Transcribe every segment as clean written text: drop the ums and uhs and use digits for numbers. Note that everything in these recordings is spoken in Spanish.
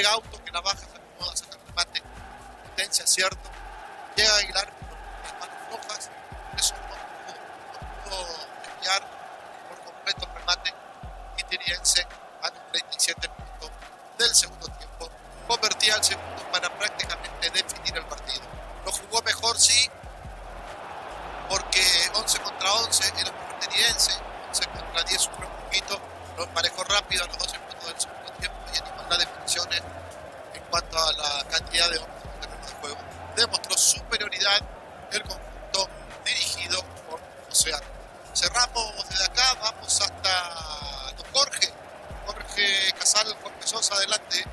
de Gauto que la baja, se acomoda, saca el remate, potencia, cierto. Llega Aguilar con las manos flojas, eso no pudo desviar por completo el remate quitiriense a los 37 minutos del segundo tiempo. Convertía el segundo para prácticamente definir el partido. Lo jugó mejor, sí, porque 11 contra 11 era quitiriense, 11 contra 10 sufrió un poquito, lo emparejó rápido a los 12 minutos del segundo tiempo y en igualdad de funciones en cuanto a la cantidad de hombres en el terreno de juego. Demostró superioridad el conjunto dirigido por Oceano. Cerramos desde acá, vamos hasta los Jorge Casal, Jorge Sosa, adelante.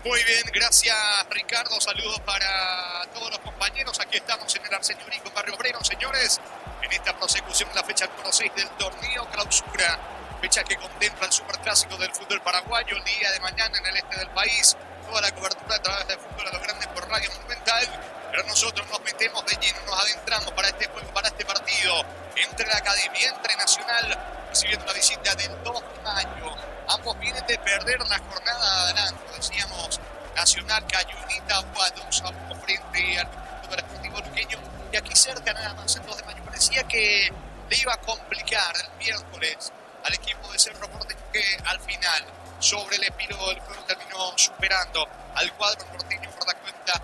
Muy bien, gracias Ricardo, saludos para todos los compañeros. Aquí estamos en el Arsenio Urico, Barrio Obrero, señores, en esta prosecución de la fecha número 6 del torneo clausura, fecha que contempla el superclásico del fútbol paraguayo el día de mañana en el este del país. Toda la cobertura a través del fútbol a lo grande por Radio Monumental, pero nosotros nos metemos de lleno, nos adentramos para este juego, para este partido entre la Academia, entre Nacional, recibiendo la visita del 2 de mayo. Ambos vienen de perder la jornada de adelante, decíamos, Nacional cayó unita a 2-1 frente al conjunto del Sportivo Luqueño, y aquí cerca nada más el 2 de mayo parecía que le iba a complicar el miércoles al equipo de Cerro Porteño, que al final sobre el epílogo del juego terminó superando al cuadro norteño por la cuenta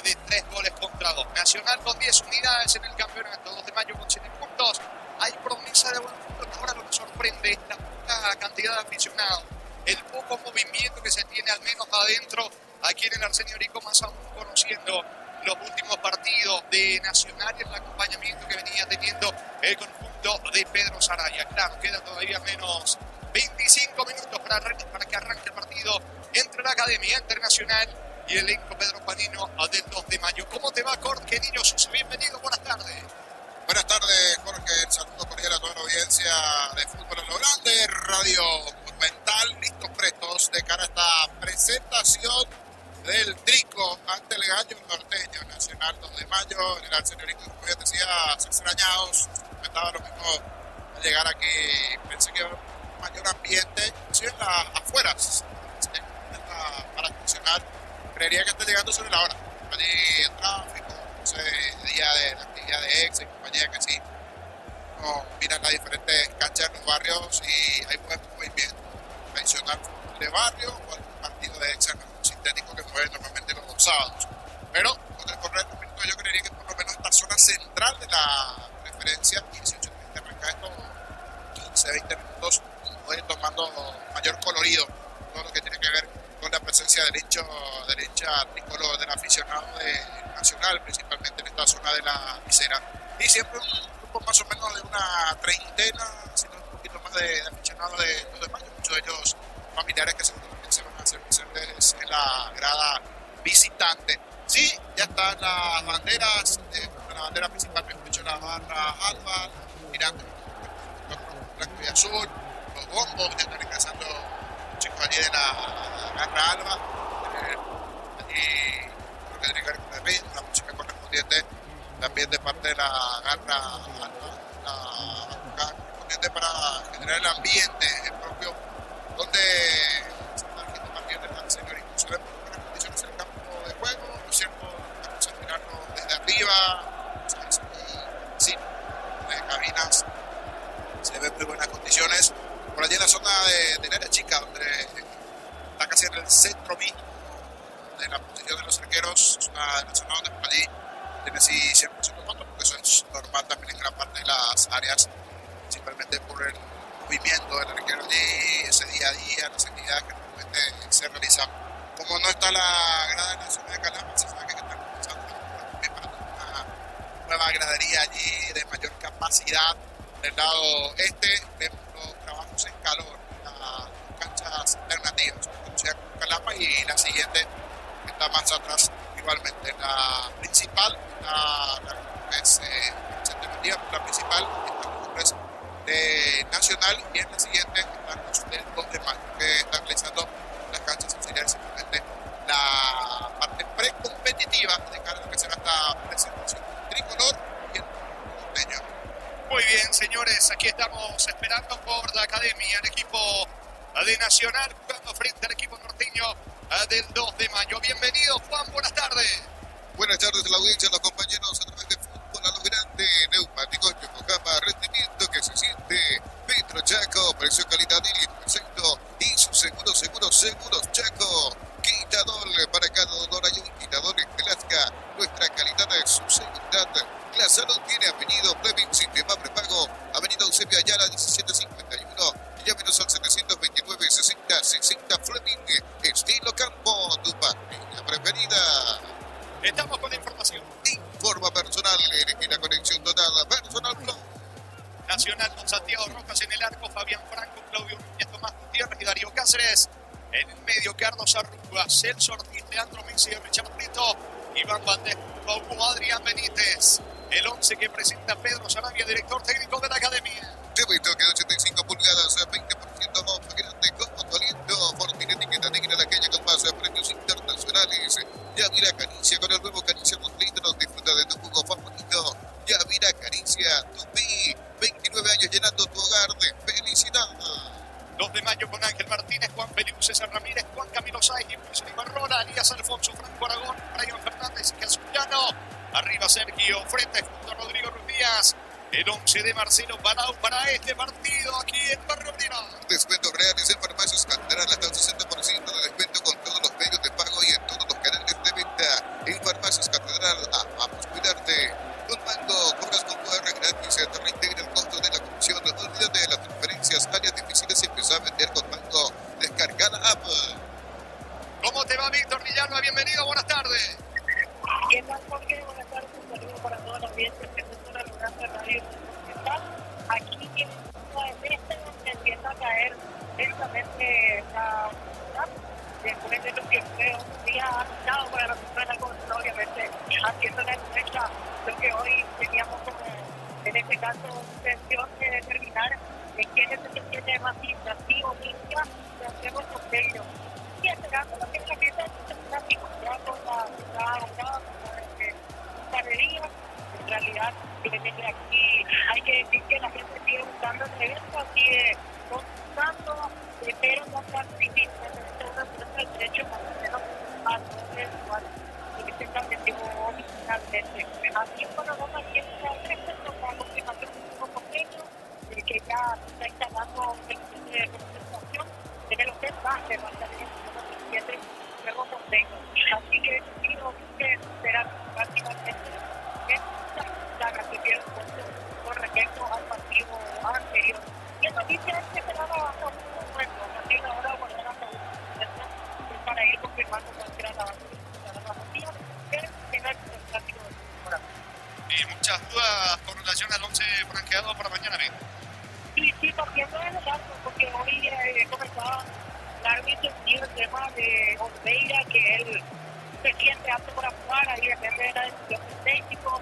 de 3 goles contra 2. Nacional con 10 unidades en el campeonato, 2 de mayo con 7 puntos. Hay promesa de buen fútbol. Ahora lo que sorprende es la poca cantidad de aficionados, el poco movimiento que se tiene al menos adentro aquí en el Arsenio Urico, más aún conociendo los últimos partidos de Nacional y el acompañamiento que venía teniendo el conjunto de Pedro Saraya. Claro, queda todavía menos 25 minutos para que arranque el partido entre la Academia Internacional y el elenco Pedro Juanino del 2 de mayo. ¿Cómo te va, Jorge Niño Sosa? Bienvenido, buenas tardes. Buenas tardes, Jorge. El saludo cordial a toda la audiencia de Fútbol en lo Grande, Radio Monumental, listos prestos de cara a esta presentación del Trico ante el Gallo Norteño Nacional 2 de mayo en el Arsenio Urico. Como ya decía, extrañados, comentaba lo mismo al llegar aquí, pensé que iba a haber un mayor ambiente, inclusive en las afueras, para estacionar, creería que está llegando sobre la hora, allí el tráfico, no sé, día de la actividad de ex y compañía que sí, no miran las diferentes canchas de los barrios y hay buen movimiento, mencionar de barrio o algún partido de ex sintético que mueve normalmente los sábados, pero con el correr de los minutos yo creería que por lo menos esta zona central de la referencia 18 de arranca esto 15-20 minutos puede ir tomando mayor colorido todo lo que tiene que ver con la presencia del hincha tricolor, del aficionado de Nacional, principalmente en esta zona de la visera. Y siempre un grupo más o menos de una treintena, sino un poquito más de aficionados de 2 de mayo, muchos de ellos familiares que seguramente se van a hacer presentes en la grada visitante. Sí, ya están las banderas, la bandera principal, mejor dicho, la barra alba, mirando blanco y azul, los bombos, ya están ingresando chicos allí de la garra alba, allí creo que tiene que ver con el ritmo, la música correspondiente también de parte de la garra alba, la correspondiente para generar el ambiente propio donde se está haciendo también el señor, incluso ve por buenas condiciones en el campo de juego, ¿no es cierto? Vamos a mirarlo desde arriba, sí, de cabinas se ven muy buenas condiciones. Por allí en la zona de área chica, donde está casi en el centro mismo de la posición de los arqueros, es una de las zonas donde por allí tiene así 100% fondo, porque eso es normal también en gran parte de las áreas, simplemente por el movimiento del arquero allí, ese día a día, las actividades que normalmente se realizan. Como no está la grada en la zona de Calama, se sabe que están comenzando también para tener una nueva gradería allí de mayor capacidad. Del lado este vemos los trabajos en calor, las canchas alternativas, conocida como Calama, y la siguiente que está más atrás igualmente. La principal, la es alternativa, la principal está con nombres de Nacional, y en la siguiente están los del 2 de mayo, que están realizando las canchas auxiliares, simplemente la parte precompetitiva de cara a lo que será esta presentación tricolor y el norteño. Muy bien, señores, aquí estamos esperando por la Academia, el equipo de Nacional jugando frente al equipo norteño del 2 de mayo. Bienvenido, Juan, buenas tardes. Buenas tardes a la audiencia, a los compañeros a través de Fútbol a lo Grande, neumáticos Yokohama, rendimiento que se siente. Petro Chaco, precio, calidad y lindo y su seguros Chaco. Quitador, para cada dolor hay un quitador en Velasca. Nuestra calidad es su seguridad. La salud tiene apellido Fleming, sistema prepago. Avenida Eusebio Ayala, 1751. Llámenos al 729-60-60 Fleming. Estilo Campo, tu partida preferida. Estamos con la información. Informa personal, elegí la conexión total. Personal Flow. Nacional con Santiago Rojas en el arco, Fabián Franco, Claudio Núñez, Tomás Gutiérrez y Darío Cáceres. En el medio, Carlos Arruga, Celso Ortiz, Leandro Messi, Richard Brito, Iván Valdés, Hugo, Adrián Benítez. El 11 que presenta Pedro Sarabia, director técnico de la academia. TV Toque de 85 pulgadas, 20% más grande, con tu aliento. Fortuna etiqueta negra, la calle con más premios internacionales. Yavira Caricia, con el nuevo Caricia 2 litros. Disfruta de tu jugo favorito. Yavira Caricia, tu pi. 29 años llenando tu hogar de felicidad. 2 de mayo con Ángel Martínez, Juan Felipe, César Ramírez, Juan Camilo Sáenz, Luis Ibarrola, Elías Alfonso, Franco Aragón, Brian Fernández y Castellano. Arriba Sergio, frente a Rodrigo Ruiz. El 11 de Marcelo Palau para este partido aquí en Barrio Obrero. Descuentos reales en farmacias Catedral, hasta un 60% de descuento con todos los medios de pago y en todos los canales de venta. En farmacias Catedral, vamos a cuidarte. Con Mango, cobras con QR gratis, te reintegra el costo de la comisión. No olvídate de las transferencias, áreas difíciles y empezar a vender con Mango. Descarga la app. ¿Cómo te va, Víctor Villalba? Bienvenido, buenas tardes. ¿Qué tal, Jorge? Buenas tardes, un saludo para toda la audiencia que escucha la Logrante Radio Monumental. Aquí en el este donde empieza a caer lentamente la humedad. Después de lo que fue un día agitado para la semana, obviamente haciendo la fecha lo que hoy teníamos como, en este caso, intención de determinar en quién es el que tiene más cintas, sí o limpia, y hacemos con ellos. Y esperando lo que es la fiesta de tráfico, ya con la ciudad un par de días. En realidad, aquí hay que decir que la gente sigue buscando el evento, sigue consultando, pero no tan difícil, es el derecho más o menos a todo el cual se estableció originalmente. Así es cuando vamos aquí en la respecto a la confirmación de un poco pequeño, que ya se está instalando un sistema de concentración en el hotel base, así que quiero esperar prácticamente la recibieron con respecto al partido anterior. Y la noticia es que se daba bastante bueno, así la hora de guardar hasta un para ir confirmando cuál será la partida, pero que no es el práctico de temporada. Y muchas dudas con relación al 11 franqueado para mañana, ¿bien? Sí, partiendo de los datos, porque hoy comenzaba claramente el tema de Oliveira, que él se siente apto para jugar, ahí depende de la decisión del técnico,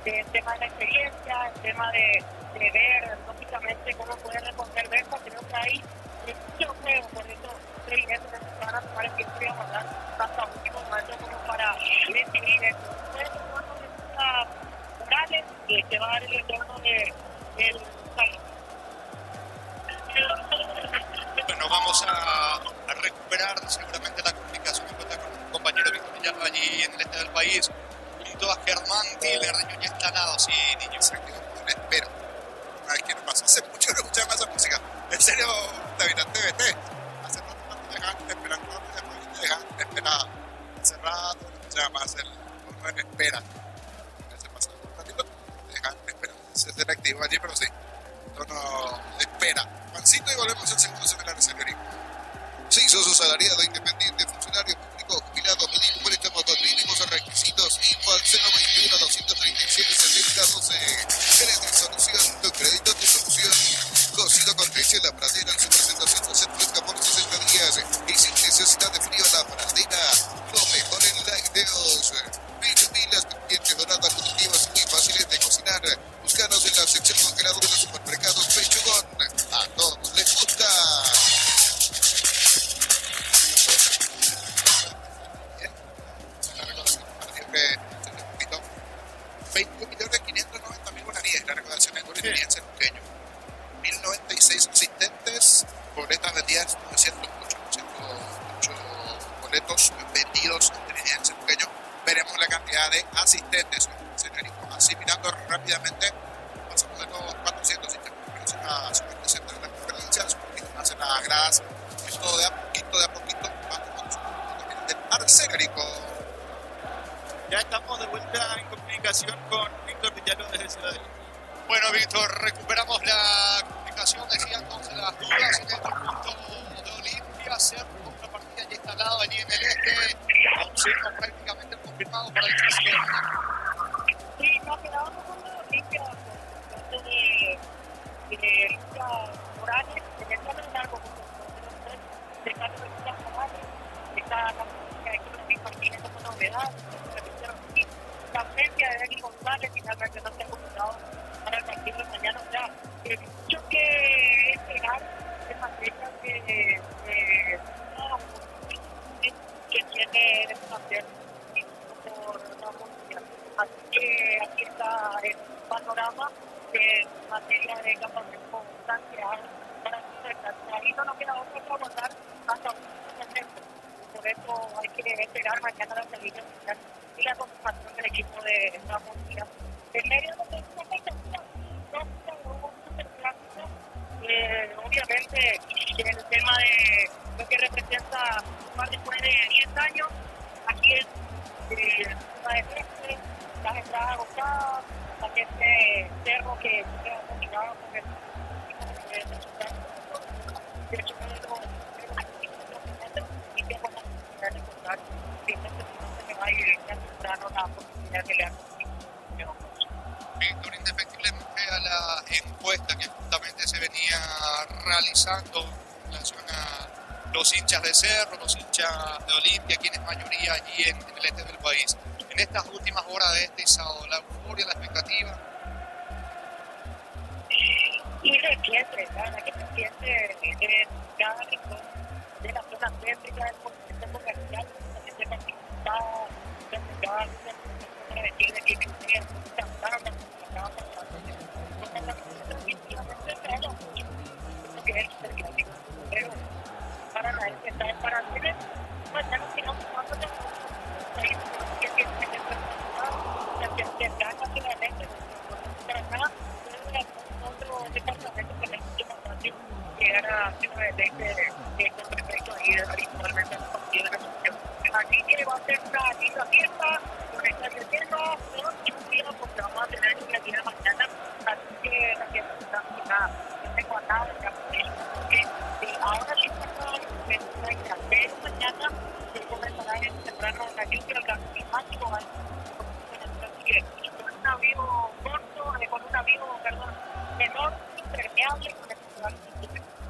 el tema de la experiencia, el tema de ver lógicamente cómo puede responder Berta. Creo que ahí yo creo, por eso estoy en que van a tomar el tiempo y aguardar hasta último momento como para decidir esto. Después el retorno de Morales, que va a dar el retorno del salón. Bueno, vamos a recuperar seguramente la comunicación que cuenta con un compañero Víctor Villalba allí en el este del país, junto a Germán Tiller de Ñuñez Planado. Sí, niño. Se quedó con espera. Una vez que no pasa, hace mucho no escuchaba más esa música. En serio, David, TVT. Hace rato no te dejan esperar, no te dejan esperar. Hace rato no escuchaba más el turno en espera. Hace pasado un ratito, te dejan esperar. Se selectivo allí, pero sí. Turno de espera. Juancito, y volvemos al segundo semanario, señorita. Se hizo su salariado independiente, funcionario público, jubilado, pedir préstamo con mínimos requisitos, info al 021 237 7012. Crédito Solución, tu crédito, tu solución. Cocido con leche, la pradera en su presentación se fresca por 60 días y sin boletos vendidos en ese pequeño. Veremos la cantidad de asistentes, señorito. Así mirando rápidamente, pasamos de los 400 hinchas a 57 de las conferencias, un poquito más en las gradas. Esto de a poquito, vamos con el Arsenal. Ya estamos de vuelta en comunicación con Víctor Villalobos desde Ciudad. Bueno, Víctor, recuperamos la comunicación. Decía entonces las dudas en el conjunto de Olimpia. Cerro contra partida ya instalado allí en el este. Auxilio prácticamente confirmado para el inicio. Sí, nos quedamos con la Olimpia, con de Lucas Morales, en el plano largo, de Carlos Morales, está la música de Kevin Martínez como novedad, la ausencia de Dani González, finalmente no se ha convocado para el partido de mañana. O sea, mucho que esperar de materia que tiene el plantel por la música. Así que aquí está el panorama de materia de campamento tanqueado para su ahí no nos queda otro que aguantar hasta un momento. Por eso hay que esperar mañana la salida y la confirmación del equipo de la música. En medio de una expectativa, obviamente el tema de lo que representa más después de 10 años, aquí es la defensa, las entradas agotadas, la gente Cerro que se ha combinado con el de hecho de los y que con la posibilidad de contar que va a ir temprano la posibilidad de leer. Víctor, indefectiblemente a la encuesta que justamente se venía realizando en relación a los hinchas de Cerro, los hinchas de Olimpia, quienes mayoría allí en el este del país. En estas últimas horas de este sábado, la euforia, la expectativa. Y reciente, la verdad que reciente en cada rincón de la zona céntrica del concepto comercial, también se participaba, se acercaba a decir de que tenía cantar, para la gente está en Paraguay, pues ya no tiramos cuánto de que acá naturalmente para acá otro departamento que es mucho más fácil llegar a con respecto ahí habitualmente a los partidos de la selección. Así que va a ser una linda fiesta con esta reserva, con lluvia, porque vamos a tener lluvia aquí de mañana, así que la fiesta está encuadrada, porque ahora sí está pero mañana se comenzará en temprano la lluvia, el cambio climático, así que con un aviso corto, con un aviso, menor, impermeable, con el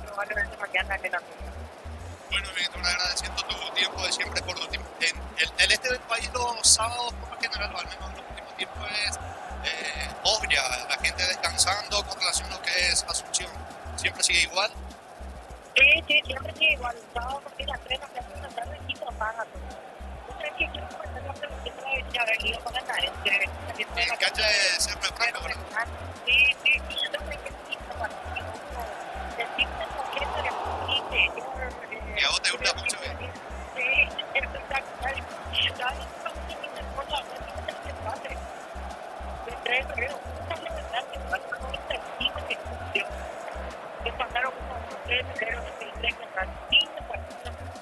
probablemente mañana en el ambiente. Bueno, Víctor, agradeciendo tu tiempo de siempre por último. En el este del país los sábados, por lo general, o al menos en los últimos tiempos, es obvia, la gente descansando con relación a lo que es Asunción. ¿Siempre sigue igual? Sí, siempre sigue igual. El sábado porque las 3 de la tarde y se apaga todo. Yo creo que quiero comenzar la pregunta de haber ido con la gente. El cancha de Cerro de Franco, ¿verdad? Sí, yo creo que sí, y a vos te gusta mucho, Sí, espectacular.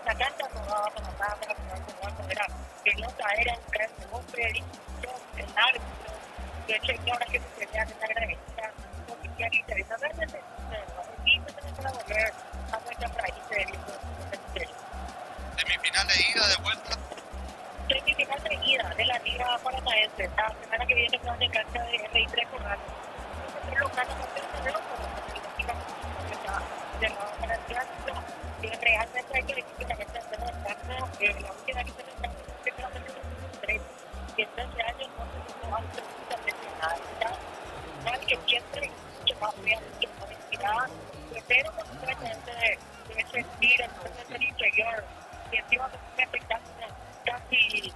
La cancha no daba para nada para era que no caer un gran hombre, el árbitro, de hecho, ahora que se tenía que agradecida, oficial interesante, para volver a nuestra raíz de semifinal de ida, de vuelta. Semifinal de ida de la Liga Paranaense. La semana que viene van de cancha de RI3 Corral. Nosotros lo ganamos el torneo, pero de la para el clásico, realmente hay que decir que la gente está demostrando la última que se está haciendo 3 y en 13 años no va a ser absolutamente nada. No hay que siempre que va a ser que no es inspirada, pero con un precedente de sentir el proceso interior, y encima de un espectáculo casi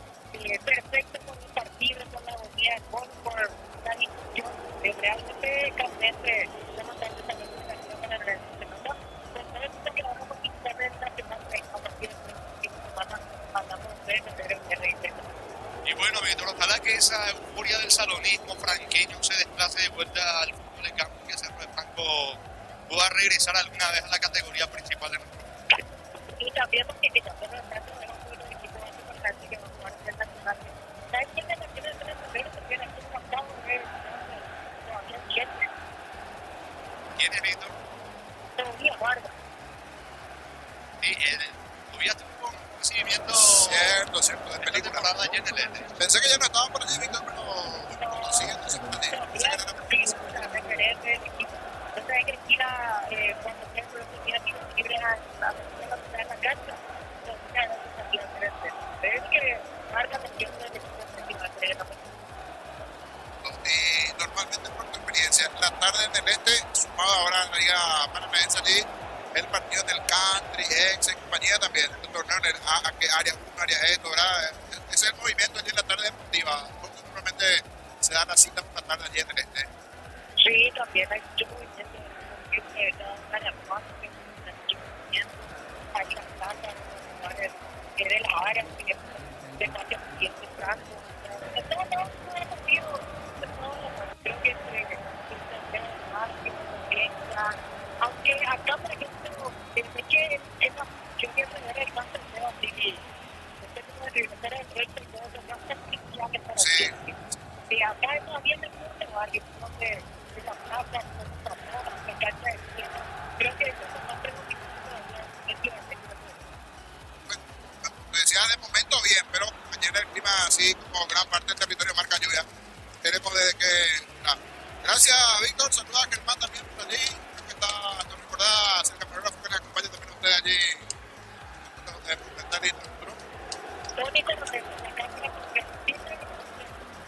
perfecto con un partido, con la agonía del gol, por la discusión, realmente caliente demostrando esa representación en el resto. Entonces, quedamos con 15 nacional a partir de la semana que esa euforia del salonismo franqueño se desplace de vuelta al fútbol de campo, que Cerro de Franco pueda regresar alguna vez a la categoría principal de nuestro país. Y también porque que Cerro de Franco es un equipo más importante que va a jugar en el nacional. ¿Sabes quién es la que tiene el primero? Porque era un octavo de Sebastián Chete. ¿Quién es, Víctor? Todavía guarda. Sí, todavía tuvo un recibimiento Cierto, de esta película. temporada allí en el Ende. Pensé que ya no estaba por allí, Víctor, pero lo siguiente se por allí. Pensé que era la película. Entonces hay que ir cuando tengo los días libres a la cancha. Entonces ya no se sabía hacer esto. Pero es que marca la tiempo de Y normalmente por tu experiencia, en la tarde en el este, sumado ahora en la Liga Paranaense allí, el partido del Country, ex en compañía también, el torneo en el área 1, área E, ¿verdad? Ese es el movimiento allí en la tarde deportiva. Normalmente se da la cita por la tarde allí en el este. Sí, también hay mucho movimiento de cada área más, que mucho movimiento, hay las plantas, que de las áreas, de varios clientes francos. Entonces, no es motivo, creo que aunque acá, por ejemplo, pensé que yo quiero tener el cáncer de así, meter el recto y todo eso, no sé si ya que para siempre. Y acá es más bien el punto barrio, donde de la plaza, la cancha de tierra, creo que eso es más preocupante todavía. Lo decía de momento bien, pero mañana el clima, así como gran parte del territorio, marca lluvia. Tenemos desde que... Gracias, Víctor. Saluda a Germán también por allí. Creo que está, no recordaba, el camarógrafo que le acompaña también a usted allí. Lo único que me encanta es que siempre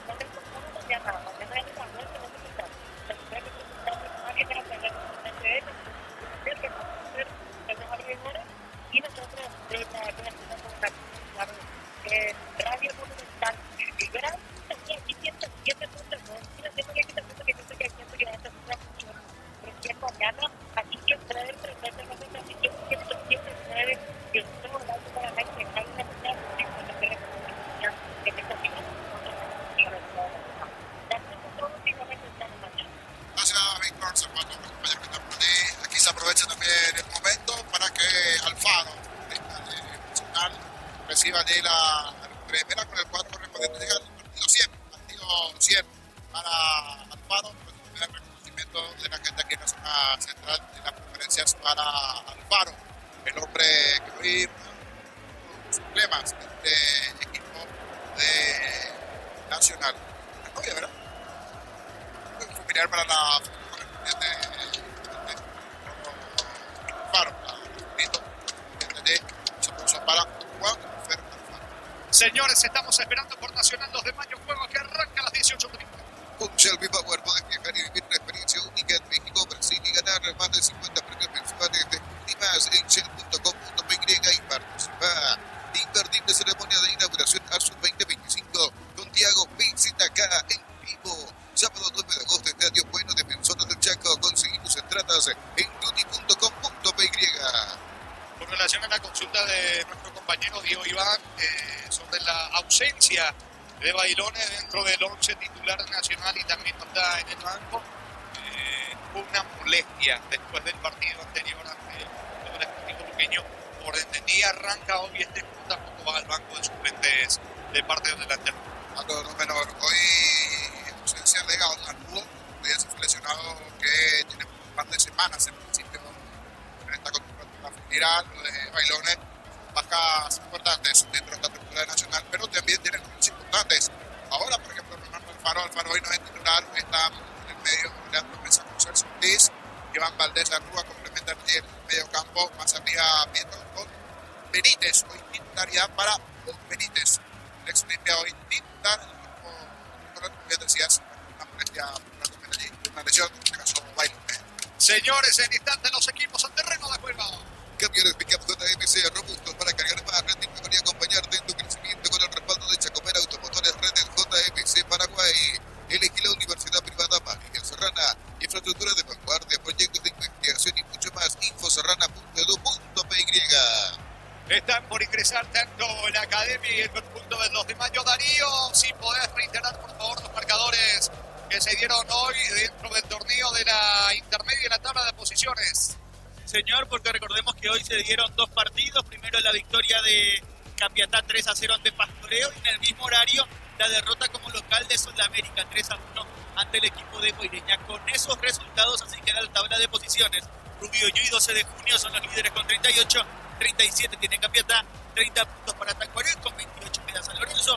no te pongo mañana es la vuelta, no te está. Tendré que preguntarme a alguien para tener entre ellos, que vamos a hacer los alrededores y nosotros Radio Monumental. Y verán, también aquí siempre puntos, ¿no? Mira, tengo que quitar puntos que yo sé que hay gente que va a hacer una función. Pero si es mañana, aquí que traer de la transmisión, siempre traer que todo el año para la gente, hay una persona que te consiga Gracias, Víctor. Saludos a todos los compañeros que están por allí. Aquí se aprovecha también el momento para que Alfaro, nacional, reciba allí la primera con el cuadro correspondiente. Llega al partido 100 para Alfaro. El reconocimiento de la gente aquí en la zona central de las conferencias para Alfaro. El hombre que hoy sus emblemas de este equipo de Nacional. Oye, ¿verdad? Familiar para la Alfaro. Para Juan Fernández. Señores, estamos esperando por Nacional 2 de mayo, juego que arranca a las 18:30. Con Shelby Power podés viajar y vivir una experiencia única en México, Brasil y ganar más de 50 premios mensuales y más en shell.com.py y participa. Imperdible ceremonia de inauguración ASU 2025 con Thiago Pizzica en vivo. Sábado 9 de agosto, Estadio Bueno de Menzola del Chaco. Conseguí tus entradas en tuti.com.py. Con relación a la consulta de nuestro compañero Diego Iván sobre la ausencia de Bailone dentro del 11 titular nacional y también no está en el banco, una molestia después del partido anterior ante el Atlético Luqueño. Por entendí, arranca hoy este club, tampoco va al banco de suplentes de parte del delantero. No menor, hoy ausencia de Gaudalúo, que ya se fue lesionado, que tiene un par de semanas en principio en esta contemporánea general, lo de Bailones, bajas importantes dentro de esta temporada nacional, pero también tienen números importantes. Ahora, por ejemplo, Alfaro hoy no es titular, está en el medio, Leandro Mesa con Celso Ortiz, Iván Valdés Arrúa complementa el medio campo, más arriba Pietro con Benítez, hoy titularidad para Benítez. El ex Olimpia hoy titular, como bien decías, una molestia allí, una lesión, en este caso Bailones. Señores, en instante los equipos al terreno de juego. Camiones Pickup JMC robustos para cargar más, rendir y acompañarte en tu crecimiento con el respaldo de Chacomera Automotores Redes JMC Paraguay. Elegí la Universidad Privada María Serrana, infraestructura de vanguardia, proyectos de investigación y mucho más. Infoserrana.edu.py. Están por ingresar tanto la Academia y el conjunto del 2 de mayo. Darío, si podés reiterar por favor los marcadores que se dieron hoy dentro del torneo de la intermedia y la tabla de posiciones. Señor, porque recordemos que hoy se dieron 2 partidos. Primero la victoria de Capiatá 3-0 ante Pastoreo y en el mismo horario la derrota como local de Sudamérica 3-1 ante el equipo de Guaireña. Con esos resultados así queda la tabla de posiciones. Rubio y 12 de junio son los líderes con 38, 37 tiene Capiatá, 30 puntos para Tacuarel, con 28 queda San Lorenzo,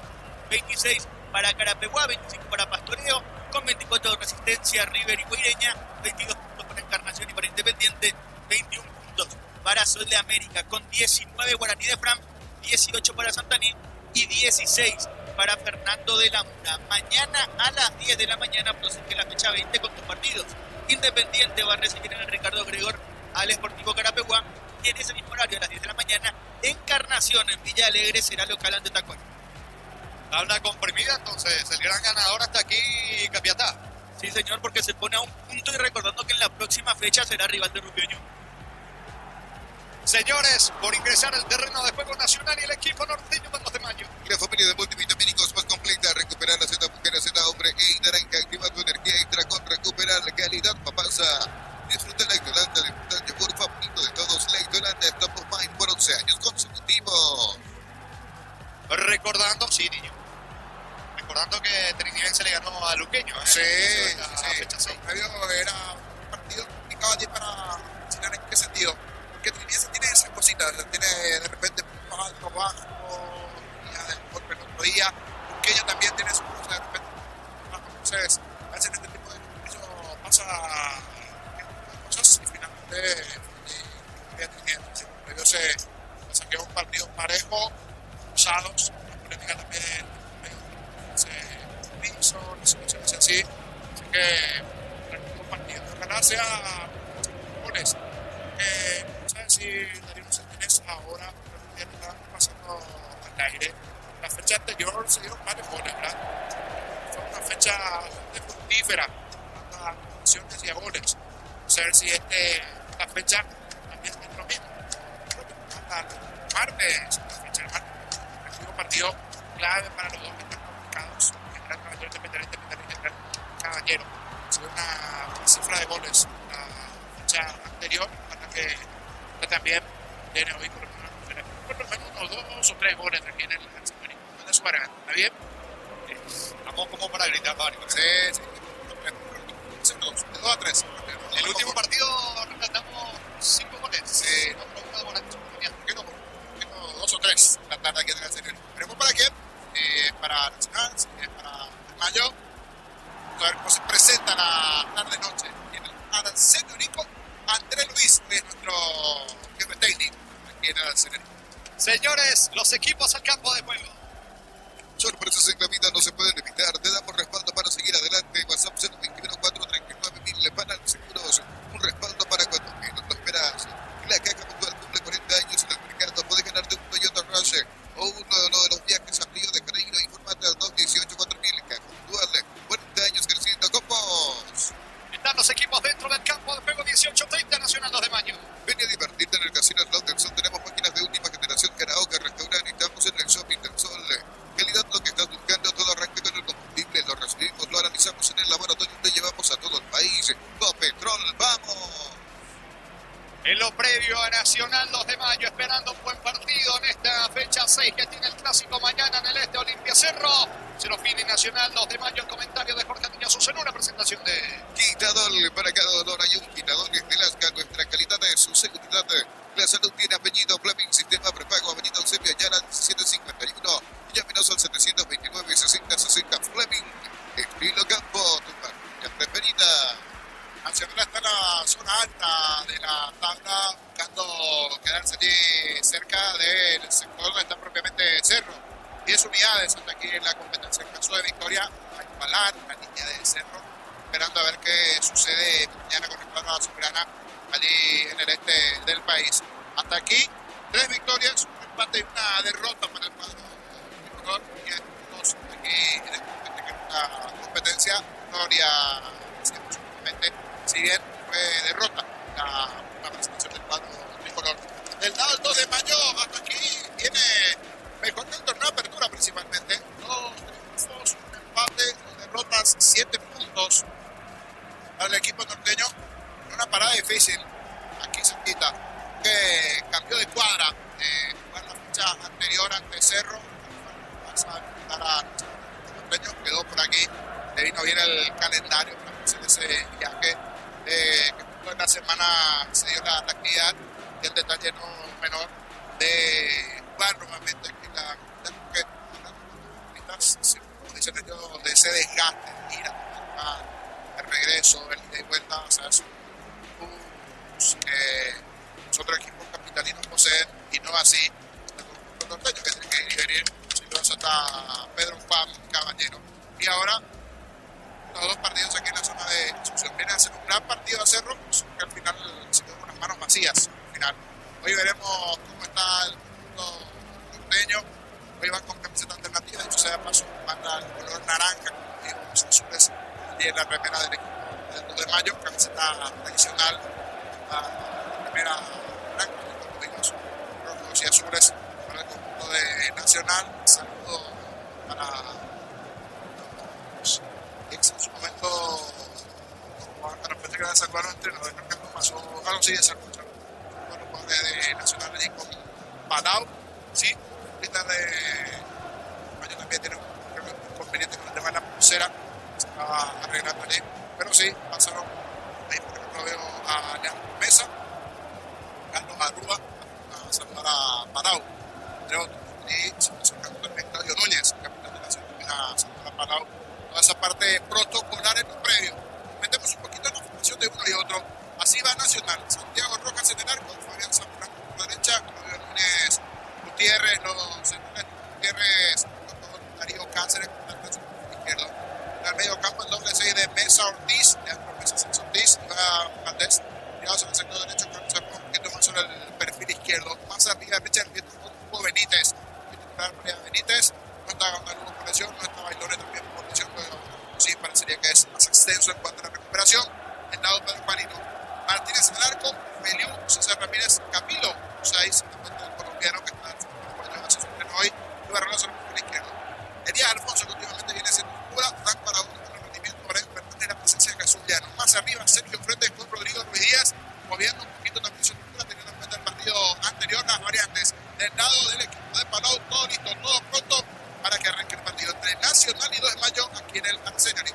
26 para Carapeguá, 25 para Pastoreo, con 24 de Resistencia, River y Guaireña, 22 puntos para Encarnación y para Independiente, 21 puntos para Sol de América, con 19 Guaraní de Fram, 18 para Santaní y 16 para Fernando de la Mura. Mañana a las 10 de la mañana prosigue la fecha 20 con 2 partidos. Independiente va a recibir en el Ricardo Gregor al Sportivo Carapeguá y en ese mismo horario a las 10 de la mañana Encarnación en Villa Alegre será local ante Tacuarembó. Tabla comprimida, entonces el gran ganador hasta aquí, Capiatá. Sí, señor, porque se pone a un punto y recordando que en la próxima fecha será rival de Rubio Ñu. Señores, por ingresar al terreno de juego nacional y el equipo norteño del 2 de mayo. La familia de multivitamínicos más completa, recuperar la Z mujer, Z hombre e naranja, activa tu energía extra con recuperar la calidad papasa. Disfruta la Igolanda, el yogur favorito de todos, la Igolanda es top of mind por 11 años consecutivos. Recordando, sí, niño. Recordando que Trinidense le ganó a Luqueño. Sí. Fecha 6. Era un partido complicado allí para Chilena. ¿En qué sentido? Porque Trinidense tiene esas cositas, tiene de repente puntos altos, bajos, el otro día. Luqueño también tiene sus cosas de repente bajos. Entonces, a veces en este tipo de compromisos pasa cosas y finalmente Trinidense. Pero se saqueó un partido parejo, usados, la polémica también. Situaciones así que el partido ojalá sea goles. No sé si Darío Santines ahora está pasando al aire. La fecha anterior se dieron varios goles, ¿verdad? Fue una fecha bastante fructífera, tantas acciones y a goles. No sé si esta fecha también es lo mismo. Creo que hasta martes, la fecha del martes, ha sido un partido clave para los dos que están complicados. Independiente, Caballero. Ha sido una cifra de goles la fecha anterior, para que también tiene hoy por lo menos unos 2 o 3 goles aquí en el Señorito. ¿Dónde su garganta? ¿Está bien? Estamos como para gritar varios. Sí. De 2 a 3. El último partido rescatamos 5 goles. Sí. ¿Por qué no? 2 o 3 la tarde aquí en el Señorito. ¿Veremos para quién? Para Nacional, para Mayo. A ver cómo se presenta la tarde-noche en el Arancelio Único. Andrés Luis es nuestro jefe técnico aquí en el Arancelio. Señores, los equipos al campo de juego. Sorpresas en la vida no se pueden evitar. Te damos respaldo para seguir adelante. WhatsApp 021-439-1000 para los seguros. Un respaldo para cuando menos lo esperas. La Caja Mutual cumple 40 años en el mercado. Puedes ganarte un Toyota Rush o uno de los viajes a Río de Janeiro. Informate al 218-4000. Caja Mutual, 40 años creciendo con vos. Están los equipos dentro del campo de juego. 18:30 Nacional 2 de mayo. Ven a divertirte en el Casino Slaughterson. Tenemos máquinas de última generación, karaoke, restaurante. Estamos en el Shopping del Sol. Calidad lo que estás buscando. Todo arranque con el combustible. Lo recibimos, lo analizamos en el laboratorio y te llevamos a todo el país. Copetrol, ¡vamos! En lo previo a Nacional 2 de mayo, esperando un buen partido en esta fecha 6 que tiene el clásico mañana en el Este Olimpia Cerro. Serofini Nacional 2 de mayo, el comentario de Jorge Antonio en una presentación de Quitadol, para cada dolor hay un quitadol de Lasca. Nuestra calidad es su seguridad. La salud tiene apellido Fleming, sistema prepago, avenida Eusebio Ayala 1751. Llámenos al 729-6060 Fleming. Estilo Campo, tu marca preferida. Nacional está en la zona alta de la tabla, buscando quedarse allí cerca del sector donde está propiamente Cerro. 10 unidades hasta aquí en la competencia. En caso de victoria, a igualar la línea de Cerro, esperando a ver qué sucede mañana con el cuadro azulgrana allí en el este del país. Hasta aquí, 3 victorias, un empate y una derrota para el cuadro tricolor. Y estamos aquí en esta competencia. Victoria, simplemente, si bien fue derrota la presentación del cuadro tricolor. Del lado del 2 de mayo hasta aquí viene Cerro. Vas a invitar a norteños, quedó por aquí, le vino bien el calendario para hacer ese viaje que en la semana se dio la actividad y el detalle no menor de jugar nuevamente aquí en la como dicen ellos, de ese desgaste de ir el regreso, el ida y vuelta, o sea, es los otros equipos capitalinos poseen y no así los norteños que tienen que ir y venir si no hasta Pedro Juan Caballero. Y ahora los dos partidos aquí en la zona de Asunción vienen a ser un gran partido a Cerro, que al final se quedó con las manos vacías. Al final hoy veremos cómo está el mundo norteño. Hoy van con camiseta alternativa, de hecho se da paso, manda el color naranja con los azules y en la remera del equipo del 2 de mayo, camiseta tradicional, la remera blanca, los rojos y azules para el conjunto de Nacional. Saludo para los ex en su momento, para pensar que era San Juan, entrenador, creo que no pasó, sí, de San Juan, los jugadores de Nacional allí con Palau, sí. De Mayo también tiene un inconveniente con el tema de la pulsera, se estaba arreglando allí, pero sí, pasaron ahí, por ejemplo, veo a Leandro Mesa, Carlos Arrua, a saludar a Palau, entre otros, y se acercando también Claudio Núñez, capitán de la Nación, también a saludar a Palau, toda esa parte protocolar en los previos. Metemos un poquito en la formación de uno y otro, así va Nacional, Santiago Rojas en el arco, Fabián Zamorano por la derecha, Claudio Núñez Gutiérrez, los centrales Gutiérrez, Darío Cáceres, izquierdo. En el medio campo, el doble 6 de Mesa Ortiz, Leandro Mesa Ortiz, Iván Valdés, tirados en el sector derecho, Carlos Arco, un poquito más sobre el perfil izquierdo. Más arriba, Richard Hugo Benítez. Benítez, no está Gonzalo por lesión, no está Bailones también por lesión, pero sí parecería que es más extenso en cuanto a la recuperación. El lado Pedro Marino, Martínez en el arco, Feliu, César Ramírez, Camilo, 6, el colombiano que está hoy, y Barroso en el izquierdo. Elías Alfonso, que últimamente viene siendo pura, dan para un rendimiento para perder la presencia de Cazuliano. Más arriba, Sergio Frente con Rodrigo Ruiz Díaz, moviendo un poquito también su cultura, teniendo en cuenta el partido anterior, las variantes del lado del equipo de Palau, todo listo, todo pronto para que arranque el partido entre Nacional y 2 de mayo aquí en el Arsenal.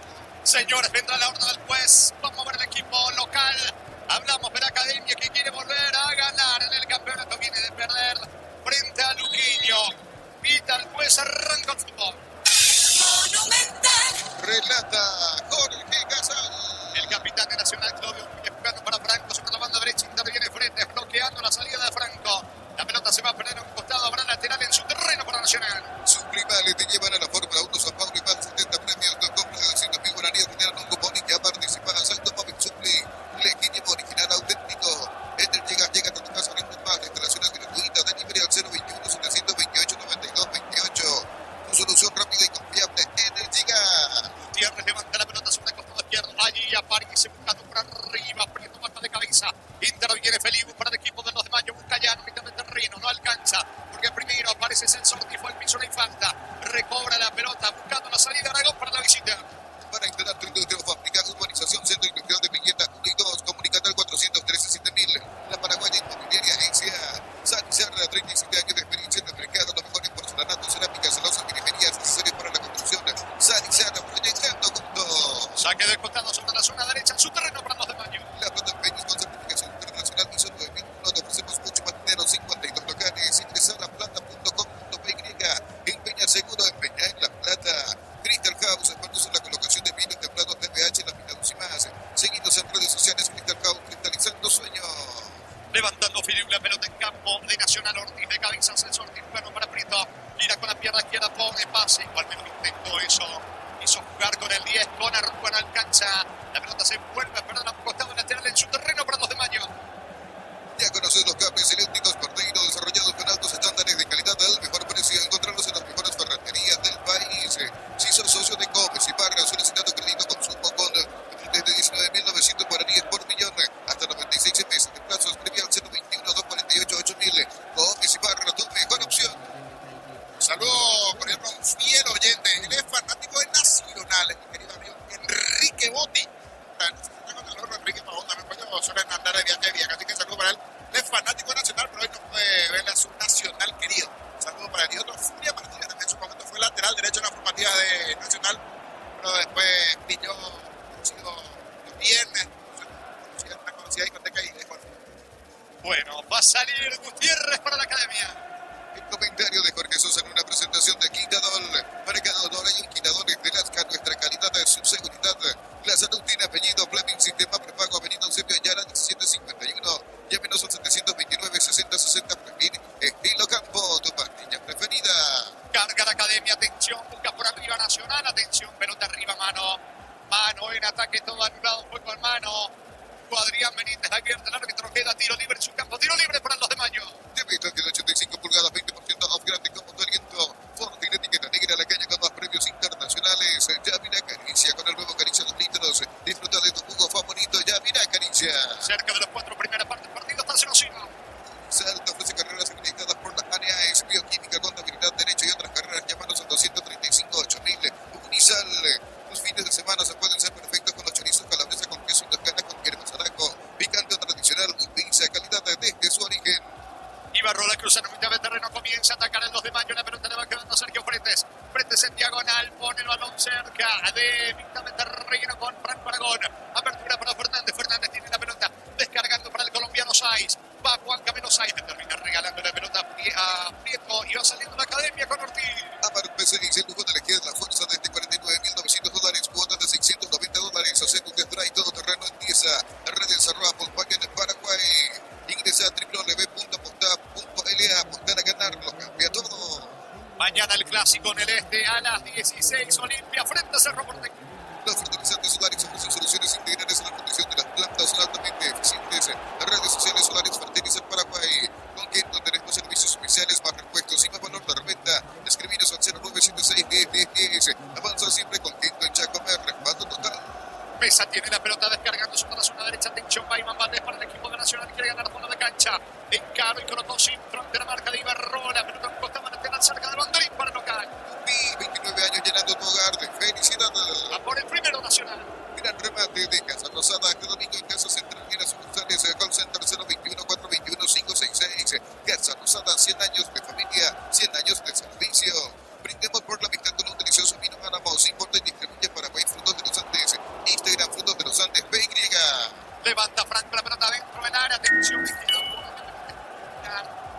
Señores, vendrá la orden del juez, vamos a ver el equipo local. Hablamos de la academia que quiere volver a ganar en el campeonato, viene de perder frente a Luquinho. Pita el juez, arranca el fútbol. Relata Jorge Casal. El capitán de Nacional, Claudio, jugando para Franco sobre la banda derecha, interviene frente, bloqueando la salida de Franco. La pelota se va a perder a un costado, habrá lateral en su terreno para Nacional. Sus rivales te llevan a la Fórmula 1 San Pablo y más 70 premios con compra de 200.000 guaraníes, generan un cupón y ya participas. Salto Móvil Supli, legítimo, original, auténtico. Llega a tu casa, no más, instalaciones gratuitas, delivery al 021-728-92-28. Tu solución rápida y confiable, Energiga. Gutiérrez levanta la pelota sobre el costado izquierdo, allí aparece buscando por arriba, aprieta marca de cabeza. Interviene Felipe para el equipo de los de Mayo, busca ya, mitad de terreno, no alcanza, porque primero aparece Celso Ortiz, fue el piso, no hay falta. Recobra la pelota, buscando la salida, Aragón para la visita. Para instalar tu industria o fábrica, urbanización, centro industrial de Villeta 1 y 2, comunicate al 413-7000. La Paraguaya Inmobiliaria Agencia Sanizarra, 37 años de experiencia en el mercado, los mejores porcelanatos, cerámicas, celosas, periferias, accesorios para la construcción. Sanizarra, proyectando juntos. Saque de costado sobre la zona derecha, en su terreno para los de Mayo. La Plata Peñas con certificación internacional ISO 9001, te ofrecemos mucho más dinero, 52 locales. Ingresa a laplata.com.py. Empeña seguro, empeña en La Plata. Crystal House, expertos en la colocación de vinos templados, TPH, laminados y más. Seguidos en redes sociales, Crystal House, cristalizando sueños. Levantando Filipe la pelota en campo de Nacional, Ortiz de cabeza, Celso Ortiz, bueno para Prieto, gira con la pierna izquierda, pone pase, igual menos intentó eso, hizo jugar con el 10, con Arruan alcanza, la pelota se vuelve a perder a un costado lateral en su terreno para los de Mayo. Ya conoces los cables eléctricos Cordeiro, desarrollados con altos estándares de calidad al mejor precio, encontrarlos en las mejores ferreterías del país. Si sos socio de Copes y Parra, solicitando crédito consumo con desde 19.900 guaraníes por millón hasta 96 meses de plazos, previa al 021-248-8000. Copes y Parra, tu mejor opción. Saludos, por ejemplo, a un fiel oyente. Él es fanático de Nacional, mi querido amigo Enrique Botti. Está con el horno Enrique Pavón también, pues suelen andar de viaje, así que saludo para él. Él es fanático de Nacional, pero hoy no puede verle a su Nacional querido. Saludos para él. Y otro, Furia lateral derecho en la formativa de Nacional, pero después pilló los viernes, una conocida discoteca y dejó. Bueno, va a salir Gutiérrez para la academia. El comentario de Jorge Sosa en una presentación de Quintador. Marcado Dora y Quintadores de Lasca, nuestra calidad de su seguridad. La salud tiene apellido, Fleming, sistema prepago, Avenida Eusebio Ayala, 1751. Llámenos al 729-6060 Fleming. Estilo Campo, tu parrilla preferida. Carga la academia, atención, busca por arriba Nacional, atención, pelota arriba, mano. Mano en ataque, todo anulado, juego en mano. Adrián Benítez, abierto el árbitro, queda tiro libre en su campo, tiro libre para los de Mayo. De 85 pulgadas, 20% off, grande como tu aliento. Ford tiene etiqueta negra, la caña con más premios internacionales. Ya mira Caricia con el nuevo Caricia 2 litros. Disfruta de tu jugo favorito, ya mira Caricia. Cerca de los 4 primeras partes del partido está 0-0. Salta ofrece carreras habilitadas por la ANEAES, bioquímica, contabilidad, derecho y otras carreras. Llámanos al 235-8000. Unizal, tus fines de semana se pueden ser perfectos con los chorizos calabresa con queso y toscana con hierba zaraco. Picante o tradicional, pizza, calidad desde su origen. Ibarrola cruza en mitad de terreno, comienza a atacar el 2 de Mayo, la pelota le va quedando a Sergio Fretes. Fretes en diagonal, pone el balón cerca de mitad de terreno con Franco Aragón. Apertura para Fernández, Fernández tiene la pelota, descargando para el colombiano Saiz. Va Juan Camilo Saiz, termina regalando la pelota a Prieto y va saliendo la academia con Ortiz. Amar P6, el lujo de elegir la fuerza desde $49,900, cuotas de $690. Hacer un test drive todoterreno en Tiesa. Redes @Volkswagen en Paraguay. Ingresa a www.apostar.la. Apostar a ganar, lo cambia todo. Mañana el clásico en el este a las 16, Olimpia frente a Cerro Porteño. Los fertilizantes solares ofrecen soluciones integrales a la condición de las plantas altamente eficientes. Redes sociales Solares Fertilizan Paraguay. Con quien tenemos servicios especiales, más repuestos y más valor de reventa. Escribiros al 0976-1010. Avanza siempre contento en Chacomer. Respaldo total. Mesa tiene la pelota descargando sobre la zona derecha. Atención, Bayman Valdés para el equipo de Nacional. Quiere ganar zona de cancha. Encaro y colocó sin frontera marca de Ibarrola. Pelota en costa lateral cerca del banderín para el local. 29 años llenando tu hogar de felicidad. Va por el primero Nacional. Gran remate de Casa Rosada. Este domingo en Casa Central. Y las sucursales Call Center 021-421-566. Casa Rosada, 100 años de familia, 100 años de servicio. Brindemos por la amistad con un delicioso vino Álamos. Importa y distribuye Paraguay Frutos de los Andes. Instagram Frutos de los Andes, PY. Levanta Franco la pelota dentro del área. Atención,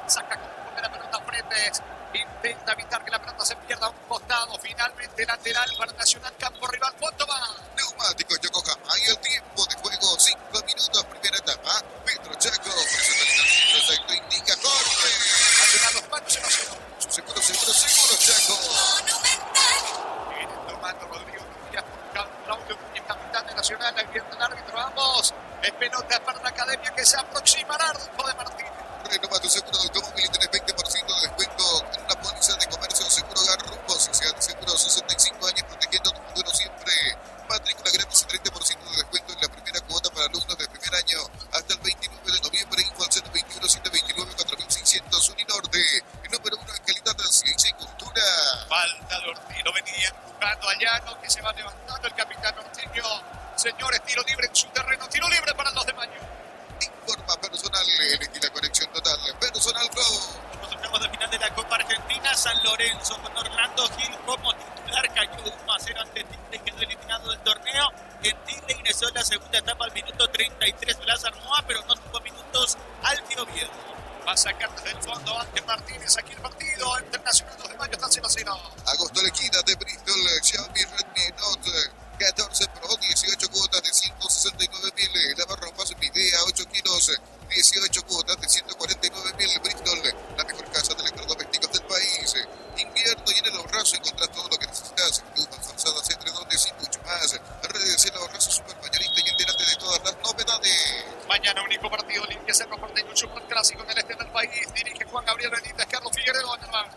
saca con la pelota Fretes. Intenta evitar que la pelota se pierda a un costado. Finalmente lateral para Nacional, campo rival. ¿Cuánto va? Neumáticos Yokohama y el tiempo de juego 5 minutos, primera etapa. Petro Chaco, perfecto, indica Jorge. Nacional los patos se nos Su seguro Chaco. viene tomando Rodrigo Díaz, Claudio Núñez, capitán de Nacional, abierto el árbitro, ambos. Es pelota para la academia que se aproxima al arco de Martínez. Renova tu seguro de automóvil y tenés 20% de descuento en una póliza de comercio Seguro Garrumbo. Si sea de seguro 65 años protegiendo tu futuro siempre. Matrícula gratis y 30% de descuento en la primera cuota para alumnos de primer año hasta el 29 de noviembre. Info al 021-729-4600. Uninorte, el número 1 en calidad, ciencia y cultura. Falta de Ortiz, lo venía empujando a Llano, que se va levantando el capitán Ortiño. Señores, tiro libre en su terreno, tiro libre para los de Mayo. Informa personal, elegí la conexión total. Personal Flow. Nos octavos de final de la Copa Argentina, San Lorenzo con Orlando Gil como titular, cayó 1-0 ante Tigre, quedó eliminado del torneo. En Tigre ingresó en la segunda etapa al minuto 33 Blas Armoa, pero no tuvo minutos al Oviedo. Va a sacar desde el fondo Ángel Martínez. Aquí el partido entre Nacional 2 de Mayo está 0-0. Agosto Lequina de Bristol, Xiaomi Redmi Note 14 Pro, 18 cuotas de 169.000. Lavarropas Midea, 8 kilos, 18 cuotas de 149.000. Bristol, la mejor casa de electrodomésticos del país. Invierno y en el ahorrazo encontrás todo lo que necesitas. Plumas, falsadas, edredones y mucho más. Redes el ahorrazo supermayorista y entérate de todas las novedades. Mañana único partido, Olimpia Cerro Porteño, un superclásico en el este del país. Dirige Juan Gabriel Benítez, Carlos Figueredo en el bar.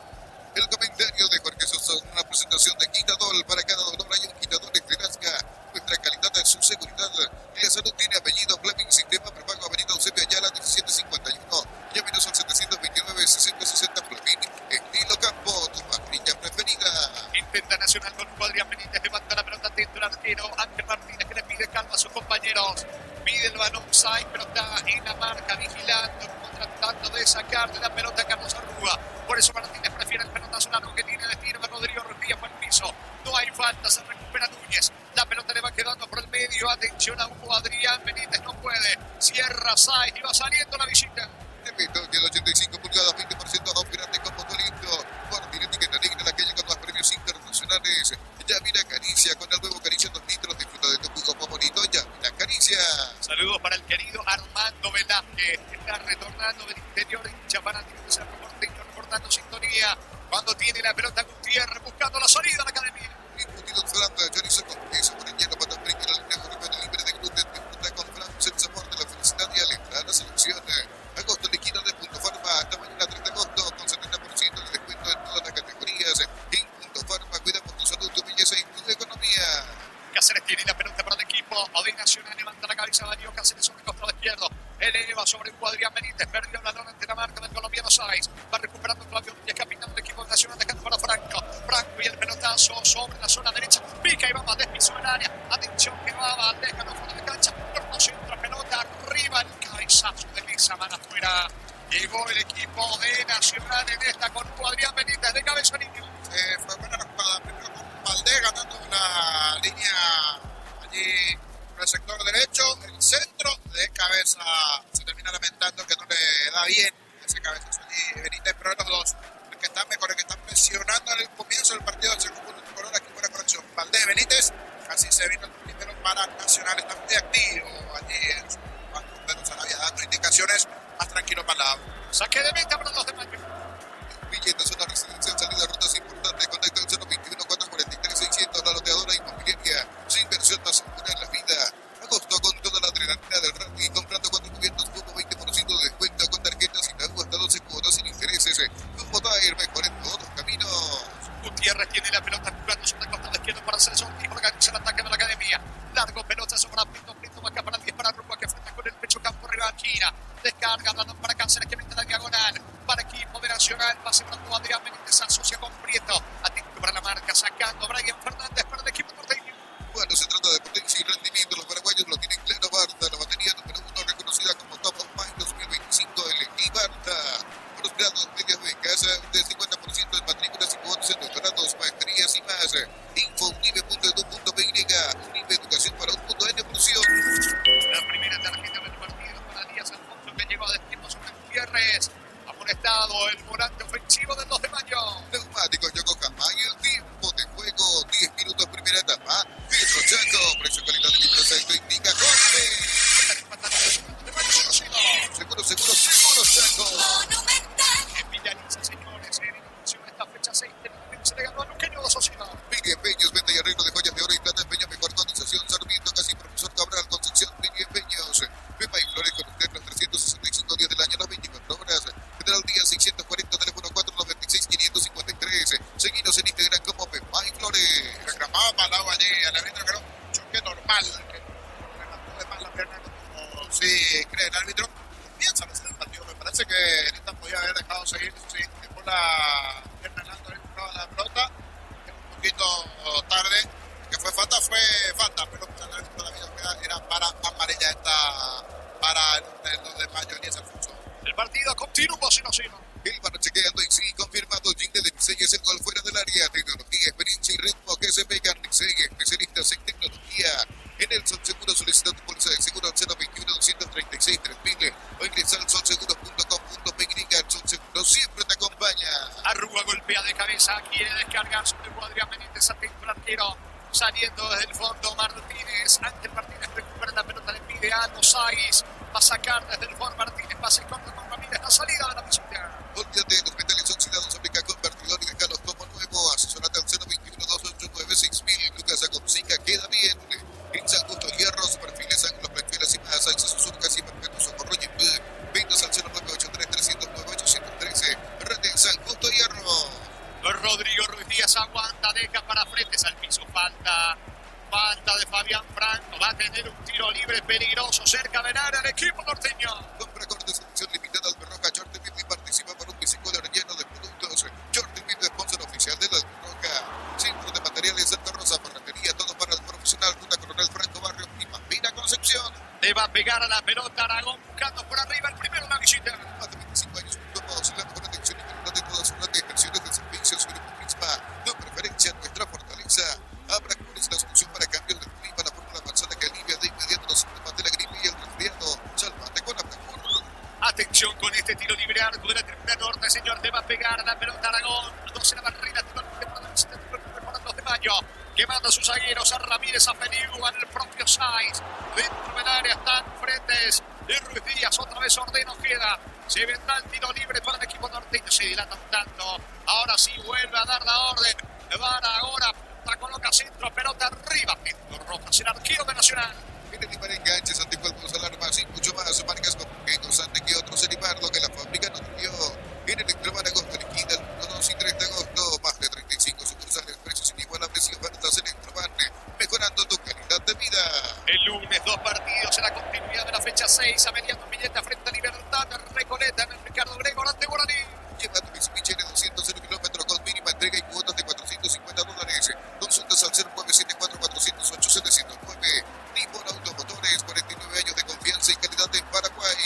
El comentario de Jorge Sosa en una presentación de Quitador. Para cada dolor hay un Quitador de Renasca. Nuestra calidad en su seguridad. Y la salud tiene apellido. Fleming, sistema prepago, Avenida Eusebio Ayala, 1751. Llámenos al 729-6060 Fleming. Estilo Campo, tu parrilla preferida. Intenta Nacional con Adrián Benítez, levanta la pelota dentro el arquero Ángel Martínez, que le pide calma a sus compañeros. Pide el balón Saiz, pero está en la marca, vigilando, tratando de sacar de la pelota a Carlos Arrúa. Por eso Martínez prefiere el pelotazo largo que tiene de tiro de Rodrigo Díaz. Atención a Hugo Adrián Benítez, no puede. Cierra Sáiz y va saliendo la visita. Repito, tiene 85 pulgadas, 20% más grande con motolito. Martín etiqueta negra, la calle con más premios internacionales. Ya mira Caricia, con el nuevo Caricia 2 litros. Disfruta de tu jugo favorito. Ya mira Caricia. Saludos para el querido Armando Velázquez. Está retornando del interior de Chapanático de Cerro Porteño, reportando sintonía. Cuando tiene la pelota Gutiérrez, buscando la salida a la academia. Discutido Holanda, Jorizo con queso, por el hielo, para abrir la línea de libre de gluten. Disfruta con Francia el sabor de la felicidad y alentar a la selección. Agosto liquida de Punto Farma hasta mañana 3 de agosto con 70% de descuento en todas las categorías. En Punto Farma cuidamos tu salud, tu belleza y tu economía. Cáceres tiene la pelota para el equipo. Odi Nacional levanta la cabeza, Darío Cáceres sobre el costado izquierdo. Eleva sobre Hugo Adrián Benítez. Perdió el balón ante la marca del colombiano Sáiz. Va recuperando Flavio Núñez, capitán del equipo nacional, dejando para Franco. Franco y el pelotazo sobre la zona derecha. Pica y vamos, despisó el área. Atención que va, déjalo fuera de cancha. No se entra pelota arriba. El cabezazo de Lisa, mano afuera. Llegó el equipo de Nacional en esta con Hugo Adrián Benítez de cabeza niño. Fue buena la jugada, primero con Valdés ganando una línea allí por el sector derecho, el centro de cabeza se termina lamentando que no le da bien ese cabezazo allí Benítez, pero los dos, el que está mejor, el que está presionando en el comienzo del partido del segundo color, aquí buena conexión, Valdés Benítez, casi se vino el primero para Nacional, está muy activo allí en su banco, pero se había dado indicaciones, más tranquilo para la Saque de meta para los de Mayo. Billetes, zona residencial, salida, rutas importantes, contacto al 021 443 600, la loteadora inmobiliaria, su inversión más segura en la vida. Agosto con toda la adrenalina del rugby, comprando 4 cubiertos, como 20% de descuento con tarjetas sin agua hasta 12 cuotas sin intereses. Como Tire, mejor en todos los caminos. Gutiérrez tiene la pelota jugando sobre el costado izquierdo para Celso Ortiz, organiza el ataque de la academia. Largo, pelota sobre Pinto, marca para 10 para Rumba que frente con el pecho campo rival China. Descarga, balón para Cáceres que mete la diagonal. Para equipo de Nacional, pase para Hugo Adrián Benítez, se asocia con Prieto. Atento para la marca, sacando Brian Fernández para el equipo porteño. Cuando se trata de potencia y rendimiento, los paraguayos lo tienen claro. Barta, la batería número 1 reconocida como Top of Mind 2025 LG Barta. Por los grados, medias becas de 50% en matrículas y cuotas en doctorados, maestrías y más. Info unive.edu.py, Unive Educación para un mundo en evolución. La primera tarjeta del partido para Díaz Alfonso que llegó a destino sobre Gutiérrez. Amonestado el volante ofensivo del 2 de mayo. Neumáticos Yokohama y el tiempo de juego, 10 minutos primera etapa. Pietro Chaco, precio calidad de litros alto indica Seguro Chaco. En Villaliza, señores, en inauguración esta fecha 6 de noviembre se le ganó a Luqueño de Sociedad. Miguel Peños, venta y arreglo de joyas de oro y plata, empeño, mejor cotización, Sarmiento, casi Profesor Cabral, Concepción, Miguel Peños. Pepa y Flores con usted los 365 días del año, las 24 horas. General Díaz 640, teléfono 496-553. Seguinos en Instagram como Pepa y Flores. reclamaba para el agua allí al árbitro que era un choque normal, que levantó de más la pierna como si cree el árbitro. Piensa en el partido, me parece que esta podía haber dejado seguir, sí, por la pierna en alto, ahí buscaba la pelota, un poquito tarde, que fue falta, pero el árbitro de la vida era para amarilla esta para el 2 de mayo, Elías Alfonso. El partido continúa sin El bar chequeando y sí, confirmado, Jingle de Nixey es el gol fuera del área. Tecnología, experiencia y ritmo que se pegan. Nixey, especialistas en tecnología. En el Solseguro solicita tu póliza de seguro al 021-236-3000 o ingresa al solseguros.com.py. Solseguro siempre te acompaña. Arrúa golpea de cabeza, quiere descargar sobre Adrián Benítez, atento al arquero. Saliendo desde el fondo Martínez, ante Martínez recupera la pelota, le pide a Aldo Sáiz. Va a sacar desde el fondo Martínez, pase corto con Ramírez, la salida de la visita. Olvídate de los metales oxidados, aplica convertidor y déjalos como nuevo. Asesorate al 021-289-6000. Lucas Agonzica, queda bien. En San Justo, hierros, perfiles, ángulos, perfiles y más. Accesos surcas y perpetuos, socorro y ventas al 0983-309-813. Red en San Justo, hierro. Rodrigo Ruiz Díaz aguanta, deja para frente al piso, falta de Fabián Franco, va a tener un tiro libre peligroso cerca del área el equipo norteño. Compra con selección limitada al Berroca Jordi Pitt y participa por un biciclo relleno de productos. Jordi Pitt, sponsor oficial de la Berroca. Centro de materiales Santa Rosa, ferretería, todo para el profesional. Ruta Coronel Franco, Barrio Prima, Pina, Concepción. Le va a pegar a la pelota Aragón buscando por arriba el primero en la visita. Más de 25 años juntos, la mejor atención y calidad de todas sus grandes expresiones de servicios. Grupo Prisma, tu preferencia, nuestra fortaleza. Habrá Curis, la solución para cambios de clima, la fórmula avanzada que alivia de inmediato señor, le va a pegar la pelota a Aragón. 2 en la barrera, por 2 de mayo. Quemando a sus zagueros, a Ramírez, a Feliu, al propio Saiz. Dentro del área están Fretes y Ruiz Díaz. Otra vez Ordeno queda. Se vendrá el tiro libre para el equipo norteño. Se dilata un tanto. Ahora sí vuelve a dar la orden. Van ahora. Coloca centro, pelota arriba. Héctor Rojas, el arquero de Nacional. Viene para enganches, anticuerpos, alarmas y mucho más. Marcas como Quenos, ante que otros Elipardo, que la fábrica no dio. En Electroman agosto, liquida el 1, 2 y 3 de agosto. Más de 35 sucursales, precios inigualables y ofertas Electroman, mejorando tu calidad de vida. El lunes, 2 partidos en la continuidad de la fecha 6. Avellano Villeta frente a Libertad. Recoleta en el Ricardo Grego ante Guaraní. Lleva tu Mitsubishi N200 0 kilómetros con mínima entrega y cuotas de $450. Consultas al 0974-408-709. Nippon Automotores, 49 años de confianza y calidad en Paraguay.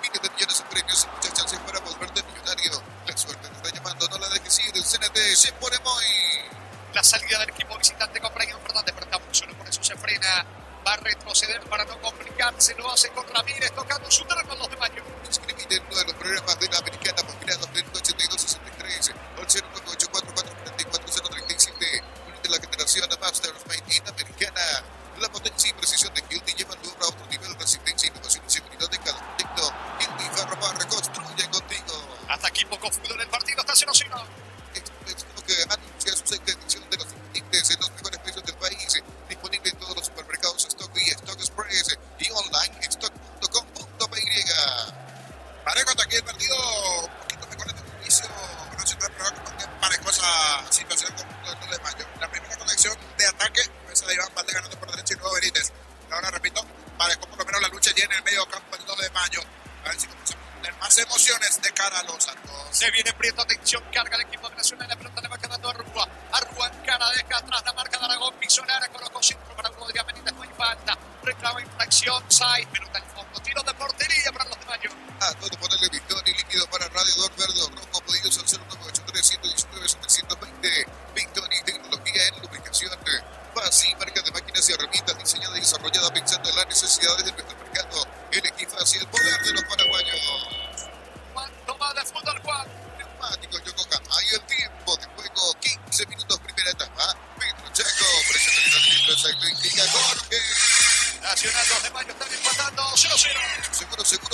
Miles de millones de premios y muchas chances para volverte millonario. La suerte te está llamando, no la dejes ir. El CNT se pone muy. La salida del equipo visitante con Brian Fernández, pero está muy solo, por eso se frena. Va a retroceder para no complicarse. Lo hace con Ramírez, tocando su terreno 2 de mayo. Inscribite en uno de los programas de la Americana posgrados del 8263 al 0984-44-037. Unite la generación Masters Made in Americana. La potencia y precisión de Hilti llevan tu obra a otro nivel. Resistencia, innovación y seguridad de cada proyecto. Hilti Ferrobar reconstruye contigo. Hasta aquí poco fútbol en el partido, está 0-0. Expo que anuncia su sexta edición de los infantiles en los mejores precios del país. Disponible en todos los supermercados Stock y Stock Express y online stock.com.py. Parejo, hasta aquí el partido un poquito mejor en el inicio. No se puede probar con parejo esa situación con el 2 de mayo. La primera conexión de ataque fue esa de Iván Valdés ganando por derecha y luego Benítez. Ahora repito, parejo por lo menos la lucha ya en el medio campo el 2 de mayo. A ver si comenzamos a tener más emociones de cara a los arcos. Se viene Prieto, atención, carga el equipo nacional. La pelota le va quedando a Arrua. Arrua en cara, deja atrás la marca de Aragón. Pisolara colocó centro para Rodríguez Benítez. No hay falta. Reclama infracción. Saiz, pelota al fondo. Tiro de portería para los de mayo. A todo ponerle Victoria y líquido para Radiador Verde o Rojo. Pedidos al 0983-119-720. Victoria y tecnología en lubricación. Fácil, marca de máquinas y herramientas diseñada y desarrollada pensando en las necesidades de nuestro mercado. Elegí fácil el poder de los paraguayos. ¿Cuánto más de fútbol, Juan? Neumático Yokohama y el tiempo de juego. 15 minutos, primera etapa. Pedro Chaco, presiona el centro, indica Jorge. Nacional 2 de mayo están empatando 0-0. Seguro, Chaco.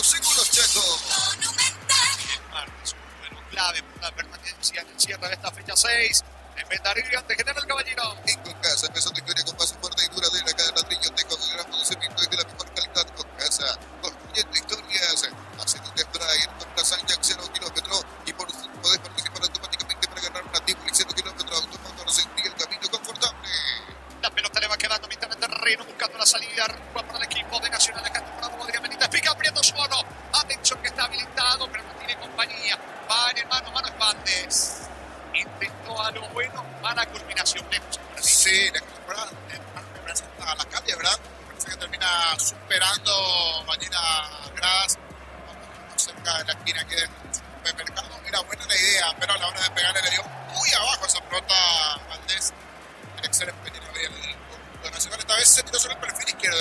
El martes, un duelo clave por la permanencia en el cierre de esta fecha 6. Enfrentaría ante General Caballero. En Concasa, empezando historia con paso fuerte y duradera. Cada ladrillo tejo de gramo de cemento es de la mejor calidad. Concasa, construyendo historias. Haciendo un spray en Plaza Jack 0 kilómetros. Y por último, podés participar automáticamente para ganar una Tivoli 0 kilómetros. Automotor, sentir el camino confortable. La pelota le va quedando a mitad del terreno, buscando la salida. Rumba para el equipo de Nacional. Acá está por Rodríguez Benítez. Pica abriendo solo. Atención que está habilitado, pero no tiene compañía. Va en el mano Espantes. Intentó algo bueno para culminación. Sí, le presenta a la calle, ¿verdad? Parece que termina superando Bañera Gras cerca de la esquina aquí del supermercado. Mira, buena la idea, pero a la hora de pegarle le dio muy abajo esa pelota a Valdés. El excelente que tiene el conjunto nacional. Esta vez se tiró sobre el perfil izquierdo.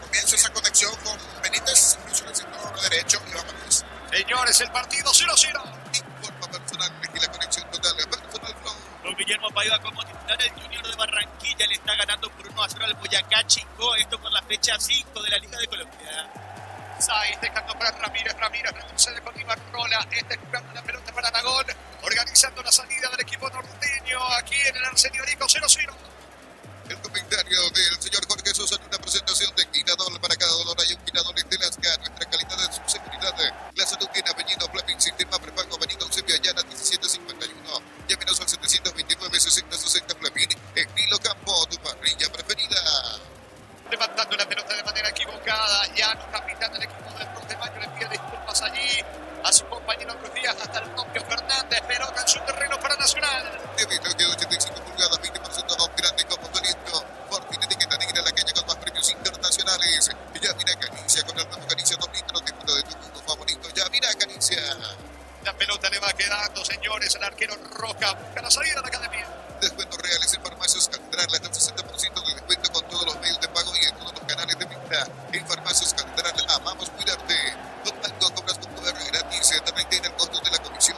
Comienza esa conexión con Benítez, sobre el sector derecho y va a Valdés. Señores, el partido 0-0. Informa personal, elegí la conexión total. Personal flow. Don Guillermo Paiva como titular, el Junior de Barranquilla le está ganando por 1-0 al Boyacá Chicó, esto por la fecha 5 de la Liga de Colombia. Saiz dejando para Ramírez retrocede con Iván Rola, jugando la pelota para Aragón, organizando la salida del equipo norteño aquí en el Arsenio Rico 0-0. El comentario del señor Jorge Sosa en una presentación de Quinadol. Para cada dolor hay un Quinadol en Telasca. Nuestra calidad es su seguridad. La salud tiene apellido Flapping Sistema Prepago Avenida Eusebio Ayala 1751. Llámenos al 729-6060 Flapping. En Nilo Campo, tu parrilla preferida. Levantando la pelota de manera equivocada. Ya no capitán del equipo del Norte Mayo le pide disculpas allí a su compañero Luis Díaz, hasta el propio Fernández. Pelota en su terreno para Nacional. De 85 pulgadas, 20% más grande como talento. Por fin etiqueta negra la caña con más premios internacionales. Ya mira Canicia con el nuevo Canicia 2 litros. Disfruta de tu jugo favorito. Ya mira Canicia. La pelota le va quedando, señores. El arquero Roca busca la salida de la academia. Descuentos reales en Farmacias Catedral. Hasta el 60% de descuento con todos los medios de pago y en todos los canales de venta. En Farmacias Catedral amamos cuidarte. Con Banco compras con poder gratis. Te retiene el costo de la comisión.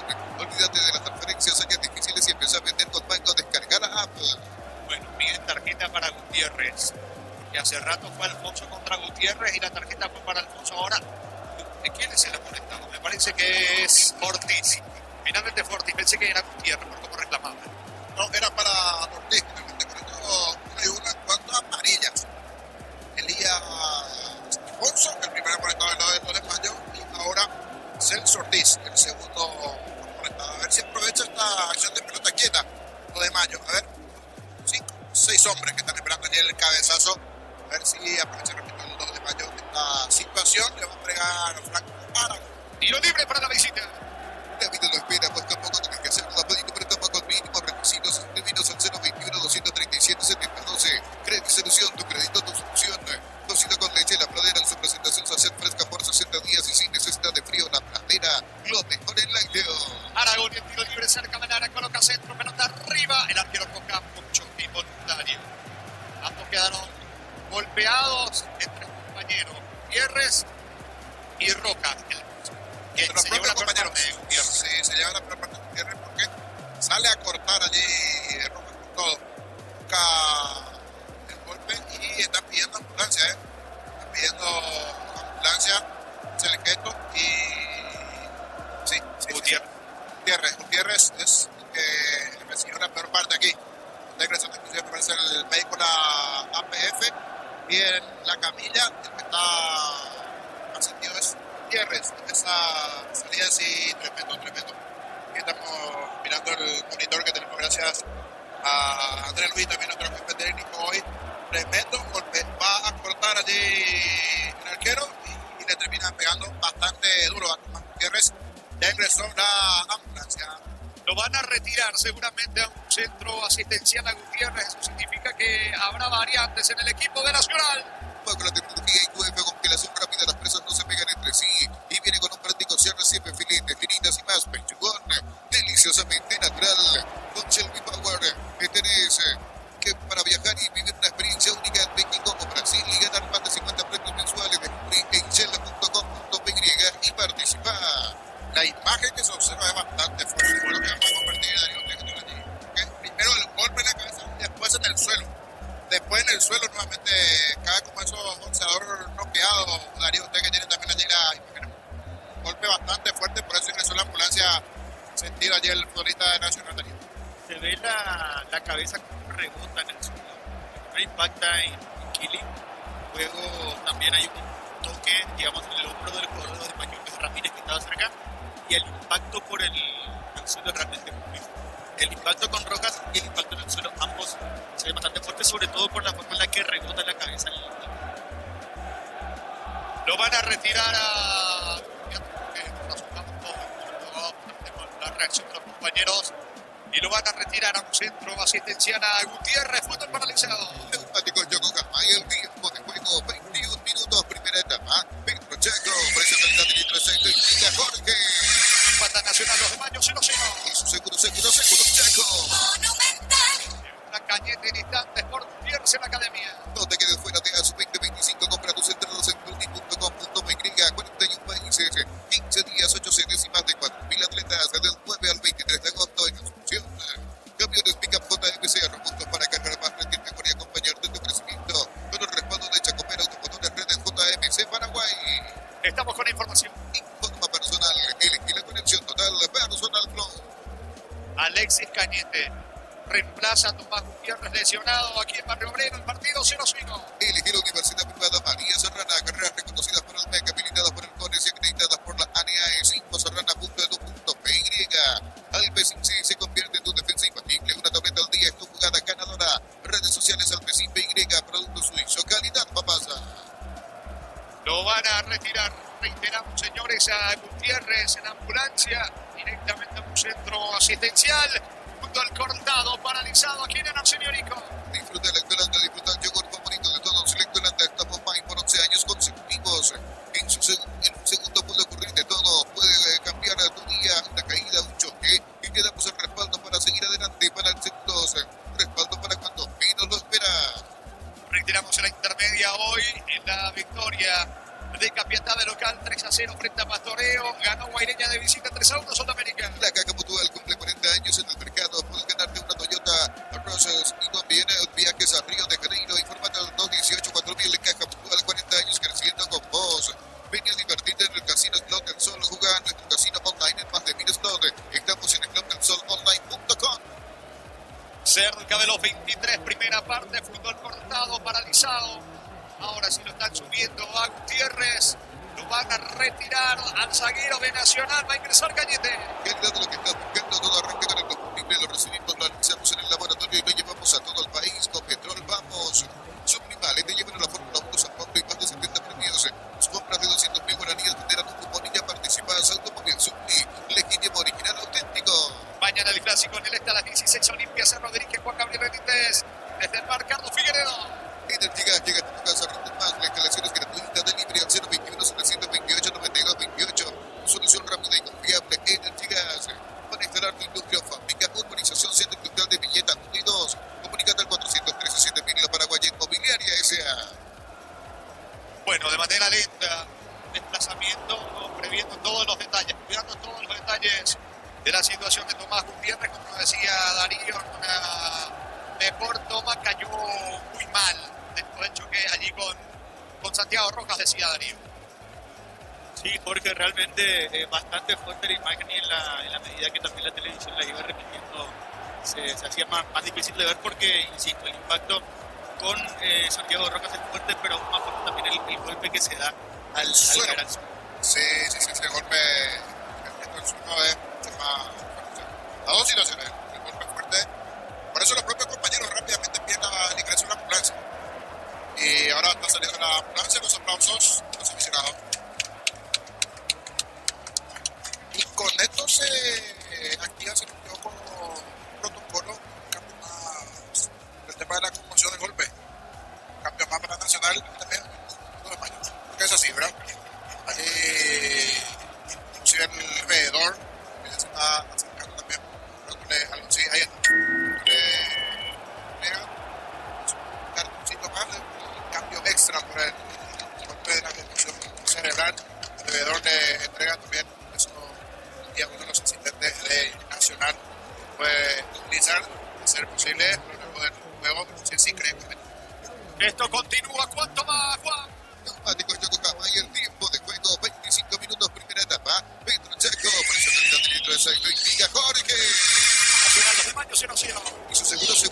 Gutiérrez. Porque hace rato fue Alfonso contra Gutiérrez y la tarjeta fue para Alfonso. Ahora, ¿de quién es el amonestado? Me parece que es Ortiz. Finalmente fue Ortiz. Pensé que era Gutiérrez por cómo reclamaba. No, era para Ortiz, finalmente conectó una cuantas amarillas. Elías Alfonso, el primer amonestado del lado de Torres Mayo, y ahora Celso Ortiz, el segundo amonestado. A ver si aprovecha esta acción de pelota quieta, lo de Mayo. A ver, 5, 6 hombres que están esperando allí el cabezazo. A ver si aprovecha, repito, el 2 de Mayo esta situación. Le va a fregar Franco Ara. Tiro libre para la visita. David lo espera, pues tampoco tiene que hacerlo. La pedida pretoma con mínimos requisitos inscribidos al 021-237-7012. Crédito y solución, tu crédito, tu solución. Cocido con leche, la pradera en su presentación se fresca por 60 días y sin necesidad de frío, la pradera, lo mejor en la idea. Aragón y el tiro libre cerca del área, coloca centro, pelota arriba. El arquero Roca, mucho involuntario. Ambos quedaron golpeados entre compañeros Gutiérrez y Roca. Que se lleva la compañero Gutiérrez. Sí, se lleva la primera parte de Gutiérrez porque sale a cortar allí Roca con todo. Busca el golpe y está pidiendo ambulancia, Está pidiendo ambulancia, se le quedó y... Sí, Gutiérrez es el que recibió la peor parte aquí. Está ingresando inclusive me parece el vehículo APF y en la camilla el que está ascendido es Gutiérrez. Esa salida así tremendo. Aquí estamos mirando el monitor que tenemos gracias a Andrés Luis, también nuestro jefe técnico hoy. Tremendo golpe, va a cortar allí el arquero y le termina pegando bastante duro a Tomás Gutiérrez. Ya ingresó la ambulancia. Lo van a retirar seguramente a un centro asistencial a Gutiérrez. Eso significa que habrá variantes en el equipo de Nacional. Con la tecnología y UF congelación rápida, las presas no se pegan entre sí y viene con un práctico cierre siempre filetes, tiritas y más pechugón, deliciosamente natural. Con Shelby Power tenés que para viajar y vivir una experiencia única en México o Brasil y ganar más de 50 premios mensuales. Descubrí en shell.com.py y participa. La imagen que se observa es bastante fuerte. Fue lo que vamos a convertir Darío Tegner allí. Primero el golpe en la cabeza, después en el suelo. Después en el suelo nuevamente cae como esos boxeadores noqueados. Darío usted que tiene también allí la imagen. Un golpe bastante fuerte, por eso ingresó la ambulancia sentido allí el futbolista de Nacional. Darío. Se ve la cabeza como rebota en el suelo. Primero impacta en Kili. Luego también hay un toque, digamos, en el hombro del jugador de Mayor Ramírez que estaba cerca. Y el impacto por el suelo realmente muy fuerte. El impacto con Rojas y el impacto en el suelo, ambos se ven bastante fuertes, sobre todo por la forma en la que rebota la cabeza. Lo van a retirar a... La reacción de los compañeros. Y lo van a retirar a un centro asistencial a Gutiérrez. Fútbol paralizado. Neumático Yokohama y el tiempo de juego 21 minutos, primera etapa. Pedro Checo, precio calidad de litro aceite y Jorge. Empata Nacional 2 de Mayo 0-0. Y su seguro Checo. Una cañete en instantes por Gutiérrez en la academia. No te quedes fuera de ASU 2025. Compra tus entradas en multi.com.py. 41 países, 15 días, 8 sedes y más de 4.000 atletas del 9 al 23 de agosto en Asunción. Camiones Pickup JMCR, puntos para cargar más reciente y acompañarte en tu crecimiento con el respaldo de Chacopera Automotores Red en JMC Paraguay. Estamos con la información. Informa personal, elegí la conexión total, personal flow. Alexis Cañete reemplaza a Tomás Gutiérrez lesionado aquí en Barrio Obrero. El partido 0-0. Elegí la Universidad Privada María Serrana, carreras reconocidas por el MEC, habilitadas por el CONES y acreditadas por la ANEAE 5 Serrana.edu.py. Alpecin C se convierte en tu defensa imbatible. Una tableta al día es tu jugada ganadora. Redes sociales Alpecin PY, producto suizo, calidad papasa. Lo van a retirar, reiteramos señores, a Gutiérrez en ambulancia, directamente a un centro asistencial, junto al cortado, paralizado aquí en el Arsenio-Rico. Disfruta el Lactolanda, disfruta el yogur favorito de todos. Lactolanda, estamos más por 11 años consecutivos. En un segundo puede ocurrir de todo. Puede cambiar a tu día, una caída, un choque. Y te damos el respaldo para seguir adelante, para el segundo respaldo para cuando menos lo esperas. Reiteramos en la intermedia hoy en la victoria de Capiatá de local 3-0 frente a Pastoreo. Ganó Guaireña de visita 3-1 Sudamérica. La Caja Mutual cumple 40 años en el mercado. Puedes ganarte una Toyota Roses y también viajes a Río de Janeiro. Infórmate de los 23, primera parte, fútbol cortado, paralizado. Ahora sí lo están subiendo a Gutiérrez. Lo van a retirar al zaguero de Nacional. Va a ingresar Cañete. Generando lo que está buscando, todo arranca con el combustible. Lo recibimos, lo analizamos en el laboratorio y lo llevamos a todo el país. Con Petrol vamos. Sublimale, te llevan a la Fórmula 1 San Pablo y más de 70 premios. Sus compras de 200.000 guaraníes generan un cupón y ya participas. Automóvil Subli, legítimo, original, auténtico. Mañana el clásico en el este a las 16. Olimpia Cerro dirige Juan Gabriel Benítez. Desde el bar Carlos Figueredo. Energía, llega a tu casa, ronda más. La instalación es gratuita, delivery al 021-728-9228. Solución rápida y confiable. Energías. Para instalar tu industria o fábrica. Urbanización Centro Industrial de Villeta Unidos. Comunícate al 413-7000 La Paraguaya Inmobiliaria S.A. Bueno, de manera lenta, desplazamiento, previendo todos los detalles, cuidando todos los detalles de la situación de Tomás Gutiérrez, como decía Darío, por Tomás cayó muy mal después del choque allí con Santiago Rojas, decía Darío. Sí, Jorge, realmente bastante fuerte la imagen y en la medida que también la televisión la iba repitiendo se hacía más difícil de ver porque, insisto, el impacto con Santiago Rojas es fuerte, pero aún más fuerte también el golpe que se da al suelo. Sí, ese golpe en el suelo es más fuerte. Las dos situaciones, el golpe fuerte. Por eso los propios compañeros rápidamente empiezan al ingreso de la ambulancia. Y ahora está saliendo la ambulancia, los aplausos de los aficionados. Y con esto se activa, se cumplió con protocolo, cambio más el tema de la conmoción de golpe. Cambio más para Nacional también, no de mayo. Porque es así, ¿verdad? Ahí, inclusive el veedor, que ya se está acercando también. Algo así, ahí está. Pega un cartoncito más, un cambio extra por el golpe de la conmoción cerebral. El veedor le entrega también eso. Y a uno de los asistentes de Nacional puede utilizar, de ser posible, luego del juego, si cree conveniente. Esto continúa, ¿cuánto más, Juan? Neumático Yokohama y el tiempo de juego, 25 minutos, primera etapa. Pedro Chaco, presión del litro de Saito y Liga Jorge. Nacional, los de Mayo 0-0. Y su seguro, Chaco.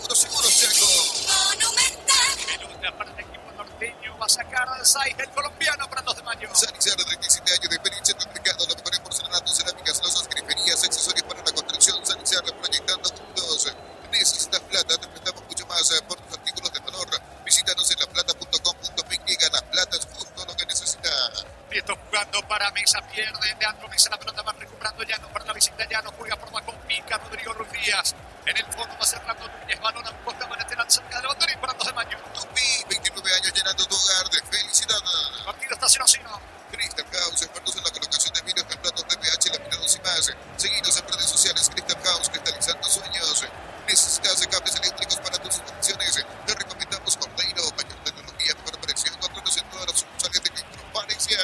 Monumental. Pelota para el equipo norteño, va a sacar al 6 del colombiano para 2 de Mayo. Sanizar, 37 años de experiencia en el mercado, lo mejor en porcelanato, cerámicas, losas, griferías, accesorios para la construcción. Sanizar, proyectando juntos. Necesitas plata, te prestamos mucho más por tus artículos de valor. Visítanos en laplata.com.py. Las Plata es justo lo que necesitas. Prieto jugando para Mesa, pierde Leandro Mesa, la pelota va recuperando Llano para la visita Llano, juega por Macón, pica Rodrigo Ruiz Díaz. En el fondo va cerrando Núñez, balón a un costa, van a tener cerca del batón y para 2 de Mayo. Tupi, 29 años llenando tu hogar de felicidad. El partido está 0-0. Crystal House, expertos en la colocación de vidrios, templados, PPH, laminados y más. Seguinos en redes sociales, Crystal House, cristalizando sueños. Necesitas de cables eléctricos para tus instalaciones. Te recomendamos Cordeiro, mayor tecnología, mejor precio. Encontrarnos en todas las sucursales de Micropalencia.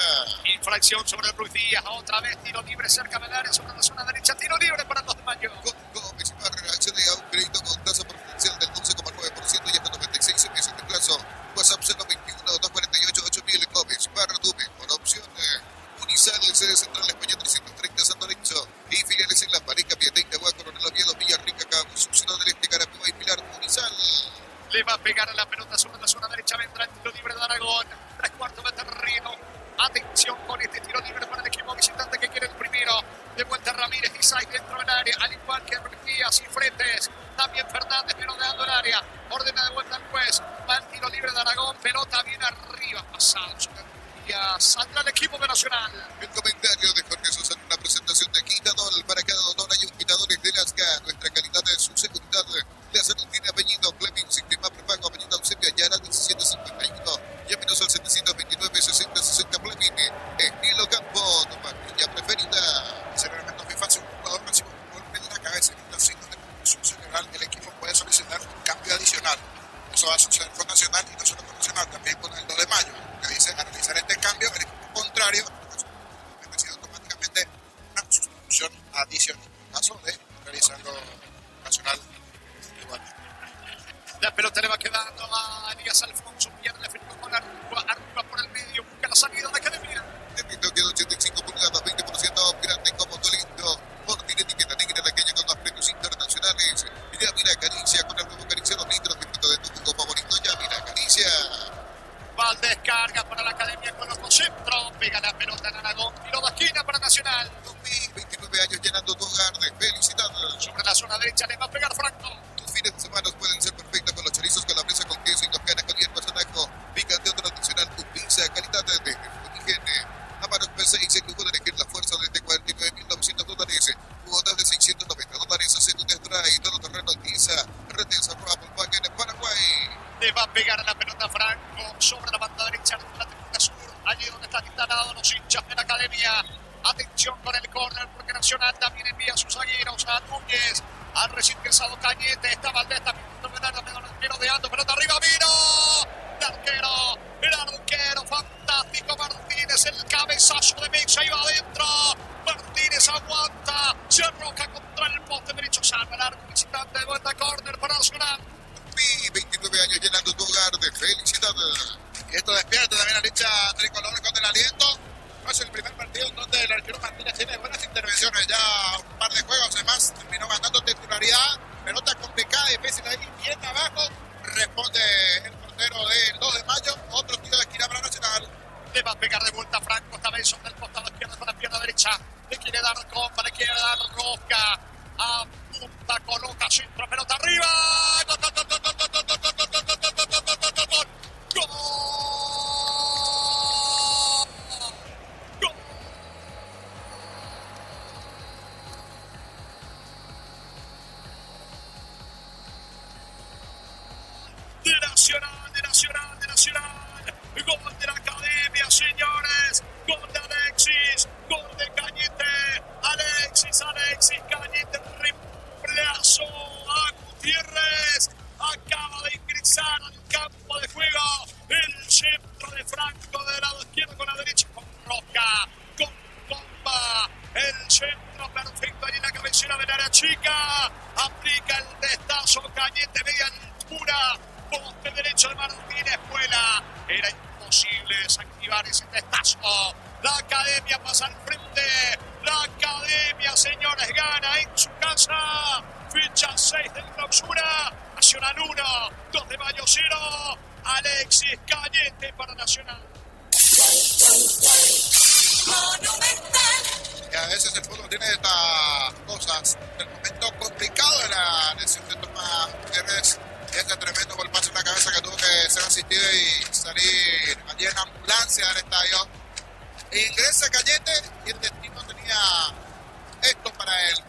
Infracción sobre el Ruiz Díaz, otra vez tiro libre cerca del área, sobre la zona derecha, tiro libre para 2 de Mayo. Con Gómez y Barra, accede a un crédito con tasa preferencial del 11,9% y hasta 96 meses de plazo. WhatsApp 021-248-8000. Gómez, Barra, tu mejor opción. Unisal, sede central España 330 San Lorenzo. Y filiales en La Pareja, Piateca, Coronel Oviedo, Villarrica, Cabo, Ciudad del Este, Carapúa y Pilar. Unisal. Le va a pegar a la pelota sobre la zona derecha, vendrá el tiro libre de Aragón. 3/4 de terreno. Atención con este tiro libre para el equipo visitante que quiere el primero. De vuelta Ramírez y Sai dentro del área, al igual que Díaz y Fretes. También Fernández merodeando el área. Ordena de vuelta al juez. Va el tiro libre de Aragón. Pelota bien arriba. Pasado sobre Díaz. Saldrá el equipo de Nacional. El comentario de Jorge Sosa en una presentación de Quitador. Para cada donar hay un quitador de Lasca. Nuestra calidad es su seguridad. La salud tiene apellido Clemming, sistema prepago, avenida Eusebio Ayala, 1751. Llámenos al 729-6060 Clemming. Estilo Campo, tu pastilla preferida. Si el elemento FIFA, si un jugador recibe un golpe de la cabeza en un signo de conmoción cerebral, el equipo puede solicitar un cambio adicional. Eso va a suceder con Nacional y no solo con Nacional, también con el 2 de Mayo. Que dice, al realizar este cambio, el equipo contrario recibe automáticamente una sustitución adicional. En caso de realizarlo Nacional igualmente. La pelota le va quedando a Elías Alfonso. Pierde el efecto con Arriba por el medio. Busca la salida de la academia. Repito, queda 85 pulgadas, 20% grande como tu lindo. Por ti etiqueta negra, la calle con los premios internacionales. Mira, acaricia con el nuevo acariciado derecha, le va a pegar Franco. Tus fines de semana pueden ser perfectos con los chorizos calabresa con queso y los canas con hierbas anaco. Picante tradicional, tu pizza, calidad de origen. Amaros P6, el lujo de elegir la fuerza desde $49,900. Cuotas de $690. Hacer un test drive, todo terreno Giza. Retensa, Volkswagen en Paraguay. Le va a pegar la pelota Franco sobre la banda derecha de la tribuna sur, allí donde están instalados los hinchas de la academia. Atención con el córner porque Nacional también envía a sus zagueros a Núñez. Al recién ingresado Cañete, está Valdés también merodeando, pelota arriba, Miro. El arquero fantástico Martínez, el cabezazo de Mexa iba adentro. Martínez aguanta, se arroja contra el poste derecho, salva el arco visitante de vuelta, córner para Nacional. 29 años llenando tu hogar de felicidad. Y esto despierta también a la hincha tricolor con el aliento. No es el primer partido donde el arquero Martínez tiene buenas intervenciones. Ya un par de juegos, además terminó ganando titularidad. Pelota complicada, difícil ahí, bien abajo. Responde el portero del 2 de mayo. Otro tiro de esquina para Nacional. Le va a pegar de vuelta Franco, esta vez sobre el costado izquierdo con la pierna derecha. Le quiere dar comba, le quiere dar rosca. Apunta, coloca centro, pelota arriba. De Nacional. Gol de la academia, señores. Gol de Alexis. Gol de Cañete. Alexis Cañete. Reemplazo a Gutiérrez. Acaba de ingresar al campo de juego. El centro de Franco del lado izquierdo con la derecha. Con Roca. Con Bomba. El centro perfecto allí en la cabecera del área chica. Aplica el testazo Cañete. Media altura. Poste derecho de Martínez, vuela. Era imposible desactivar ese testazo. La academia pasa al frente. La academia, señores, gana en su casa. Fecha 6 de clausura. Nacional 1, 2 de mayo 0. Alexis Cañete para Nacional. Y a veces el fútbol tiene estas cosas. El momento complicado de la lesión de Tomás Gutiérrez. Este tremendo golpazo en la cabeza que tuvo que ser asistido y salir allí en ambulancia del estadio. Ingresa Cañete y el destino tenía esto para él.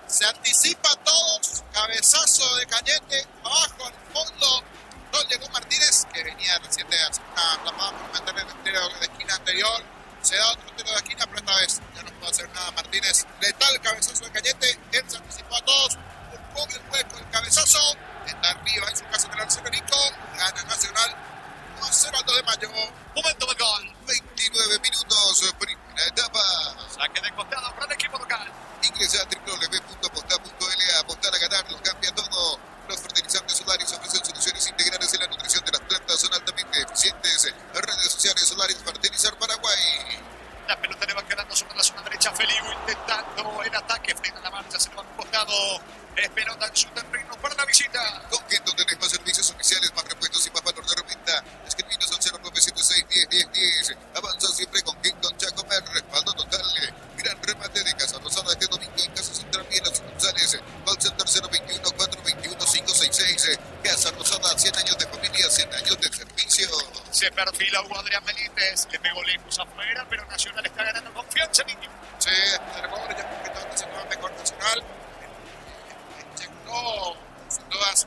Se anticipa a todos, cabezazo de Cañete, abajo al fondo. No llegó Martínez, que venía recién de hacer una tapada por meterle el tiro de esquina anterior. Se da otro tiro de esquina, pero esta vez ya no pudo hacer nada Martínez. Letal cabezazo de Cañete, él se anticipó a todos, buscó el hueco, el cabezazo. Está arriba en su casa del Arsenalico. Gana Nacional 1-0 al 2 de mayo. Momento de gol. 29 minutos, primera etapa. Saque de costado para el equipo local. Ingresa a www.apostar.la. Apostar a ganar, lo cambia todo. Los fertilizantes Solaris ofrecen soluciones integrales en la nutrición de las plantas. Son altamente eficientes. Redes sociales Solaris Fertilizar Paraguay. La pelota le va quedando sobre la zona derecha. Feliu intentando el ataque. Frena la marcha, se le va a un costado. Es pelota en su terreno para la visita. Con Kenton tenés más servicios oficiales, más repuestos y más valor de reventa. Escribinos al 0906-10-10-10. Avanza siempre con Kenton Chacomer. Respaldo total. Gran remate de Casa Rosada este domingo en Casa Central Bienes González. Call Center 021-421-566. Casa Rosada, 100 años de familia, 100 años de servicio. Se perfila Hugo Adrián Benítez. Le pegó lejos afuera, pero Nacional está ganando confianza, niño. Sí, el gol ya porque se mueve mejor Nacional. Llegó, sin dudas,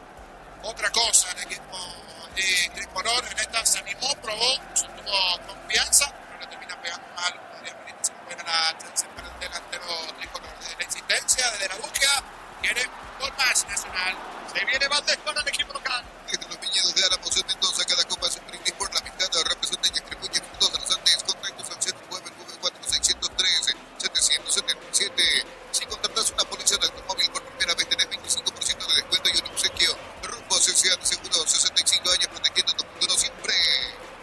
otra cosa el equipo de Tricolor. En esta se animó, probó, tuvo confianza, pero le termina pegando mal. Se buena la chance para el delantero Tricolor. De la insistencia, desde la búsqueda, quiere gol más Nacional. Se viene Valdés para el equipo local. Desde los viñedos de Álamos en Mendoza, cada copa es un brindis por la mitad. Representa y distribuye frutos Rosantes. Contactos al 0994603-777. Si contratas una póliza de automóvil por primera vez, tenés 25% de descuento y un obsequio. Rumbo a Sociedad de Seguros, 65 años protegiendo tu futuro siempre.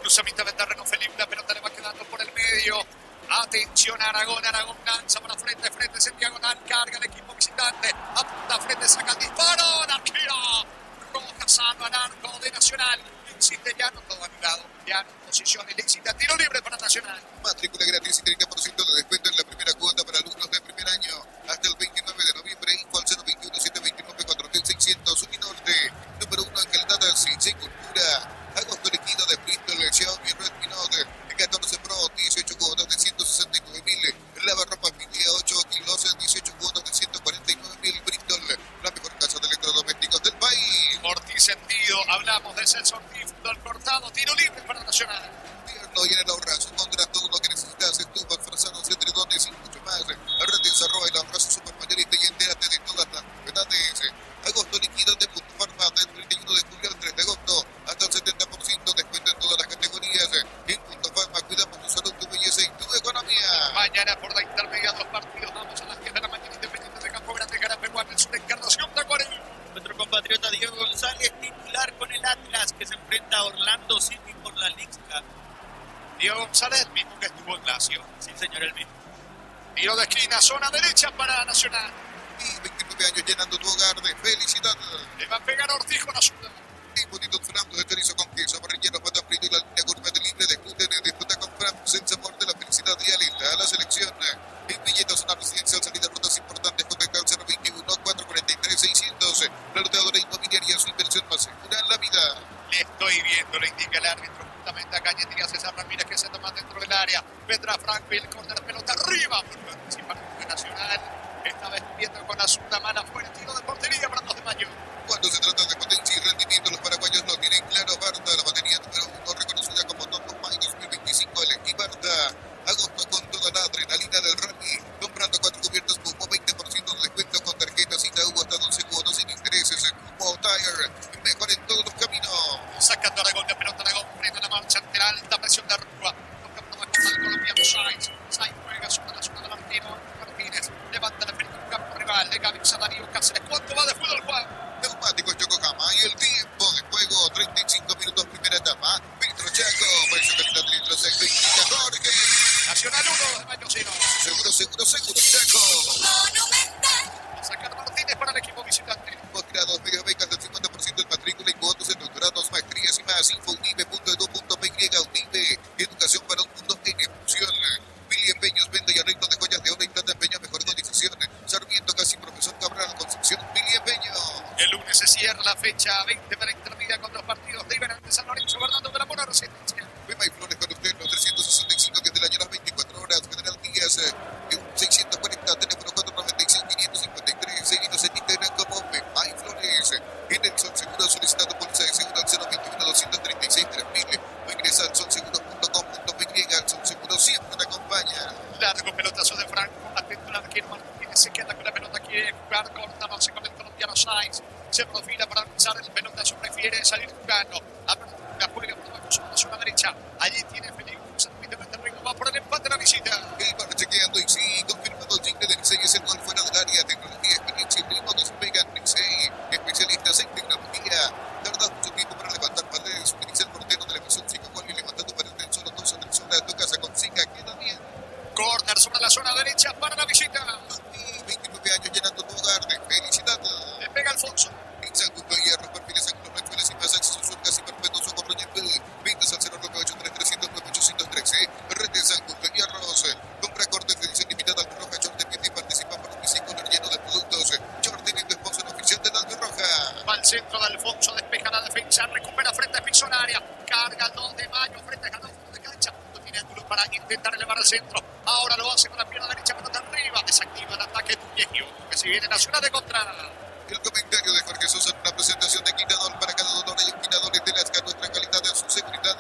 Cruzamiento de terreno, Felipe, la pelota le va quedando por el medio. Atención Aragón lanza para frente, es en diagonal, carga el equipo visitante. Apunta frente, saca el disparo, arquero. Roja salva al arco de Nacional. Insiste Llano, todo anulado. Llano en posición ilícita, tiro libre para Nacional. Matrícula gratis y 30% de descuento en la primera cuota para alumnos de primer año. Hasta el 29 de noviembre, info al 021-729-4 encendido. Hablamos de Celso Ortiz, fútbol cortado, tiro libre para Nacional. Invierno y en el Ahorrazo encontrás todo lo que necesitas, estufas, frazados, edredones y mucho más. Redes Arroba, el Ahorrazo Supermayorista y entérate de todas las novedades. Agosto líquido de Punto Farma del 31 de julio al 3 de agosto. Hasta el 70% descuento en todas las categorías. En Punto Farma cuidamos tu salud, tu belleza y tu economía. Mañana por la intermedia, 2 partidos. Vamos a las 10 de la mañana, Independiente de Campo Grande, Carapeguán, en su encarnación de Acuario. Nuestro compatriota Diego González, titular con el Atlas, que se enfrenta a Orlando City por la League Cup. Diego González, el mismo que estuvo en Lazio. Sí, señor, el mismo. Tiro de esquina, zona derecha para Nacional. Y 29 años llenando tu hogar de felicidad. Le va a pegar Ortiz con Azul. Y bonitos flamos de chorizo con queso, parrilleros, patas fritas y la línea gourmet libre de gluten. Disfruta con Frams el sabor de la felicidad y alenta a la selección. En Villetas, una residencial, salida rutas importantes, contacta al 021 443 600. La roteadora inmobiliaria, su inversión más segura en la vida. Le estoy viendo, le indica el árbitro justamente a Cañete y a César Ramírez, que se toma dentro del área. Vendrá Frankville, corner, pelota arriba. Participación Nacional. Esta vez viendo con la zurda mala fuera, tiro de portería para 2 de mayo. Cuando se trata de potencia y rendimiento, los paraguayos lo tienen claro. Barta, la batería número 1, reconocida como Top of Mind 2025, el Barta. Agosto con toda la adrenalina del rally. Comprando 4 cubiertos Cupo, 20% de descuento con tarjetas Itaú hasta 12 cuotas sin intereses. Cupo Tire, mejor en todos los caminos. Sacando Aragón de pelota, Aragón frena la marcha ante la alta presión de Rúa. Toca por la costa del colombiano Sainz. Sainz juega sobre la zona de Martínez. Levanta la pelota en campo rival. Le cabeza a Darío Cáceres. ¿Cuánto va de fútbol, Juan? Neumáticos Yokohama y el tiempo de juego, 35 minutos primera etapa. Petro Chaco, precio calidad de litros de Clínica Jorge. Nacional 1 de mayo 0. Seguro, Chaco. A sacar Martínez para el equipo visitante. Posgrados, medio becas del 50% en matrícula y cuotas en doctorados, maestrías y más. Info unive.edu.py, Unive, educación para un mundo en evolución. William Peños, venta y arreglo de joyas de oro y plata en Peña, mejor cotización. Sarmiento, casi profesor Cabral, Concepción, William Peños. El lunes se cierra la fecha 20 para intermedia con los partidos de Iberante, San Lorenzo, Bernardo de la Mora, Resistencia. Bema y Flores con usted, los 365 que es del año las 24 horas. General Díaz, 640, teléfono 496-553. Seguidos en Instagram como Bema y Flores. En el Sol Seguro, solicitando póliza de seguro al 021-236-3000. O ingresa al solseguro.com.py. El Sol Seguro siempre te acompaña. Largo pelotazo de Franco, atento al arquero Martínez, se queda con la pelota, quiere jugar, corta, no se con el colombiano Sainz, se profila para lanzar el pelotazo, prefiere salir jugando, apertura, juega por abajo sobre la zona derecha, allí tiene Felipe, se repite el terreno, va por el empate de la visita. El bar chequeando y sí, confirmado el jingle del 6 es el gol fuera del área, tecnología, experiencia y ritmo despegan Pixey, especialistas en tecnología. Tarda mucho tiempo para levantar paredes, utiliza el portero de la emisión 5 gol y levantando paredes en solo 2 o 3 horas, tu casa consiga, queda bien. Corner sobre la zona derecha para la visita. Y 29 años llenando tu hogar de felicidad. Le pega Alfonso. En San Justo Hierro, perfiles ángulos, rechuelas y más accesos surcas y perpetuos socorro y ventas al 098-300-9813. Red de San Justo Hierros. Compra cortes de edición limitada al Roja Jordan y participa por un bicicleta lleno de productos. Jordan y tu esposo en oficial de la Roja. Va al centro de Alfonso, despeja la defensa, recupera frente a piso en área, carga el 2 de mayo frente a Ganón de cancha. No tiene ángulo para intentar elevar al centro. Ahora lo hace con la pierna derecha, pelota arriba, desactiva el ataque de Tuñegio, que se viene Nacional de contra. El comentario de Jorge Sosa en una presentación de Quinador para cada donor y Quinadores de Lasca, nuestra calidad de su seguridad.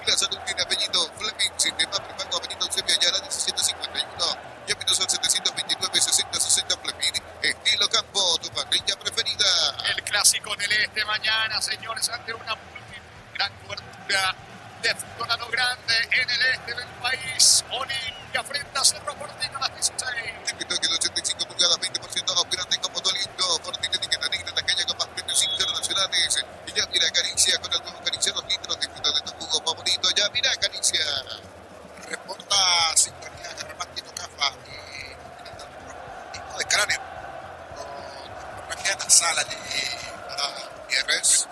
Y la salud tiene apellido Fleming, sistema prepago Avenida Eusebio Ayala 1751. Llámenos al 729-6060 Fleming. Estilo Campo, tu parrilla preferida. El clásico en el este mañana, señores, ante una gran cobertura de fútbol a lo grande en el este del país. Olimpia frente a Cerro Porteño a las 16. TikTok de 85 pulgadas, 20% más grande como tu aliento. Porteño etiqueta negra en la calle con más premios internacionales. Y ya mira Caricia con el nuevo Caricia 2 litros. Disfruta de tu jugo favorito. Ya mira Caricia. Reporta sintonía de Repartito Cafa y de cráneo con hemorragia nasal allí a Gierres.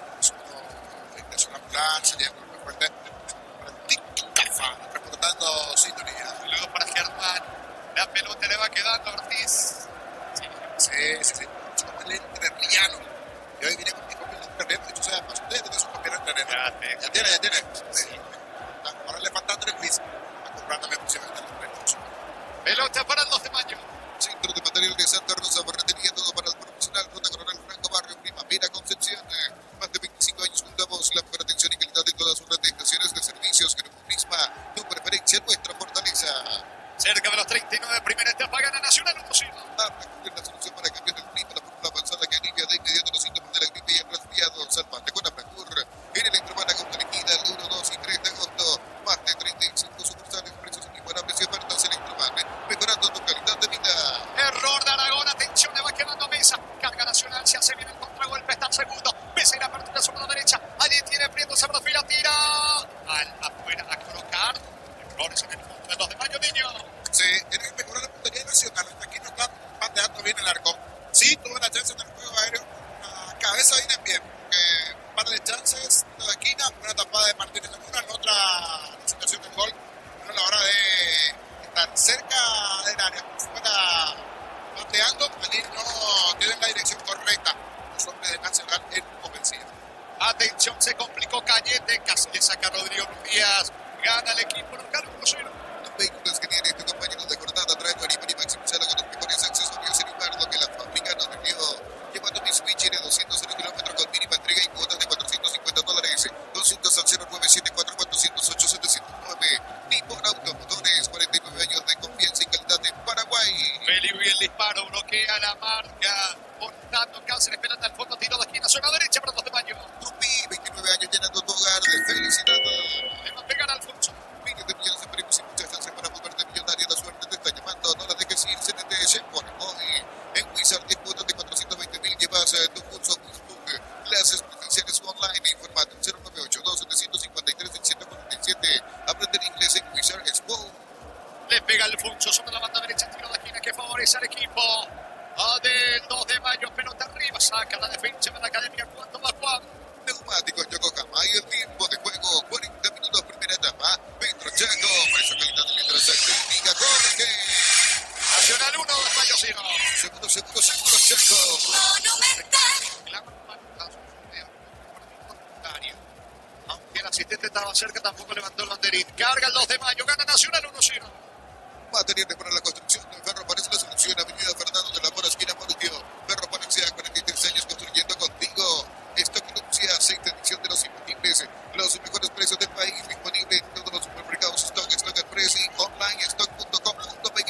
Es una ambulancia, llega muy fuerte. Repartito Cafa reportando sintonía. Saludos para Germán. La pelota le va quedando a Ortiz. Sí. Somos el entrerriano. Y hoy vine con mi compañero entrerriano. Dicho sea, más usted tiene su compañero entrerriano. Ya tiene. Sí. Ahora le falta 3 meses. Comprando posiblemente los precios. Pelota para el 2 de mayo. Centro de Material de Santa Rosa, ferretería, todo para el profesional. Ruta Coronel Franco, Barrio Primavera, Concepción. Más de 25 Atención, se complicó Cañete. Casi le saca a Rodrigo Díaz. Gana el equipo local 1-0. Los vehículos que tiene este compañero de jornada traen a Aripari maximizado con los mejores accesorios en Ibardo que la fábrica nos vendió. Llevando Mitsubishi de 200 kilómetros con mínima entrega y cuotas de $450. Consultas al 0974408-709. Nippon Automotores, 49 años de confianza y calidad en Paraguay. Peligro y el disparo, bloquea la marca. Portando Cáceres, pelota al fondo, tiro de esquina, zona derecha para 2 de mayo. Tupi, 29 años llenando tu hogar de felicidad. Le va a pegar a Alfonso. Miles de millones de premios y muchas chances para volverte millonario. La suerte te está llamando, no la dejes ir. CNT se pone hoy. En Wizard, 10 cuotas de 420.000 llevas tu curso Facebook. Clases presenciales online. Informate 098-2753-747. Aprender inglés en Wizard Expo. Le pega Alfonso sobre la banda derecha, tiro de esquina que favorece al equipo. Del 2 de mayo, pelota arriba, saca la defensa de la academia. ¿Cuánto va Juan? Neumáticos Yokohama y el tiempo de juego 40 minutos primera etapa. Petro Chaco, por eso calidad de letras certifica Jorge. Nacional 1, Mayo 0. Seguro Chaco. Aunque el asistente estaba cerca, tampoco levantó el banderín. Carga el 2 de mayo, gana Nacional 1-0. Materiales para la construcción de Ferro parece la solución. Avenida Fernando de la Mora, esquina Morutio. Ferro Panaxia, 43 años construyendo contigo. Stock Lucia, 6 edición de los imbatibles. Los mejores precios del país. Disponible en todos los supermercados. Stock Express y online stock.com.py.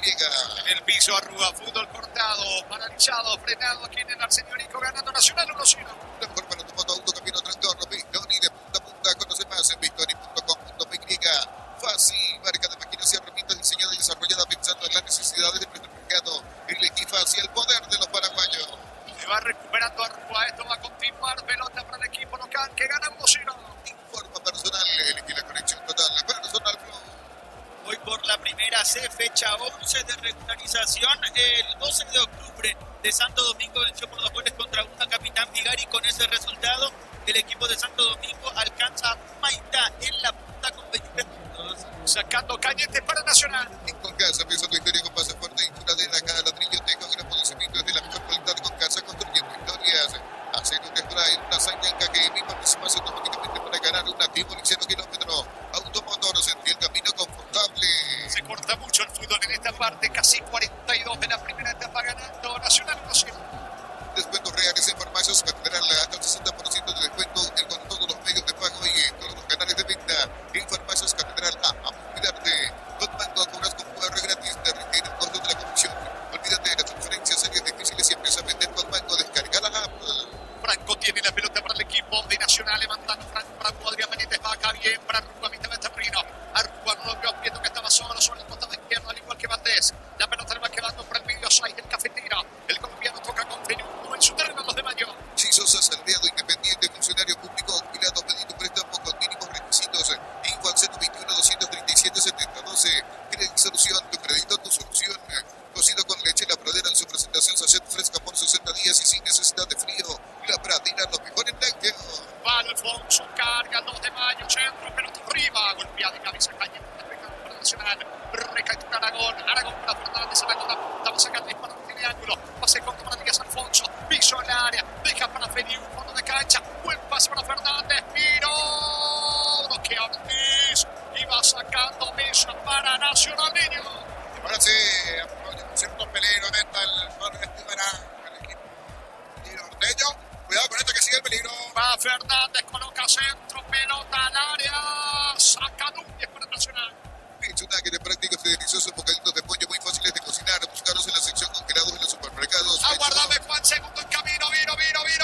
En el piso Arrua, fútbol cortado, paralizado, frenado aquí en el Arsenio Nico, ganando Nacional 1-0. La mejor para tu moto, auto, camino, tractor, Victory de punta a punta. Conoce más en victory.com.py. Fácil, marca de máquinas y herramientas diseñada y desarrollada pensando en las necesidades de nuestro mercado. El equipo hacia el poder de los paraguayos. Se va recuperando Arrua, esto va a continuar, pelota para el equipo local que gana 1-0. Informa personal, elegí la conexión total, personal flow. Hoy por la primera C, fecha 11 de regularización, el 12 de octubre de Santo Domingo venció por 2 goles contra 1 Capitán Vigari. Con ese resultado, el equipo de Santo Domingo alcanza a Humaitá en la punta con 23 puntos. Sacando Cañete para Nacional. En Concasa, empieza tu historia con pasaporte y curadera. Cada ladrillo tengo gran posicionamiento de la mejor calidad. Concasa, construyendo historias. Hacer un spray, una zañanca que mi participación automáticamente para ganar un nativo 0 kilómetros. Automotor, sentir el camino confortable. Se corta mucho el fútbol en esta parte, casi 42 de la primera etapa, ganando Nacional 1-0. Descuentos reales en farmacias Catedral, hasta el 60% de descuento con todos los medios de pago y en todos los canales de venta. En farmacias Catedral, cuidarte. Con Banco cobras con QR gratis, te retiene el costo de la comisión. Olvídate de las transferencias serias difíciles y empieza a vender con Banco. Descarga la app. Franco tiene la pelota para el equipo de Nacional, levantando Franco para Adrián Benítez, va acá bien para Arrua, mitad de terreno. Arrua no lo vio, viendo que estaba solo sobre el costado izquierdo, al igual que Valdés. La pelota le va quedando por el medio 6 del cafetero. El colombiano toca con Fenú en su terreno 2 de mayo. Chisosa, saldeado independiente, funcionario público, jubilado, pedido préstamo con mínimos requisitos. Info al 021-237-7012. Crédito Solución, tu crédito, tu solución. Cocido con leche, la pradera en su presentación sachet fresca por 60 días y sin necesidad de frío. La pradera, los mejores lácteos. Va Alfonso, carga el 2 de mayo, centro, pelota arriba, golpeada de cabeza, calle, para Nacional, recaptura Aragón para Fernández, a la punta, va a sacar disparo, tiene ángulo, pase corto para Díaz Alfonso, piso en el área, deja para Feli, un fondo de cancha, buen pase para Fernández, miró, bloquea Ortiz, y va sacando Mesa para Nacional Niño. Ahora sí, aprovecha un cierto peligro en esta, el equipo norteño. Cuidado con esto que sigue el peligro. Va Fernández, coloca centro, pelota al área, saca Núñez para Nacional. Hecho nugget prácticos y deliciosos bocaditos de pollo muy fáciles de cocinar. Buscarlos en la sección congelados en los supermercados. Aguardame Juan, segundo en camino, vino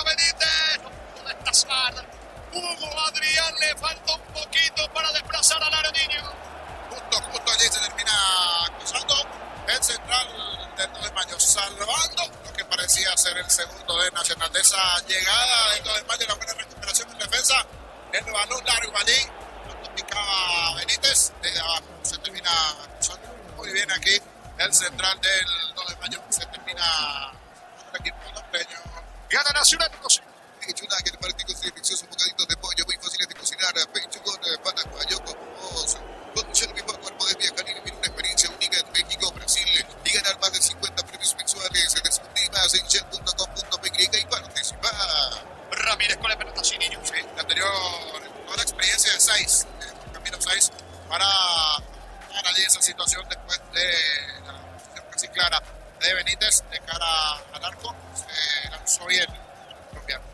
Benítez. No pudo destazar. Hugo Adrián, le falta un poquito para desplazar al Areniño. Justo allí se termina cruzando el central del 2 de mayo, salvando lo que parecía ser el segundo de Nacional. De esa llegada del 2 de mayo, la buena recuperación en defensa, el balón largo allí, lo picaba Benítez, desde abajo se termina cruzando muy bien aquí el central del 2 de mayo, se termina con el equipo norteño. Gana Nacional, no sé. Hecho nugget prácticos y deliciosos bocaditos de pollo muy fáciles de cocinar. Pechugón, Paraguayo, con un solo mismo cuerpo de viajar y vivir una experiencia única en México, Brasil y ganar más de 50 premios mensuales. Descubrí más en shell.com.py y participar. Ramírez con la pelota sin niños. Sí, la 6, camino 6, para allí esa situación después de la posición casi clara de Benítez de cara al arco. Se lanzó bien el colombiano.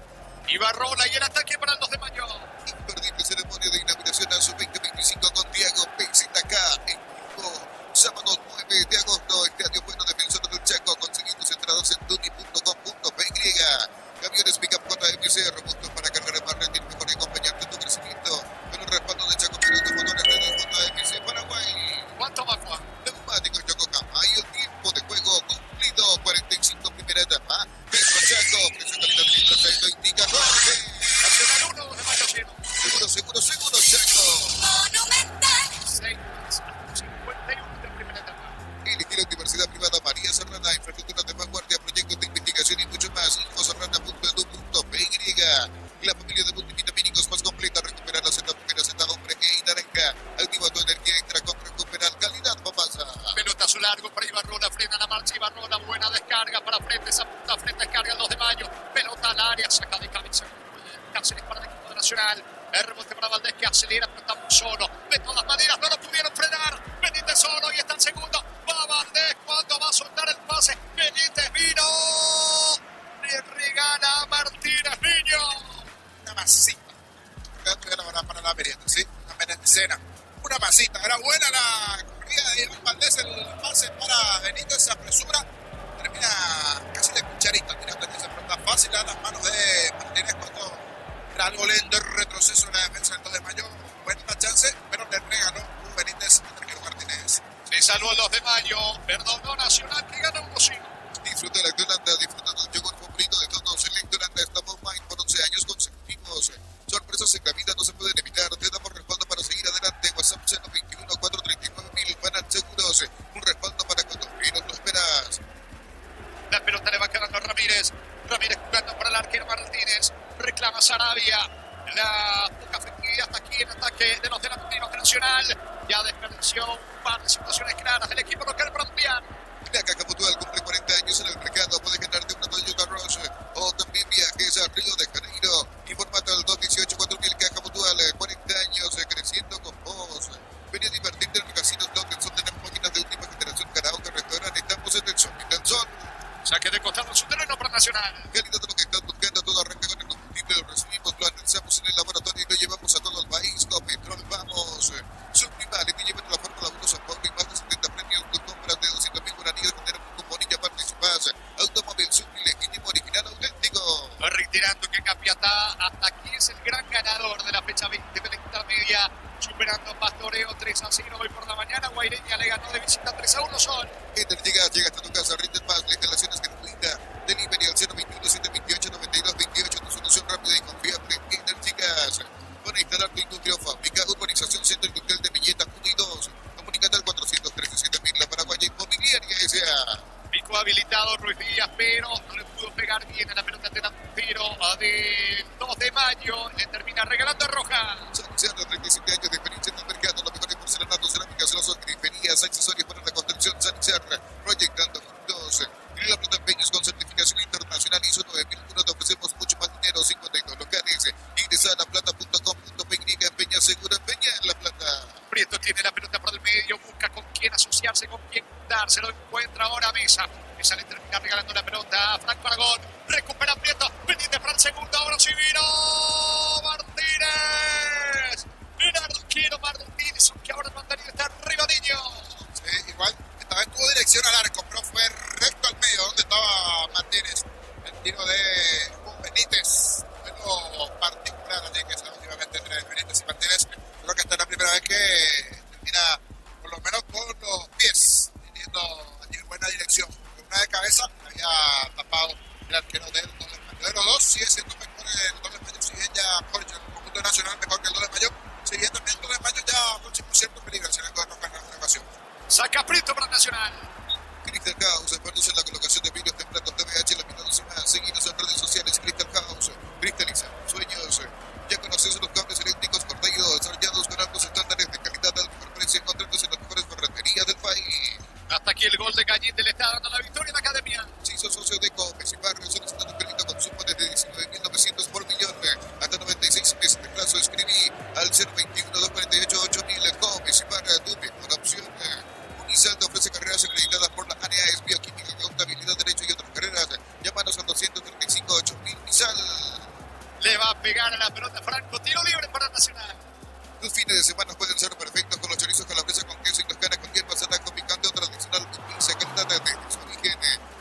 Ibarrola y el ataque para el 2 de mayo. Imperdible ceremonia de inauguración a su 2025 con Diego Pezitaca en vivo. Sábado 9 de agosto, Estadio Bueno Defensor del Chaco, consiguiendo entradas en tuni.com.py. Camiones Pickup JMC, robustos para cargar más rendir mejor y acompañarte en tu crecimiento. Con el respaldo de Chaco Perú, de motores de JMC Paraguay. ¿Cuánto va, Juan? Neumáticos Yokohama y el tiempo de juego cumplido. 45 primera etapa. Petro Chaco, precio calidad litro 6 lo indica Jorge. Nacional 1, 2 de mayo lleno. Seguro Chaco. Monumental. 6, 51 de primera etapa. Elegir Universidad Privada María Serrana, infraestructura de vanguardia, proyectos de investigación y mucho más. Infoserrana.edu.py. La familia de multivitamínicos más completa. Recupera la Z mujer, Z hombre y naranja. Activa tu energía extra con recuperar calidad, papasa. Pelotazo largo para Ibarrola, frena la marcha Ibarrola, buena descarga para frente, esa punta frente, descarga el 2 de mayo, pelota al área, saca de cabeza Cáceres para el equipo de Nacional, el rebote para Valdés que acelera, pero está muy solo, de todas maneras no lo pudieron frenar, Benítez solo y está en segundo, va Valdés, cuando va a soltar el pase, Benítez vino, le regala a Martínez Niño. Una masita. Para la merienda, ¿sí? Una merendicena. Una masita. Era buena la corrida de Iván Valdés, el pase para Benítez, se apresura. Termina casi de cucharita, tirando esa pelota fácil a las manos de Martínez cuando era algo lento el retroceso en la defensa del 2 de mayo. Buena chance, pero le regaló un Benítez a Sergio Martínez. Se salvó el 2 de mayo, perdonó Nacional que gana 1-5. Disfruta la Lactolanda, disfruta del yogur favorito de todos. En Lactolanda estamos más por 11 años consecutivos. Sorpresas en la vida no se pueden evitar. Te damos respaldo para seguir adelante. WhatsApp 021 439 1000. Van seguros. Un respaldo para cuando menos lo esperas. La pelota le va quedando a Ramírez. Ramírez jugando para el arquero Martínez. Reclama Sarabia. La poca efectividad hasta aquí en ataque de los delanteros de Nacional. Ya desperdició un par de situaciones claras del equipo local colombiano. La Caja Mutual cumple 40 años en el mercado. Puede ganarte una Toyota Rush o también viajes a Río de Janeiro. Informate al 218-4000. Caja Mutual, 40 años creciendo con vos. Vení a divertirte en el Casino Tottenson. Tenemos máquinas de última generación, karaoke, restaurante. Estamos en el Shopping Danzón. Saque de costado su terreno para Nacional. Calidad de lo que estás buscando. Todo arranca con el combustible. Lo recibimos, lo analizamos en el laboratorio y lo llevamos a todo el país. Con Petrol vamos. Sublimale, te llevan a la Fórmula 1 San Pablo y más de 70 premios con compras de 200.000 guaraníes. Tener un cupón y ya participas. Automóvil legítimo, original, auténtico. Reiterando que Capiatá hasta aquí es el gran ganador de la fecha 20 de la intermedia, superando a Pastoreo 3-0 hoy por la mañana. Guaireña le ganó de visita 3-1 Sol. Enter llega hasta tu casa, rinde más, la instalación es gratuita. Delivery al 021-728-9228, tu solución rápida y confiable. Enter Gas, para instalar tu industria o fábrica. Urbanización Centro Industrial de Villeta 1 y 2. Comunicate al 437.000, la Paraguaya Inmobiliaria S.A. Pico habilitado Ruiz Díaz, pero no le pudo pegar bien a la pelota de un tiro de 2 de mayo. Le termina regalando a Roja. Sanizar, 37 años de experiencia en el mercado. Lo mejor en porcelanato, cerámicas, losos, griferías, accesorios para la construcción. Sanizar, proyectando juntos. Y la plata empeños con certificación internacional ISO 9001. Te ofrecemos mucho más dinero. 52 locales. Ingresa a laplata.com.py. Empeña segura, empeña en La Plata. Prieto tiene la pelota por el medio, busca con quién asociarse, con quién juntar, se lo encuentra ahora Mesa. Mesa le termina regalando la pelota a Franco Aragón, recupera Prieto, pendiente para el segundo, ahora sí vino Martínez. Quiero Martínez, que ahora el mandarín está Ribadiño. Sí, igual, esta vez tuvo dirección al arco, pero fue recto al medio donde estaba Martínez. El tiro de Benítez, es lo particular allí que se últimamente entre Benítez y Martínez. Creo que esta es la primera vez que termina, por lo menos con los pies, teniendo allí en buena dirección. Una de cabeza había tapado el arquero del 2 de mayo. De los dos sigue siendo mejor el 2 de mayo, si bien ya mejor el conjunto nacional mejor que el 2 de mayo. Si bien también el 2 de mayo ya con 100% peligro si le puede tocar en la ocasión. Saca Prieto para Nacional. Crystal House, expertos en la colocación de vidrios templados TVH laminados y más. Seguinos en redes sociales. Crystal House, cristaliza sueños. Ya conoces los cables eléctricos cortados, desarrollados con altos estándares de calidad al mejor precio. Encontrarlos en las mejores ferreterías del país. Hasta aquí el gol de Gallín le está dando la victoria en la academia. Si sos socio de Copes y Barrios, solicitando un crédito consumo desde 19.900 por millón hasta 96 meses de plazo. Escribí al 021 Nacional. Tus fines de semana pueden ser perfectos con los chorizos calabresa con queso y toscana con hierbas con picante o tradicional pizza calidad de su origen.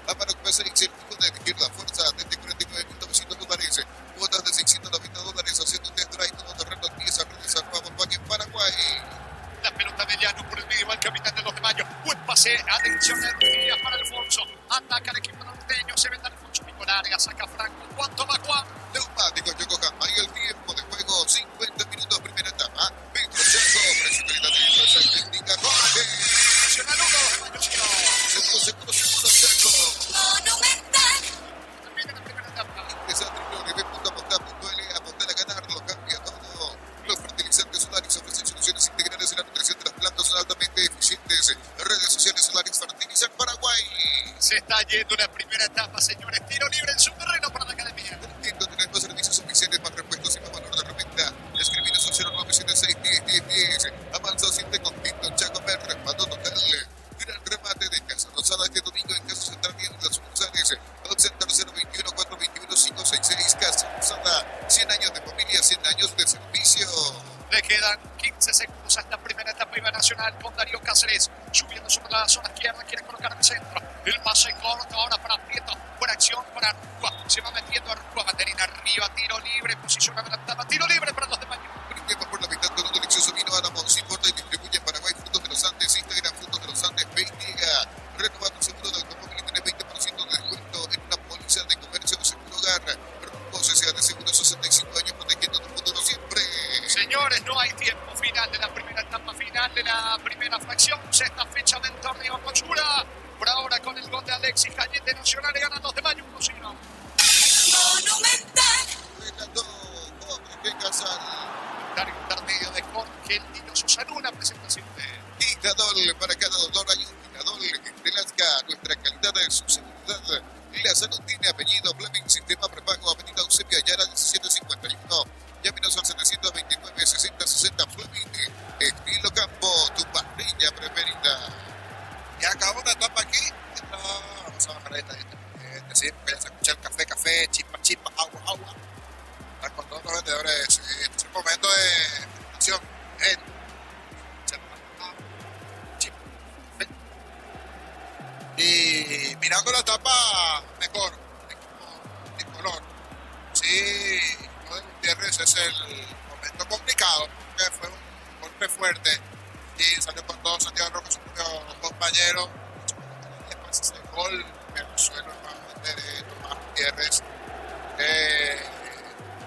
Amarok Pesa y el punto de elegir la fuerza desde $49,900. Cuotas de $690 haciendo un test drive todo terreno en pieza redes a Volkswagen Paraguay. La pelota de Llano por el medio al capitán de los de Mayo. Buen pase, atención de Díaz para Alfonso. Ataca el equipo norteño, se vende Alfonso Picolarga, saca Franco. ¿Cuánto va Juan? Neumático Yokohama. Hay el tiempo de juego, 50 minutos, primera etapa. Metro Chaco, precio caritativo, exacto, indica Jorge. Nacional 1, de Mayo 0. Seguro Chaco. Monumental. Termina la primera etapa. Ingresa a www.apostar.l, apostar a ganar, lo cambia todo. Los fertilizantes Solaris ofrecen soluciones integrales en la nutrición de las plantas, son altamente eficientes. Redes sociales Solaris Fertilizan Paraguay. Se está yendo la primera etapa, señores. Tiro libre en su terreno para la academia. Entiendo, tenés más servicios oficiales, más repuestos y más valor de reventa. Escribinos al 0976-1010. Avanza siempre con Tinto Chaco Mer, respaldo total. Gran remate de Casa Rosada este domingo en Casa Central y en las sucursales. Center 021-421-566. Casa Rosada, 100 años de familia, 100 años de servicio. Le quedan 15 segundos a esta primera etapa. Iba Nacional con Darío Cáceres subiendo sobre la zona izquierda. Quiere colocar el centro. El pase corto ahora para Prieto. Buena acción para Arrua. Se va metiendo Arrua. Banderina arriba. Tiro libre. Posición adelantada. Tiro libre para los de Mayo. Brindemos por la mitad con un delicioso vino Álamos. Importa y distribuye en Paraguay Frutos de los Andes. Instagram Frutos de los Andes. Bendiga. Renova tu seguro de automóvil y tenés 20% de descuento en una póliza de comercio de seguro hogar. Sea de seguro 65 años protegiendo tu futuro siempre. Señores, no hay tiempo. Final de la primera etapa, final de la primera fracción. Sexta fecha del torneo Clausura. Por ahora con el gol de Alexis Cañete. Nacional le ganan 2 de Mayo 1-0. Monumental. Relató Jorge Casal. Largo intermedio de Jorge El Niño Sosa, una presentación de Ditadol. Para cada dolor hay un Ditadol. Relazca nuestra calidad de su seguridad. La salud tiene apellido. Fleming Sistema Prepago. Avenida Eusebio Ayala 1751. Llámenos al 729-6060. Fleming. Estilo Campo. Tu parrilla preferida. Ya acabó una etapa aquí. Vamos a bajar esta. Es decir, ya se escucha el café, chispa, agua. Están con todos los vendedores. Este es el momento de presentación. Y mirando la etapa mejor, de color. Sí, lo de Gutiérrez es el momento complicado, que fue un golpe fuerte y salió con todo Santiago Rojas, su propio compañero. Después ese gol en el suelo nuevamente de Tomás Gutiérrez,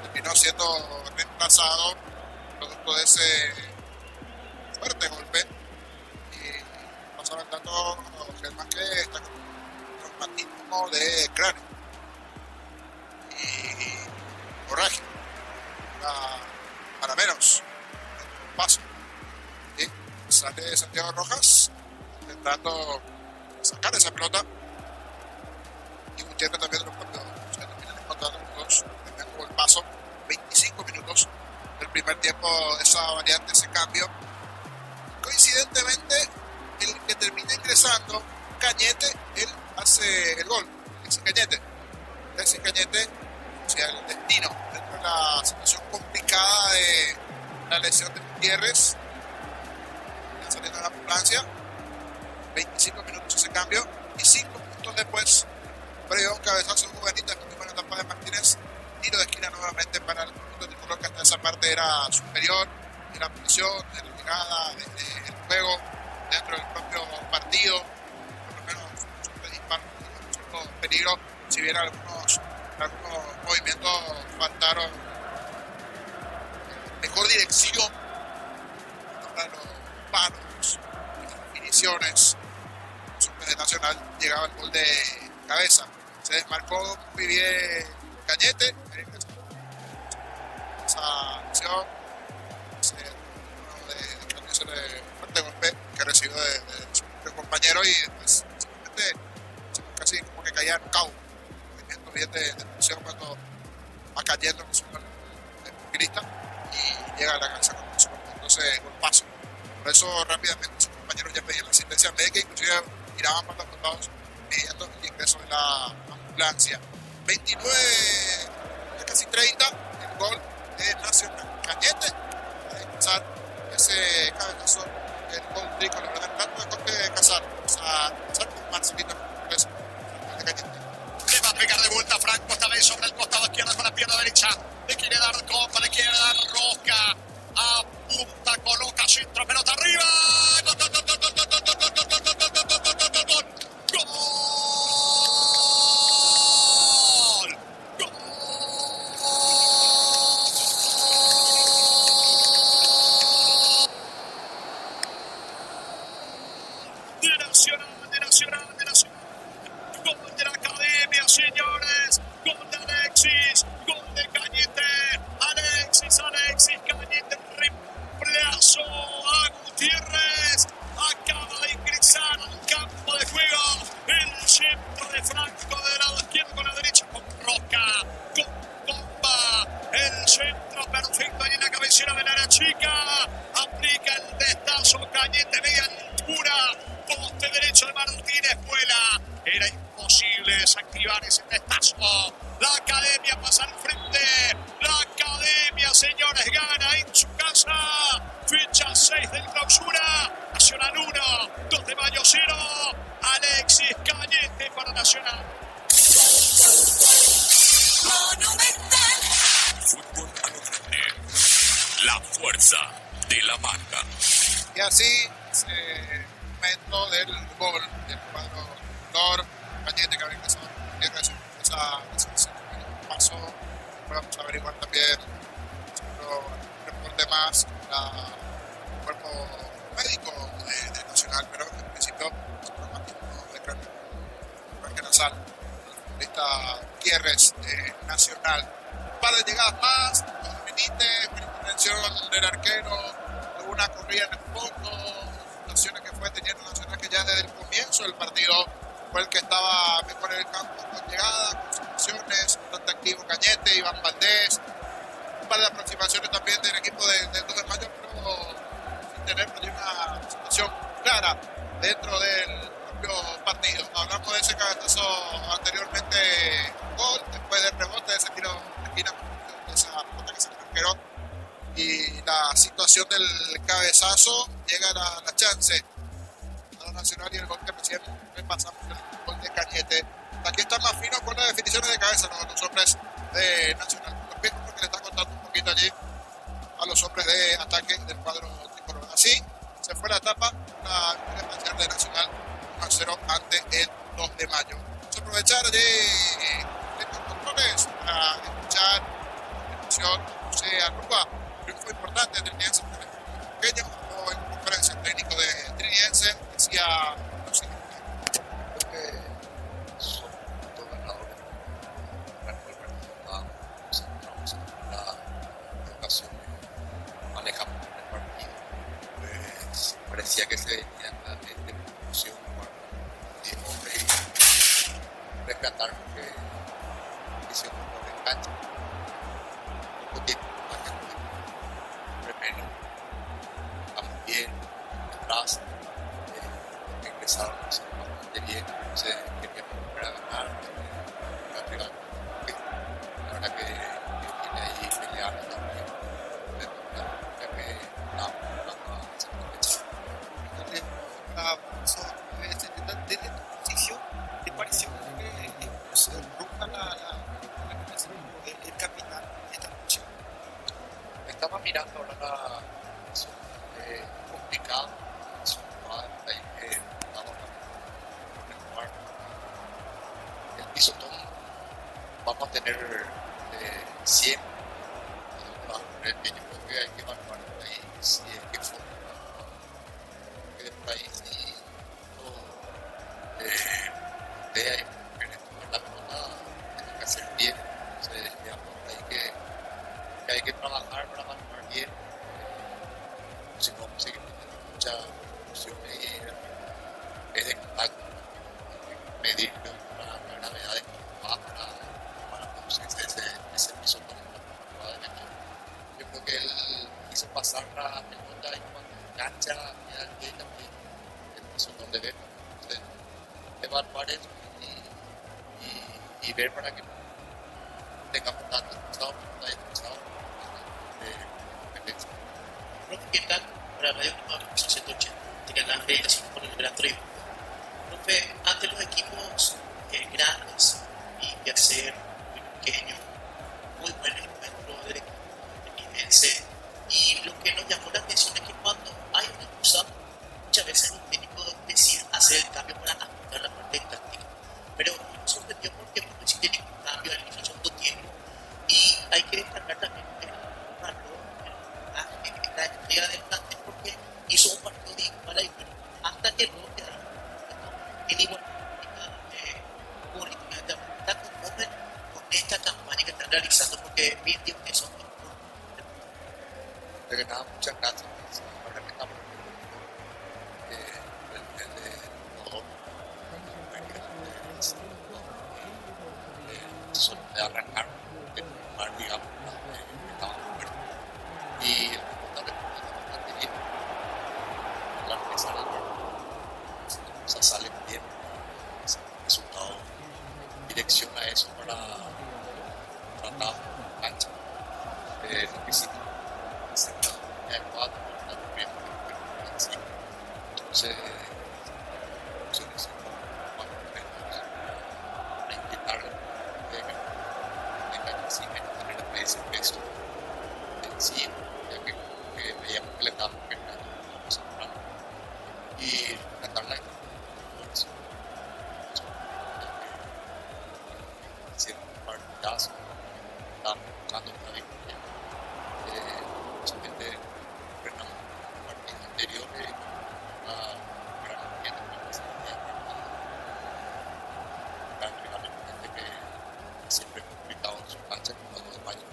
terminó siendo reemplazado producto de ese fuerte golpe. Y pasaba el dato Germán que está con un traumatismo de cráneo y hemorragia para menos un paso. ¿Sí? Sale Santiago Rojas intentando sacar esa pelota y Gutiérrez también de los campeones. Se terminan encontrando los dos con el paso. 25 minutos del primer tiempo de esa variante, ese cambio. Coincidentemente, el que termina ingresando, Cañete, él hace el gol. Alexis Cañete, o sea, el destino dentro de la situación complicada de la lesión de Gutiérrez, saliendo de la ambulancia. 25 minutos ese cambio y 5 minutos después, previo a un cabezazo juvenil de la primera etapa de Martínez, tiro de esquina nuevamente para el punto de color que hasta esa parte era superior, de la presión, de la llegada, del juego dentro del propio partido, por lo menos un disparo, un peligro, si bien algunos movimientos faltaron mejor dirección para los palos, definiciones. De Nacional llegaba el gol de cabeza, se desmarcó muy bien Cañete, esa acción, ese fuerte golpe que recibió de su propio compañero y después simplemente casi como que caía en caos, movimiento bien de presión cuando va cayendo con su grita y llega a la cabeza con su entonces golpazo. Por eso rápidamente sus compañeros ya pedían la asistencia médica, inclusive tiraban para los costados inmediatos y ingreso de la ambulancia. 29, casi 30, el gol de Nacional. Cañete derecha. Le quiere dar copa, le quiere dar rosca. Apunta, coloca centro, pelota arriba. ¡Gol, gol, gol, gol, gol, gol, gol, gol, gol, gol, gol, gol, gol, gol, gol, gol! De Nacional. Gol de la Academia, señores. Gol de Alexis. Gol de Cañete. Alexis Cañete reemplazó a Gutiérrez. Acaba de ingresar al campo de juego. El centro de Franco del lado izquierdo con la derecha con Roca. Con Bomba. El centro perfecto ahí en la cabecera del área chica. Aplica el destazo Cañete, media altura. Poste derecho de Martínez, vuela. Era imposible desactivar ese destazo. La Academia pasa al frente. La Academia, señores, gana en su casa. Fecha 6 del clausura. Nacional 1, 2 de mayo 0. Alexis Cañete para Nacional. Monumental. Fútbol a lo grande. La fuerza de la marca. Y así se momento del gol del cuadro Thor Cañete, que había ingresado esa pasó. Vamos a averiguar también un reporte más el cuerpo médico de Nacional, pero en principio de Franque Nasal, el futbolista Gutiérrez de Nacional. Un par de llegadas más, Benítez, buena intervención del arquero, una corrida en el fondo, situaciones que fue teniendo Nacional, que ya desde el comienzo del partido fue el que estaba mejor en el campo, con llegadas, con situaciones, bastante activo Cañete, Iván Valdés, un par de aproximaciones también del equipo del 2 de mayo, pero sin tener una situación clara dentro del propio partido. Hablamos de ese cabezazo anteriormente, gol, después del rebote de ese tiro de esquina, de esa pelota que se arquero, y la situación del cabezazo llega a la chance a la Nacional, y el gol que recién repasamos, el gol de Cañete. Aquí están más finos con las definiciones de cabeza, ¿no? Los hombres de Nacional, porque le está contando un poquito allí a los hombres de ataque del cuadro tricolor. Así se fue la etapa, la victoria parcial de Nacional 1-0 ante el 2 de mayo. Vamos a aprovechar allí estos controles para escuchar la definición de José Arrua. Fue importante, Trinidense pequeño, o en conferencia el técnico de Trinidense decía lo siguiente. Creo que son puntos ganadores. Centramos en la ocasión que manejamos en el partido. Pues parecía que se venía de promoción y rescatar que hicieron un buen enganche. Poco tiempo. Estamos bien, atrás, ingresaron bastante bien, entonces queríamos volver a ganar, para pegar. La verdad que tiene ahí pelear también, ya que estábamos jugando a esa fecha. Desde tu posición, ¿te pareció que se rompa el capitán esta noche? Estaba mirando ahora la complicado, ahí que estamos a jugar el pisotón. Vamos a tener 100 el que yo creo que hay que evaluar por ahí si es que fue que por ahí si de ahí en la pelota tiene que hacer bien. Entonces digamos ahí que hay que trabajar para evaluar bien, si no vamos a seguir teniendo muchas opciones y es de contacto, medir la gravedad de para producirse ese piso con la jugada de memoria. Yo creo que él hizo pasar la pelota y cuando engancha queda el pie también el piso donde ve. Entonces evaluar eso y ver para que tengamos tanto expulsado como no haya expulsado de defensa. ¿Qué tal? Para Radio Primavera 180, tenía ganas de ir así con el gran triunfo. Profe, ante los equipos grandes y de hacer muy pequeños, muy buen encuentro del equipo estadounidense. Y lo que nos llamó la atención es que cuando hay una expulsión, muchas veces los técnicos deciden hacer el cambio para ajustar la parte táctica. Pero nos sorprendió porque no existe ningún cambio en el segundo tiempo. Y hay que destacar también el valor en la entrega del plantel porque hizo un partido de igual a igual hasta que no quedaron en igualdad política. Está conforme con esta campaña que están realizando porque bien digo que son de nada, muchas gracias. Ahora que estamos de arrancar de formar, digamos, estaba fuerte. Y el resultado es bastante bien. La empresa del las cosas salen bien. El resultado direcciona eso para tratar la cancha. Lo que sí adecuado para la primera entonces a intentar tener ese peso encima ya que veíamos que le estábamos perdiendo y tratar la hicieron un partidazo estaban buscando una victoria justamente Fernando partidos anteriores una gran ambiente gran gente que siempre es complicado en su cancha cuando de mayo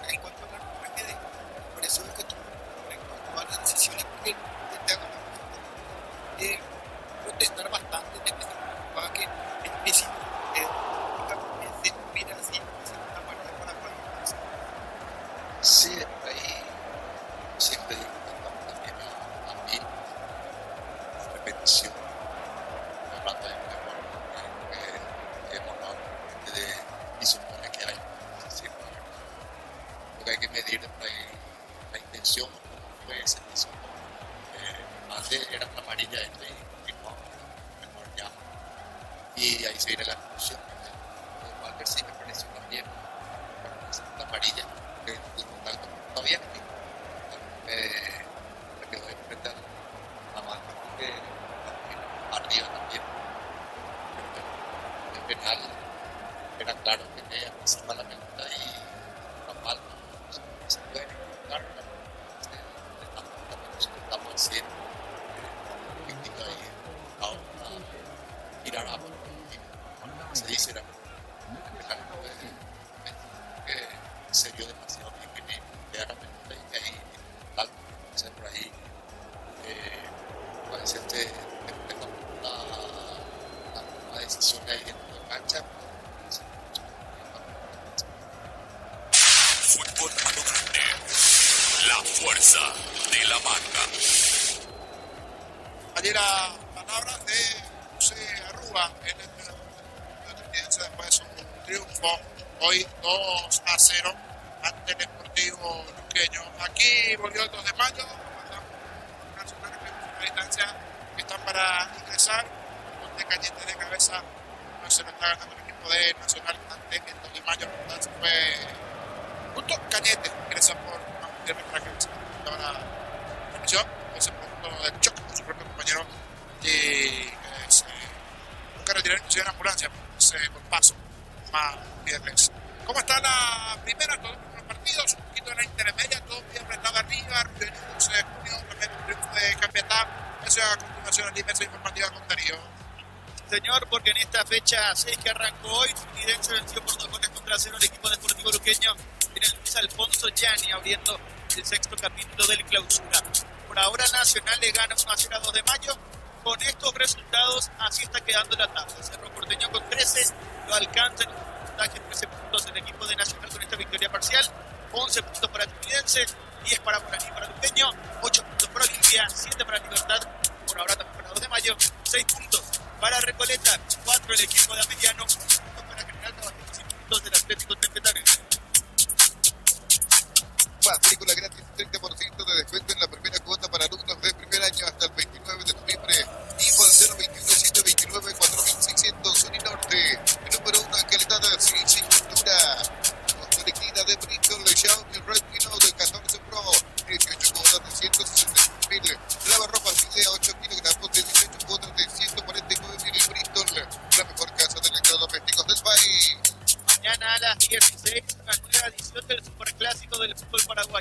en cuanto a la arbitraje por eso es que tomar las decisiones que te hagan protestar bastante de que se preocupaba que en principio se mira así una parte para cualquier. sí, ahí siempre intentamos también a mí repetición hablando de hemos hablado y supone que hay porque hay que medir la intención cómo fue ese mismo antes era una amarilla esto y continuamos mejor ya y ahí se viene la discusión Walter sí me pareció también la amarilla que el contacto todavía me quedó de frente a la mano arriba también pero el penal era claro que me encima la pelota y la palma se puede ejecutar estamos haciendo crítica y a tirar a se dice era que se vio demasiado bien que me quedara la pelota y ahí tal entonces por ahí parece que la decisión de ahí dentro de cancha Fútbol a lo grande. La fuerza de la marca. Ayer palabras de José Arrúa en el estadounidense después de un triunfo hoy 2-0 ante el Sportivo Luqueño. Aquí volvió el 2 de mayo, nacionales de distancia que están para ingresar, donde Cañete de cabeza no se lo está ganando el equipo de Nacional ante el 2 de mayo. Entonces fue punto Cañete ingresa por para que se la transmisión, ese punto de choque con su propio compañero y nunca retirar inclusive en ambulancia por paso más viernes. ¿Cómo está la primera? Todos los partidos, un poquito de la intermedia, todo bien apretado arriba, el 11 de junio, también el triunfo de Capiatá. Eso a continuación la diversa informativa con Darío. Señor, porque en esta fecha 6 que arrancó hoy, Fluminense venció por 2 goles contra 0 el equipo deportivo luqueño en el Luis Alfonso Gianni, abriendo el sexto capítulo del clausura. Por ahora Nacional le gana 1-0 a 2 de mayo. Con estos resultados, así está quedando la tabla. Cerro Porteño con 13, lo alcanza en un puntaje 13 puntos el equipo de Nacional con esta victoria parcial, 11 puntos para Fluminense, 10 para Guaraní y para Luqueño, 8 puntos para Olimpia, 7 para Libertad, por ahora también para 2 de mayo, 6 puntos para Recoleta, 4 el equipo de Ameliano, 1 punto para General Tabaqueros y puntos del Atlético Tempetarense. Matrícula gratis, 30% de descuento en la primera cuota para alumnos de primer año hasta el 29 de noviembre. Info al 021-729-4600 Sur y Norte. El número 1 en calidad,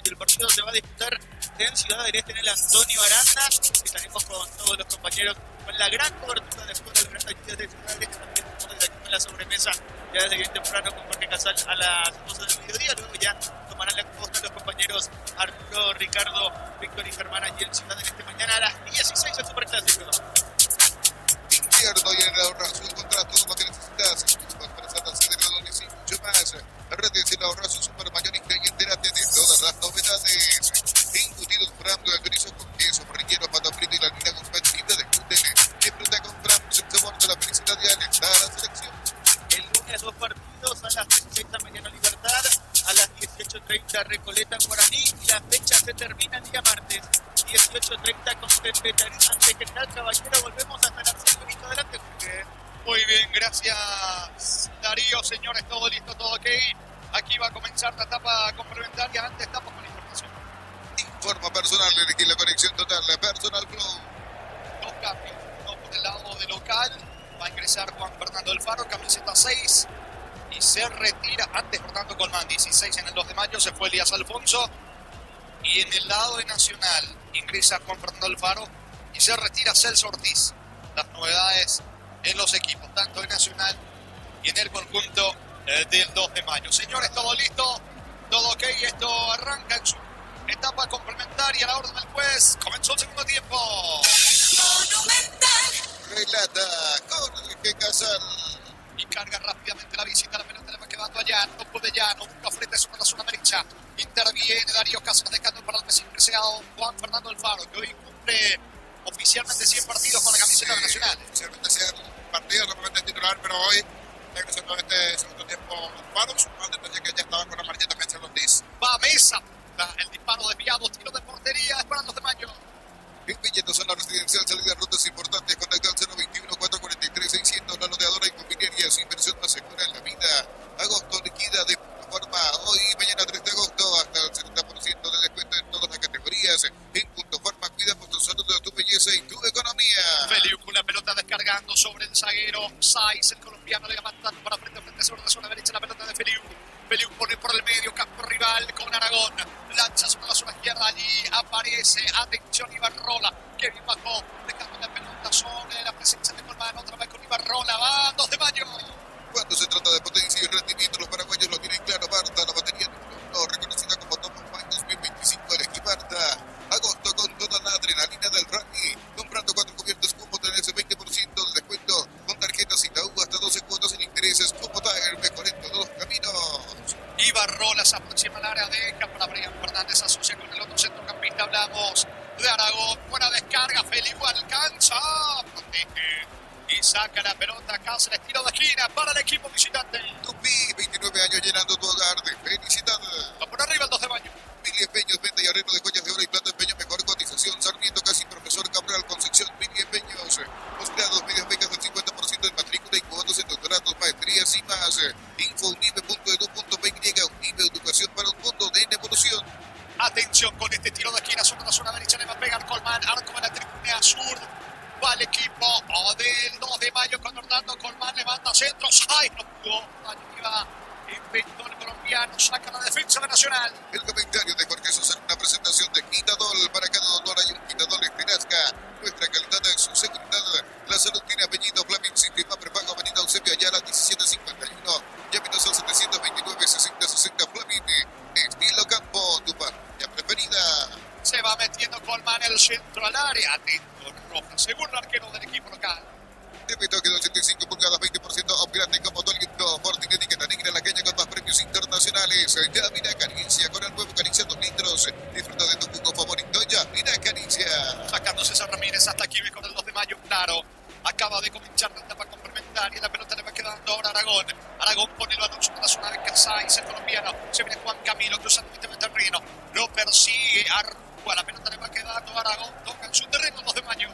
El partido se va a disputar en Ciudad del Este, en el Antonio Aranda. Estaremos con todos los compañeros con la gran cobertura de fútbol del Gran Taller de Ciudad del Este. También desde aquí en la sobremesa, ya desde bien temprano con Jorge Casal a las 12 del mediodía. Luego ya tomarán la costa los compañeros Arturo, Ricardo, Víctor y Germán allí en Ciudad del Este. Mañana a las 16 el Superclásico. Invierno y en el ahorrazo encontrás todo lo que necesitas. Para Santa Cedrones y mucho más. Redes el ahorrazo super mayorista y entérate de todas las novedades. Embutidos Framdo, el chorizo con queso, parrillero, pata frita y la harina Guzmán libre de gluten. Disfruta con Framdo el sabor de la felicidad y alentar a la selección. El lunes 2 partidos, a las 16 mañana Libertad, a las 18:30 Recoleta Guaraní, y la fecha se termina el día martes 18:30 con Tempetarí ante General Caballero. Volvemos hasta el Arsenio. Adelante, Jorge. Muy bien, gracias Darío. Señores, todo listo, todo ok. Aquí va a comenzar la etapa complementaria. Antes estamos con información. Informa personal, elegir la conexión total, la Personal Flow. Dos cambios, uno por el lado de local. Va a ingresar Juan Fernando Alfaro, camiseta 6. Y se retira antes Fernando Colmán, 16 en el 2 de mayo. Se fue Elías Alfonso. Y en el lado de Nacional ingresa Juan Fernando Alfaro y se retira Celso Ortiz. Las novedades en los equipos, tanto en Nacional y en el conjunto del 2 de mayo. Señores, todo listo, todo ok. Esto arranca en su etapa complementaria. A la orden del juez, comenzó el segundo tiempo. Relata Jorge Casal. Y carga rápidamente la visita. La pelota le va quedando allá. No puede ya. No busca frente sobre la zona derecha. Interviene Darío Casas dejando para el recién ingresado Juan Fernando Alfaro, que hoy cumple oficialmente 100 partidos con la camiseta nacional. Oficialmente 100 partidos, normalmente titular, pero hoy está ingresando este segundo tiempo Alfaro. Más detalle que ya estaba con la marcha también Celso Ortiz. Va a mesa. El disparo desviado. Tiro de portería. Esperando de mayo. En Villatozana Residencial, salida de rutas importantes, contacto al 021-443-600, la loteadora inmobiliaria, su inversión más segura en la vida. Agosto liquida de forma hoy, mañana 3 de agosto, hasta el 70% de descuento en todas las categorías. En Punto Forma, cuida por tu salud, tu belleza y tu economía. Feliu con la pelota descargando sobre el zaguero Saiz, el colombiano le va mandando para frente sobre la zona derecha la pelota de Feliu. Feliu pone por el medio, campo rival con Aragón. Lanza sobre la zona izquierda, allí aparece, atención Ibarrola, que bien bajó, dejando la pelota sobre la presencia de Colmán, otra vez con Ibarrola, va 2 de mayo. Cuando se trata de potencia y rendimiento, los paraguayos lo tienen claro. Marta, la batería no reconocida como Top of Mind 2025, elegí Marta. Agosto con toda la adrenalina del rally. Comprando 4 cubiertos Cupo tenés el 20% de descuento con tarjetas Itaú hasta 12 cuotas sin intereses. Cupo Tire, mejor en todos los caminos. Ibarrola se aproxima al área, deja para Brian Fernández, asocia con el otro centrocampista. Hablamos de Aragón, buena descarga, Feliu alcanza, protege y saca la pelota. Cáceres, tiro de esquina para el equipo visitante. Tupi, 29 años llenando tu hogar de felicidad. Va por arriba el 2 de mayo. Mili Empeños, venta y arreglo de joyas de oro y plata, empeño, mejor cotización. Sarmiento, casi Profesor Cabral, Concepción, Mili Empeños. Posgrados, medias becas del 50% en matrícula y cuotas en doctoratos, maestrías y más. Info unive.edu.py, Unive, educación para un mundo de evolución. Atención con este tiro de esquina sobre la zona derecha, le va a pegar Colmán, arco en la tribuna sur. Va el equipo del 2 de mayo con Orlando Colmán, levanta centros. ¡Ay, no pudo! Arriba, inventó el colombiano, saca la defensa de Nacional. El comentario de Jorge Sosa en una presentación de Quitadol. Para cada doctor hay un Quitadol en Penasca. Nuestra calidad en su seguridad. La salud tiene apellido. Flaming Sistema Prepago, Avenida Eusebio Ayala, 1751. Llámenos al 729-6060 Flaming. Estilo Campo, tu parrilla preferida. Se va metiendo Colmán el centro al área. Atento, Roja, según el arquero del equipo local. TV Toque de 85 pulgadas, 20% off grande como Tolito. Fortin etiqueta negra, la caña con más premios internacionales. Ya mira Caricia con el nuevo Caricia 2 litros. Disfruta de tu jugo favorito. Ya mira Caricia. Sacando César Ramírez hasta aquí con el 2 de mayo, claro. Acaba de comenzar la etapa complementaria. La pelota le va quedando ahora a Aragón. Aragón pone el balón sobre la zona de Casais, el colombiano. Se viene Juan Camilo cruzando el terreno. Lo persigue Arrua. La pelota le va quedando a Aragón. Toca en su terreno 2 de mayo.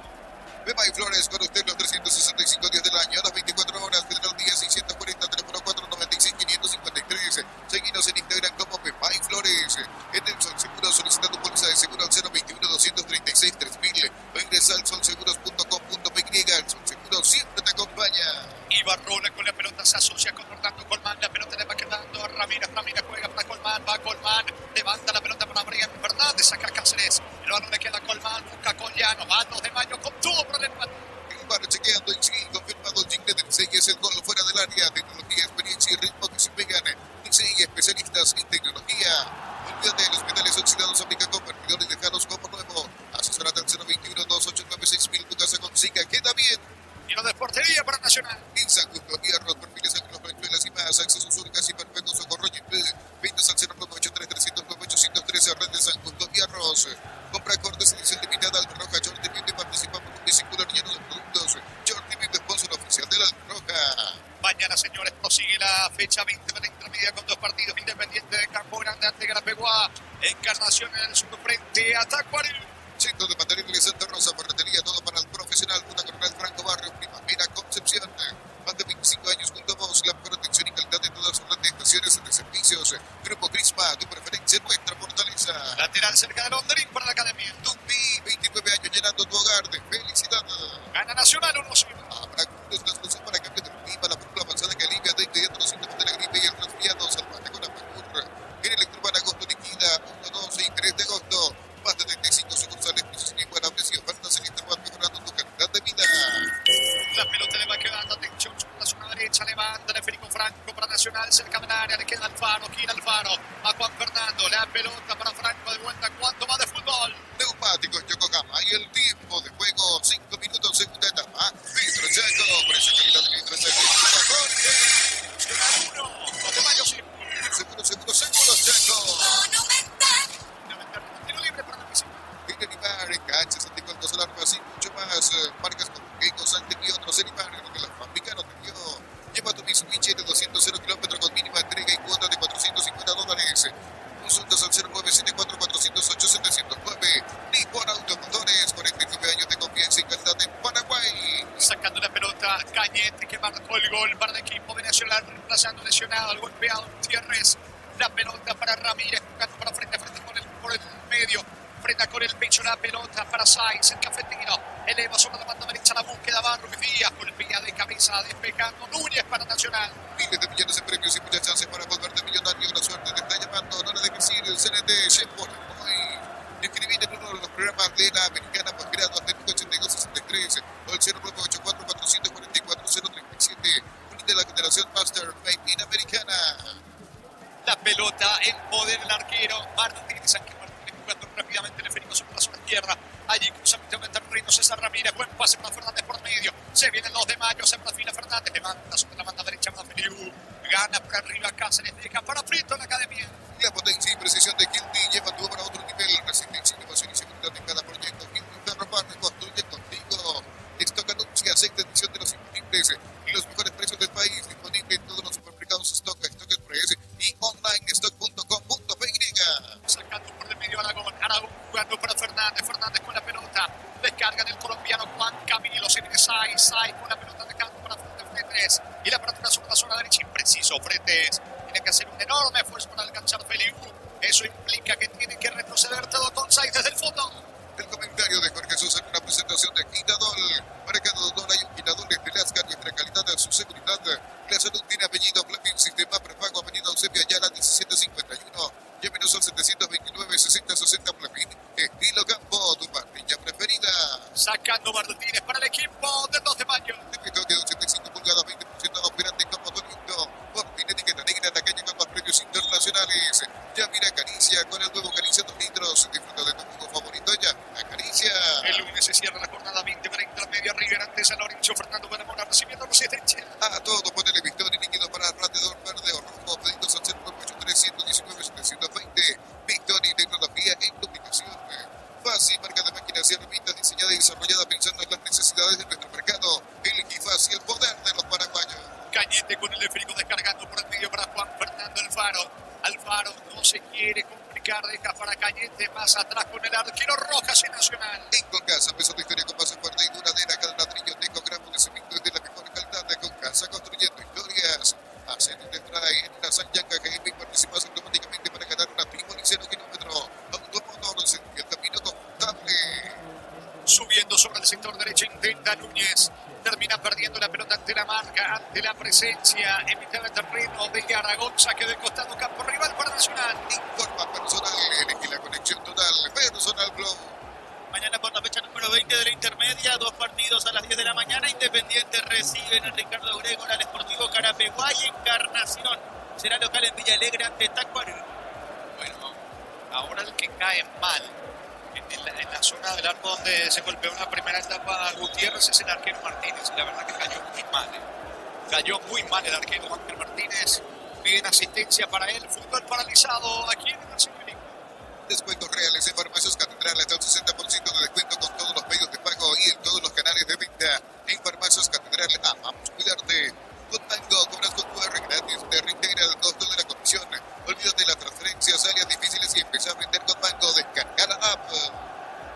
Beba y Flores con usted los 365 días del año, las 24 horas, Federal Día 640, teléfono 496-553. Seguinos en Instagram como Beba y Flores. En el Sol Seguro solicita tu póliza de seguro al 021-236-3000 o ingresa al solseguros.com.py. El Sol Seguro siempre te acompaña. Ibarrola con la pelota se asocia con Orlando Colmán. La pelota le va quedando a Ramírez. Ramírez juega para Colmán. Va Colmán. Levanta la pelota para Brian fecha 20 de la intermedia con 2 partidos. Independiente de Campo Grande ante Carapeguá. Encarnación en el sur frente a Tacuarí. Centro de Materiales Santa Rosa, ferretería, todo para el profesional. Ruta Coronel Franco Barrio, Primavera, Concepción. Más de 25 años junto a vos, la mejor atención y calidad de todas sus estaciones de servicios. Grupo Crispa, tu preferencia, nuestra fortaleza. Lateral cerca de Londres para la academia. Dumbi, 29 años llenando tu hogar de felicidad. Gana Nacional 1-0. Habrá cursos de solución para cambio de clima, la fórmula avanzada que alivia de inmediato los síntomas de la gripe y el resfriado. Salvate con Apacur. En Electroban agosto liquida 1, 2 y 3 de agosto. Más de 35 sucursales, precios inigualables y ofertas en Electroban mejorando tu calidad de vida. La pelota le va quedando, atención, a su derecha, levanta el Federico Franco para Nacional, cerca del área, le queda Alfaro, gira Alfaro, a Juan Fernando, la pelota para Franco de vuelta, ¿cuánto va de fútbol? Neumáticos Yokohama y el tiempo de juego, 5 minutos, segunda etapa. Litro Chaco, precio calidad de Litro Chaco. Nacional 1, Cotomayo 5. Seguro, Chaco. Tiro libre para la piscina. Enimar, canchas, anticuerpos, alarmas y mucho más. Marcas como Keiko, Santen y otros. Enimar, lo que la fábrica no te dio. Lleva tu Mitsubishi de 200 kilómetros con mínima entrega y cuota de $450. Consultas al 0974-408-709. Nippon Automotores, 49 años de confianza y calidad en Paraguay. Sacando la pelota, Cañete que marcó el gol para el equipo de Nacional, reemplazando lesionado al golpeado Gutiérrez. La pelota para Ramírez, jugando para frente a frente por el medio. Frena con el pecho la pelota para Sainz, el cafetero. Eleva sobre la banda derecha la búsqueda, va Ruiz Díaz, golpea de cabeza, despejando Núñez para Nacional. Miles de millones de premios y muchas chances para volverte millonario. La suerte te está llamando, no le dejes ir. El CNT, Shepard, hoy. Escribir en uno de los programas de la Americana, posgrado hasta el 8263 o el 0984-444-037. Unite la generación Master Made in Americana. La pelota en poder del arquero Martínez, Ángel Martínez jugando rápidamente el esférico sobre la zona izquierda. Allí cruzamiento en el terreno César Ramírez, buen pase para Fernández por medio. Se viene el 2 de mayo, se perfila Fernández, levanta sobre la banda derecha para Feliu. Gana por arriba Cáceres, deja para Frito en la academia. La potencia y precisión de Hilti lleva tu obra a otro nivel. Resistencia, innovación y seguridad en cada proyecto. Hilti Ferroparme construye contigo. Stock anuncia, sexta edición de los imposibles y los mejores precios del país. Disponible en todos los supermercados Stock Express y online stock.com.py. Sacando por el medio Aragón jugando para Fernández, Fernández con la pelota, descarga del colombiano Juan Camilo, se viene Saiz con la pelota de campo para Fretes, y la apertura sobre la zona derecha, impreciso Fretes, tiene que hacer un enorme esfuerzo para alcanzar Feliu, eso implica que tiene que retroceder todo con Saiz desde el fondo. El comentario de Jorge Sosa en una presentación de Quinadol. Marcado Don hay un Quinadol de Telasca, nuestra calidad de su seguridad. La salud tiene apellido Flaming Sistema Prepago, avenida Eusebio Ayala 1751. Llámenos al 729-6060 Flaming. Estilo Campo, tu parrilla preferida. Sacando Martínez para el equipo del 2 de mayo. Típico de 85 pulgadas, 20% operante como Tolinto. Martín, etiqueta negra en la calle con más premios internacionales. Ya mira Caricia con el nuevo Caricia 2 litros. Disfruta de tu jugo favorito ya. Acaricia. El lunes se cierra la jornada 20 para Intermedia River ante San Lorenzo. Fernando Benamora recibiendo resistencia. A todo ponele Victor y líquido para radiador verde o rojo. Pedidos al 0983-119-720. Victor y tecnología e iluminación. Fácil, marca de máquinas y herramientas diseñada y desarrollada pensando en las necesidades de nuestro mercado. El Gifas y el poder de los paraguayos. Cañete con el esférico descargando por el medio para Juan Fernando Alfaro. Alfaro no se quiere complicar, deja para Cañete más atrás con el arquero Rojas y Nacional. En Concasa, empezó tu historia con base fuerte y duradera. Cada ladrillo de gramos de cemento es de la mejor calidad de Concasa, construyendo historias. Hacen un spray en una Sanyanga que y participas automáticamente para ganar una Timor y 0 kilómetros. Automotores en el camino confortable. Subiendo sobre el sector derecho, intenta Núñez. Termina perdiendo la pelota ante la marca, ante la presencia en mitad del terreno de Aragón. Saque del costado, campo rival para Nacional. Informa personal, elegí la conexión total. Personal Globo. Mañana por la fecha número 20 de la intermedia, 2 partidos a las 10 de la mañana. Independiente recibe en el Ricardo Gregor al Sportivo Carapeguá y Encarnación será local en Villa Alegre ante Tacuarí. Bueno, ahora el que cae mal en la zona del arco donde se golpeó en la primera etapa Gutiérrez es el arquero Martínez. La verdad que cayó muy mal. Cayó muy mal el arquero Ángel Martínez. Piden asistencia para él. Fútbol paralizado aquí en el Señorín. Descuentos reales en Farmacias Catedral hasta un 60% de descuento con todos los medios de pago y en todos los canales de venta. En Farmacias Catedral amamos cuidarte. Con Mango cobras con QR gratis de con Mango. Descarga la app.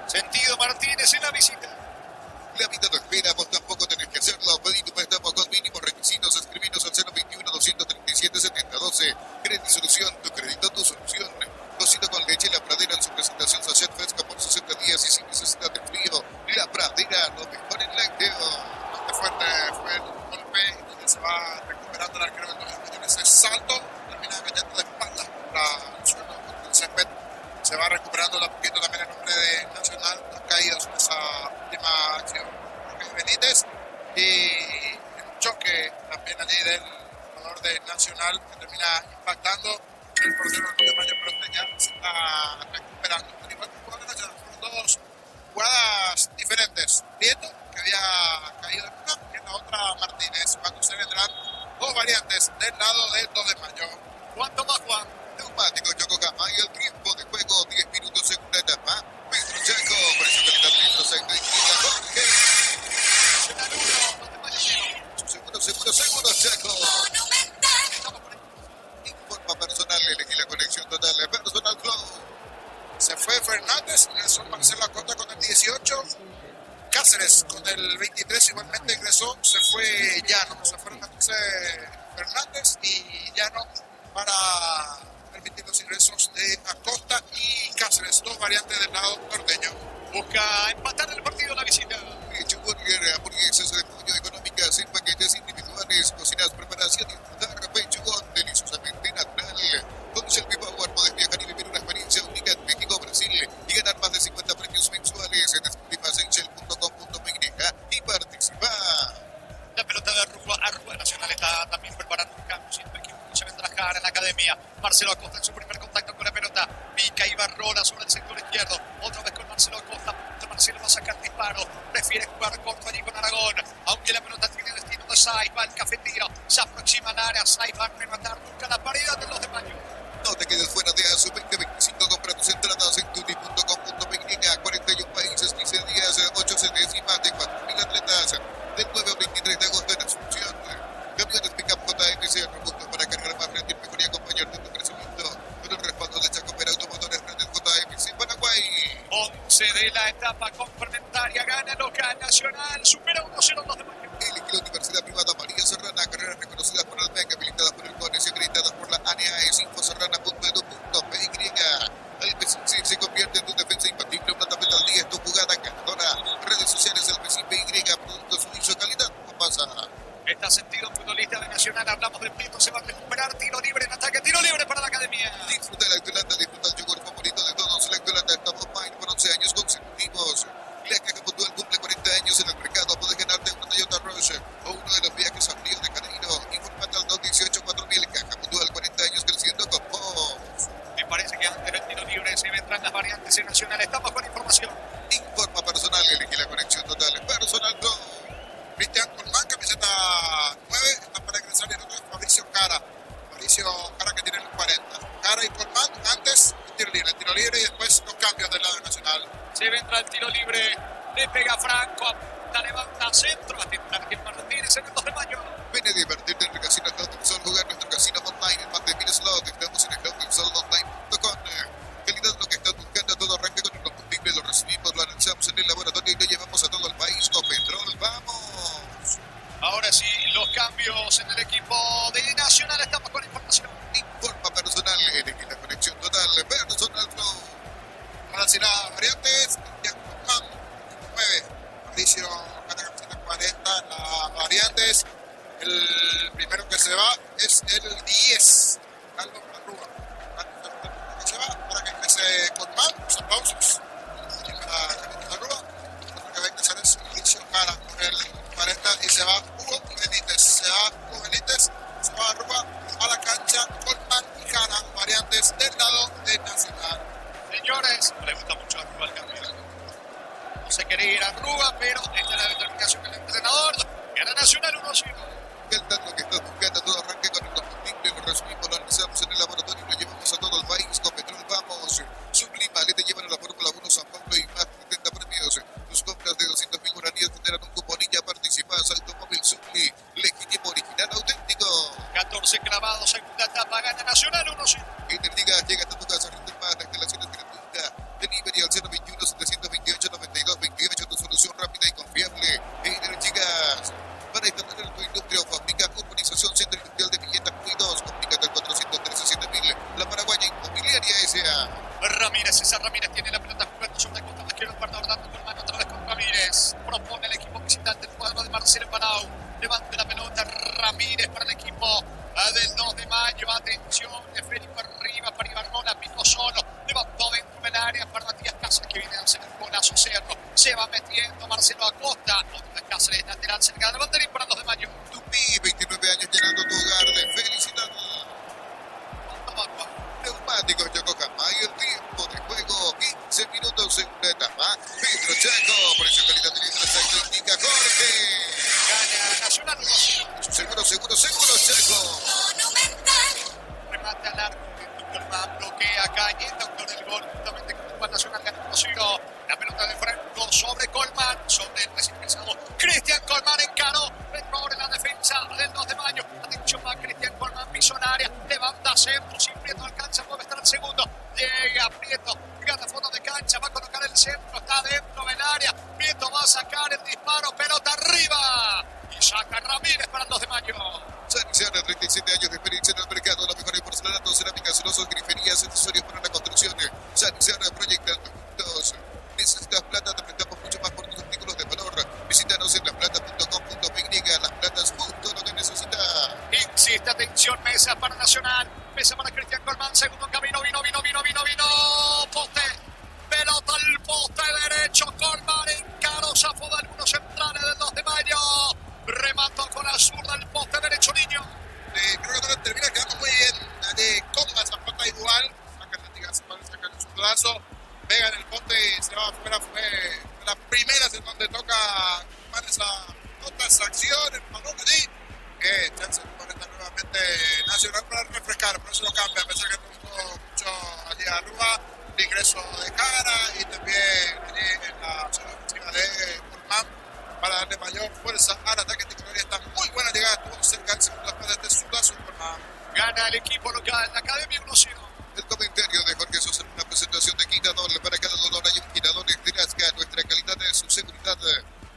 Sentido Martínez en la visita. La vida no espera, vos tampoco tenés que hacerlo. Pedí tu préstamo con mínimos requisitos. Escribinos al 021-237-7012. Crédito Solución, tu crédito, tu solución. Cocina con leche La Pradera en su presentación sachet fresca por 60 días y sin necesidad de frío. La Pradera, lo mejor en lácteo. Bastante fuerte fue el golpe y se va recuperando el arquero del Nacional en ese salto. Termina cayendo de espaldas contra el suelo, contra el césped. Se va recuperando de a poquito también el nombre de Nacional. Dos caídos en esa última acción. Benítez y el choque también allí del jugador de Nacional que termina impactando el portero de Mayo, pero este ya se está recuperando. Al igual que el jugador de Nacional, fueron dos jugadas diferentes. Prieto, que había caído en una, y en la otra Martínez. Cuando se vendrán dos variantes del lado del 2 de Mayo. ¿Cuánto más, Juan? Neumático Yokohama y el tiempo de juego 10 minutos segunda etapa. Pedro Chaco, precio calidad litros aceite de Kenia Jorge. Seguro Chaco. Informa personal, elegí la conexión total. Personal Flow. Se fue Fernández, ingresó Marcelo Acosta con el 18. Cáceres con el 23 igualmente ingresó. Se fue Llano. Se fueron Fernández y Llano para permitir los ingresos de Acosta y Cáceres. Dos variantes del lado norteño. Busca empatar el partido en la visita. Hecho Burger, hamburguesas de pollo económicas en paquetes individuales, cocinas, preparación y disfrutar pechugón deliciosamente natural. Con Shelby Power podés viajar y vivir una experiencia única en México, Brasil y ganar más de 50 premios mensuales. Descubrí más en shell.com.py y participa. La pelota de Arrua Nacional está también preparando un cambio. Siendo equipo se vendrá a trabajar en la academia. Marcelo Acosta en su primer contacto con la pelota. Pica y Barrola sobre el sector izquierdo. Otra vez con Marcelo Acosta. Marcelo va a sacar disparo. Prefiere jugar corto allí con Aragón. Aunque la pelota tiene destino de Saiz. Va el cafetero. Se aproxima al área. Saiz va a rematar. Busca la paridad de los de Mayo. No te quedes fuera de ASU 2025. Compra tus entradas en tuti.com.py. 41 países, 15 días, 8 sedes y más de 4.000 atletas. Del 9 al 23 de agosto en Asunción. Camiones Pickup JMC, productos para cargar más, rendir mejor y acompañarte en tu crecimiento. Con el respaldo de Chacopera Automotores Grandes JMC Paraguay. 11 de la etapa complementaria. Gana local Nacional. Supera 1-0 los de Mayo. Elige la Universidad Privada María Serrana. Carreras reconocidas por el MEC, habilitadas por el CONES y acreditadas por la ANEAES. Infoserrana.edu.py. El PCC se convierte en tu defensa imbatible. Una tabla al día es tu jugada ganadora. Redes sociales del PCPY. Productos suizos, calidad. ¿Cómo pasa? Está sentido futbolista de Nacional. Hablamos de Prieto. Se va a recuperar. Tiro libre en ataque. Tiro libre para la academia. Disfruta la Lactolanda. Disfruta el yogur favorito de todos. La Lactolanda está online por 11 años consecutivos. La Caja Mutual cumple 40 años en el mercado. Puedes ganarte una Toyota Rush o uno de los viajes a Río de Janeiro. Informate al 218-4000. Caja Mutual, 40 años creciendo con vos. Me parece que antes del tiro libre se vendrán las variantes en Nacional. Estamos con información. Informa personal. Elige la conexión total. Personal Go. Cristian Colmán, camiseta 9. Está para ingresar y el otro es Fabricio Cara. Fabricio Cara que tiene el 40. Cara y Colmán antes el tiro libre y después los cambios del lado nacional. Se vendrá el tiro libre. Le pega Franco. Apunta, levanta centro. Atentar que Martínez en el 2 de Mayo. Ven a divertirte en el casino Floating Sol. Jugar nuestro casino online en más de 1000 slots. Estamos en floatingsolonline.com. Calidad lo que estás buscando. Todo arranca con el combustible. Lo recibimos, lo analizamos en el laboratorio y lo llevamos a todo el país. Con Petrol, vamos. Ahora sí, los cambios en el equipo de Nacional. Estamos con información. Informa personal. Elige la conexión total. Personal Flow. Ahora sí las variantes. Cristian Colmán 9. Fabricio Cara, camiseta 40. Las variantes. El primero que se va es el 10. Carlos Arrua. Que se va para que ingrese Colmán. Los aplausos. Carlos Arrua. Otro que va a ingresar es Fabricio Cara con el 40 y se va Hugo Benítez. Se va Hugo Benítez. Se va Arrua a la cancha. Colmán y Cara. Variantes del lado de Nacional. Señores, no le gusta mucho a Arrua el cambio. No se quiere ir a Arrua, pero esta es la determinación del entrenador. Gana Nacional 1-0. Calidad lo que estás buscando. Todo arranca con el combustible. Lo recibimos, lo analizamos en el laboratorio y lo llevamos a todo el país. Con Petrol, vamos. Sublima, le te llevan a la Fórmula 1 San Pablo y más de 70 premios. Tus compras de 200.000 guaraníes tendrán un cupón y ya participas. Automóvil Supli, legítimo, original, auténtico. 14 clavados, segunda etapa, gana Nacional 1-0. En el Liga, llega hasta tu casa, renta más, las instalaciones gratuitas. Ramírez. César Ramírez tiene la pelota jugando sobre el costado izquierdo. Guardador dando con mano otra vez con Ramírez. Propone el equipo visitante el cuadro de Marcelo Palau. Levante la pelota Ramírez para el equipo del 2 de mayo. Atención, Federico arriba para Ibargola, pico solo. Levantó dentro del área para Matías Cáceres que viene a hacer el golazo Cerro. Se va metiendo Marcelo Acosta. Otra vez Cáceres lateral cerca del banderín para el 2 de mayo. Tupi, 29 años llenando tu hogar de felicidad. Neumáticos Yokohama y el tiempo de juego 15 minutos en la etapa. Pedro Chaco, por eso calidad de litro indica Jorge. Gana Nacional 1-0. Seguro Chaco. Remate al arco. Tucumán bloquea Cañeta con el gol justamente con Nacional gana 1-0. La pelota de Franco sobre Colman, sobre el recién pensado Cristian Colman encaró mejor en la defensa del 2 de mayo. Atención a Cristian Colman, piso en área, levanta centro, sin Prieto alcanza, puede estar el segundo. Llega Prieto, gana fondo de cancha, va a colocar el centro, está dentro del área. Prieto va a sacar el disparo, pelota arriba. Y saca Ramírez para el 2 de mayo. Sanizana, 37 años de experiencia en el mercado, los mejores porcelanatos, cerámicas, celosos, griferías, accesorios para la construcción. Sanizana, proyectando juntos. Necesitas plata, te prestamos mucho más por tus artículos de valor. Visítanos en laplata.com.py. Las platas, justo lo que necesitas. Insiste, atención, mesa para Nacional. Mesa para Cristian Colman, segundo camino, vino. Poste. Pelota al poste derecho. Colman encaró, zafó de algunos centrales del 2 de mayo. Remató con la zurda el poste derecho, niño. Creo que termina quedando muy bien. Comba esa pelota igual. Sacan el zurdazo. Pega en el poste y se va afuera. Fue la primera en donde toca tomar esa acción, el balón allí. Que chance de poner nuevamente Nacional para refrescar, por eso lo cambia, a pesar que tuvo mucho allí arriba, de ingreso de cara y también allí en la zona ofensiva de Colman para darle mayor fuerza al ataque. Titularidad está muy buena llegada, estuvo cerca del segundo después de este zurdazo Colman. Gana el equipo local, la Academia 1-0. El comentario de Jorge Sosa en una presentación de Quitador. Para cada dolor hay un Quitador de Nazca. Nuestra calidad de su seguridad.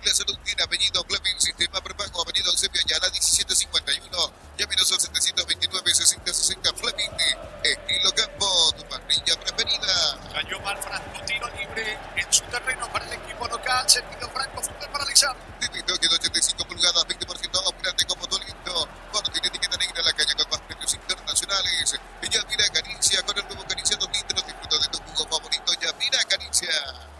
La salud tiene apellido Fleming, sistema prepago, avenida Eusebio Ayala 1751. Llámenos al 729-6060 Fleming. Estilo campo, tu parrilla preferida. Cayó mal Franco, tiro libre en su terreno para el equipo local. Sentido Franco, fútbol paralizado. Divino que 85 pulgadas, 20% operante como Tolito. Por tiene etiqueta negra la calle con más premios internacionales. Yamira Caricia con el nuevo Caricia 2 litros. Disfruta de tu jugo favorito, Yamira Caricia.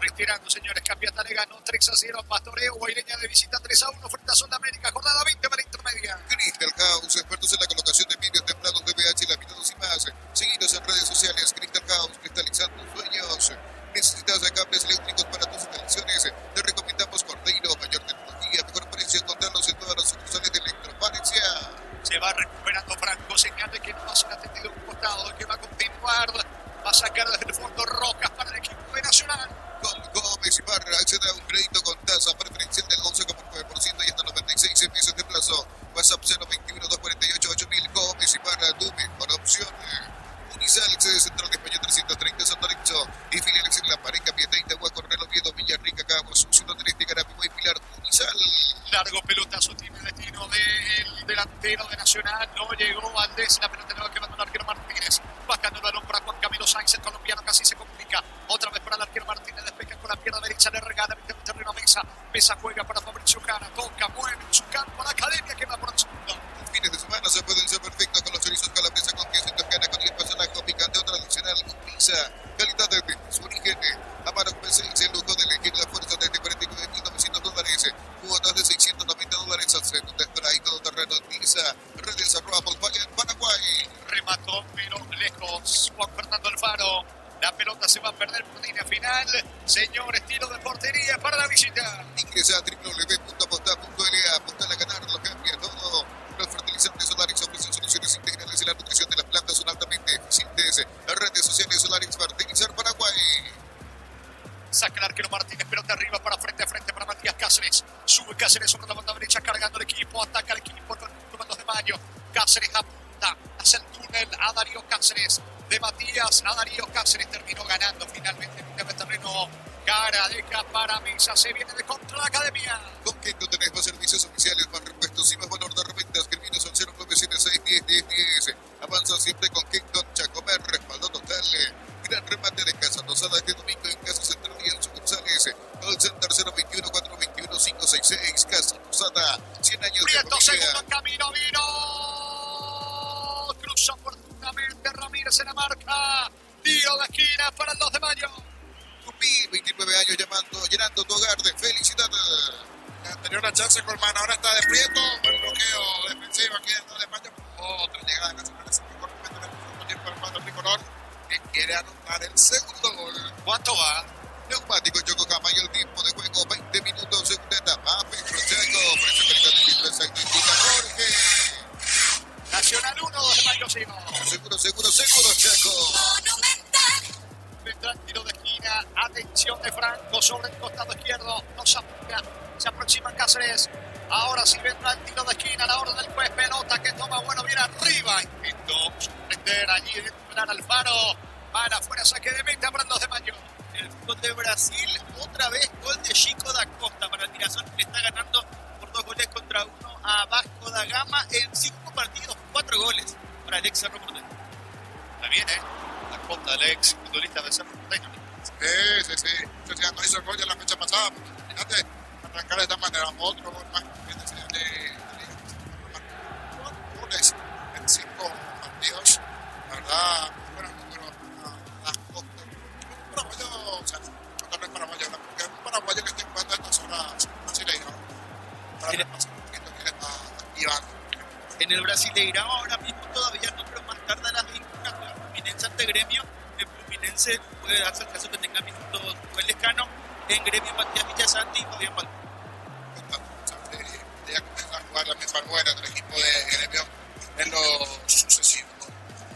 Retirando, señores, Capiatá le ganó 3-0 Pastoreo. Guaireña de visita 3-1 frente a Sudamérica. Jornada 20 para intermedia. Crystal House, expertos en la colocación de vidrios templados de VH, laminados y más. Seguidos en redes sociales. Crystal House, cristalizando sueños. Necesitas cables eléctricos para tus instalaciones. Te recomendamos Cordeiro, mayor tecnología, mejor precio. Encontrarlos en todas las sucursales de Electroparencia. Se va recuperando Franco, señal de que no va a ser atendido un costado, que va a continuar. Va a sacar desde el fondo Rojas para el equipo de Nacional. Con Gómez Ibarra accede a un crédito con tasa preferencial del 11,9% y hasta 96 meses de plazo. WhatsApp 021-248-8000. Gómez Ibarra, tu mejor opción. Unisal, sede central de España 330 San Lorenzo y filiales en La Pareja, Piedeita, Coronel Oviedo, Villarrica, Cabo, Ciudad del Este, Carapico y Pilar. Unisal. Largo pelotazo, tiene destino del delantero de Nacional. No llegó Valdés, la pelota le va quedando al arquero Martínez. Bajando el balón para Juan Camilo Sáenz, el colombiano casi se complica. Otra vez para el arquero Martínez, despeja con la pierna derecha, le regala evidentemente arriba Mesa. Mesa juega para Fabricio Jara, toca, mueve en su campo a la Academia que va por el segundo. Los fines de semana se pueden ser perfectos con los chorizos calabresa con queso y toscana con 10 personajes picante o tradicional con pizza. Calidad de su origen. Amaro Peseis, el lujo de elegir la fuerza desde $49,900. Cuotas de $690 al segundo spray todoterreno en pizza. Redes @Volkswagen Paraguay. Remató, pero lejos. Juan Fernando Alfaro. La pelota se va a perder por línea final. Señor, estilo de portería para la visita. Ingresa a www.aposta.la. Apostar a ganar, lo cambia todo. Los fertilizantes solares ofrecen soluciones integrales en la nutrición de las plantas. Son altamente eficientes. Redes sociales Solaris Fertilizar Paraguay. Saca el arquero Martínez, pelota arriba para frente a frente para Matías Cáceres. Sube Cáceres sobre la banda derecha cargando el equipo. Ataca el equipo con el 2 de mayo. Cáceres apunta, hace el túnel a Darío Cáceres. De Matías a Darío Cáceres terminó ganando finalmente en el terreno. Cara deja para Mesa, se viene de contra la Academia. Con quien no tenés más servicios oficiales, más repuestos y más valor de reventas. Escribinos al 0976 10 10 10. Avanza siempre con Kingdom Chacomer, respaldo total. Gran remate de Casa Rosada este domingo en Casa Central y en sucursales. Call Center 021-421-566. Casa Rosada, 100 años de Prieto, familia. segundo camino, vino. Cruzó oportunamente Ramírez en la marca. Tiro de esquina para el 2 de mayo. Tupí, 29 años llenando tu hogar de felicidad. Tenía una chance Colmán, ahora está de Prieto. Buen bloqueo defensivo aquí dentro de Mayo. Otra llegada casi para ese mejor momento en el segundo tiempo del cuadro tricolor, que quiere anotar el segundo gol. ¿Cuánto va? Neumático Yokohama y el tiempo de juego 20 minutos, segunda etapa. Pedro Chaco, precio calidad del litro exacto, indica Jorge. Nacional 1, 2 de mayo, Simo. Seguro, Chaco. Vendrá el tiro de esquina. Atención de Franco sobre el costado izquierdo. No se apunta. Se aproxima Cáceres. Ahora sí vendrá el tiro de esquina. La orden del juez. Pelota que toma bueno bien arriba. Intentó sorprender allí. Entrar Alfaro. Para afuera. Saque de meta para el 2 de mayo. El fútbol de Brasil, otra vez gol de Chico da Costa para el Mirassol, que le está ganando por 2-1 a Vasco da Gama en 5 partidos, 4 goles para el ex Cerro Porteño. Está bien, la cuota del ex futbolista de Cerro Porteño. Sí. Yo ya no hizo el gol ya la fecha pasada. Imagínate arrancar de esta manera. Otro gol más. Goles en 5 partidos. La verdad, bueno, las costas. Un paraguayo, o sea, no es paraguayo, porque es un paraguayo que está jugando a estas horas brasileñas. Para que pase un poquito que le está activando. En el Brasileirão ahora mismo todavía no, pero más tarde a las 21 juega Fluminense ante Gremio. En Fluminense puede darse el caso que tenga minutos Joel Lescano. En Gremio Matías Villasanti y Fabián Balcón. Ya comienza a jugar la misma buena del equipo de Gremio en lo sucesivo.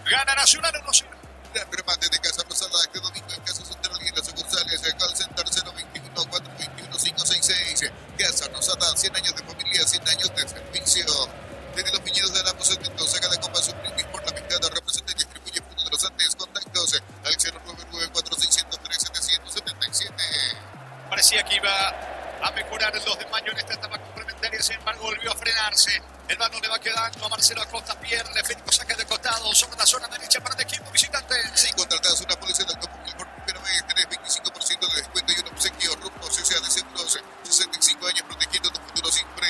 Gana Nacional 1-0. Gran remate de Casa Rosada este domingo en Casa Central y en las sucursales. El Call Center 021-421-566. Casa Rosada, 100 años de familia, 100 años de servicio. Desde los Piñeros de Alamo 70, saca la copa Supreme por la mitad, representa y distribuye Punto de los Andes. Contactos al 099-4603-777. Parecía que iba a mejorar el 2 de mayo en esta etapa complementaria, sin embargo volvió a frenarse. El balón le va quedando a Marcelo Acosta, pierde, Federico saca de costado sobre la zona derecha para el equipo visitante. Si contratas una póliza de automóvil por primera vez, tenés 25% de descuento y un obsequio. Rumbo CCA de Seguros, 65 años protegiendo tu futuro siempre.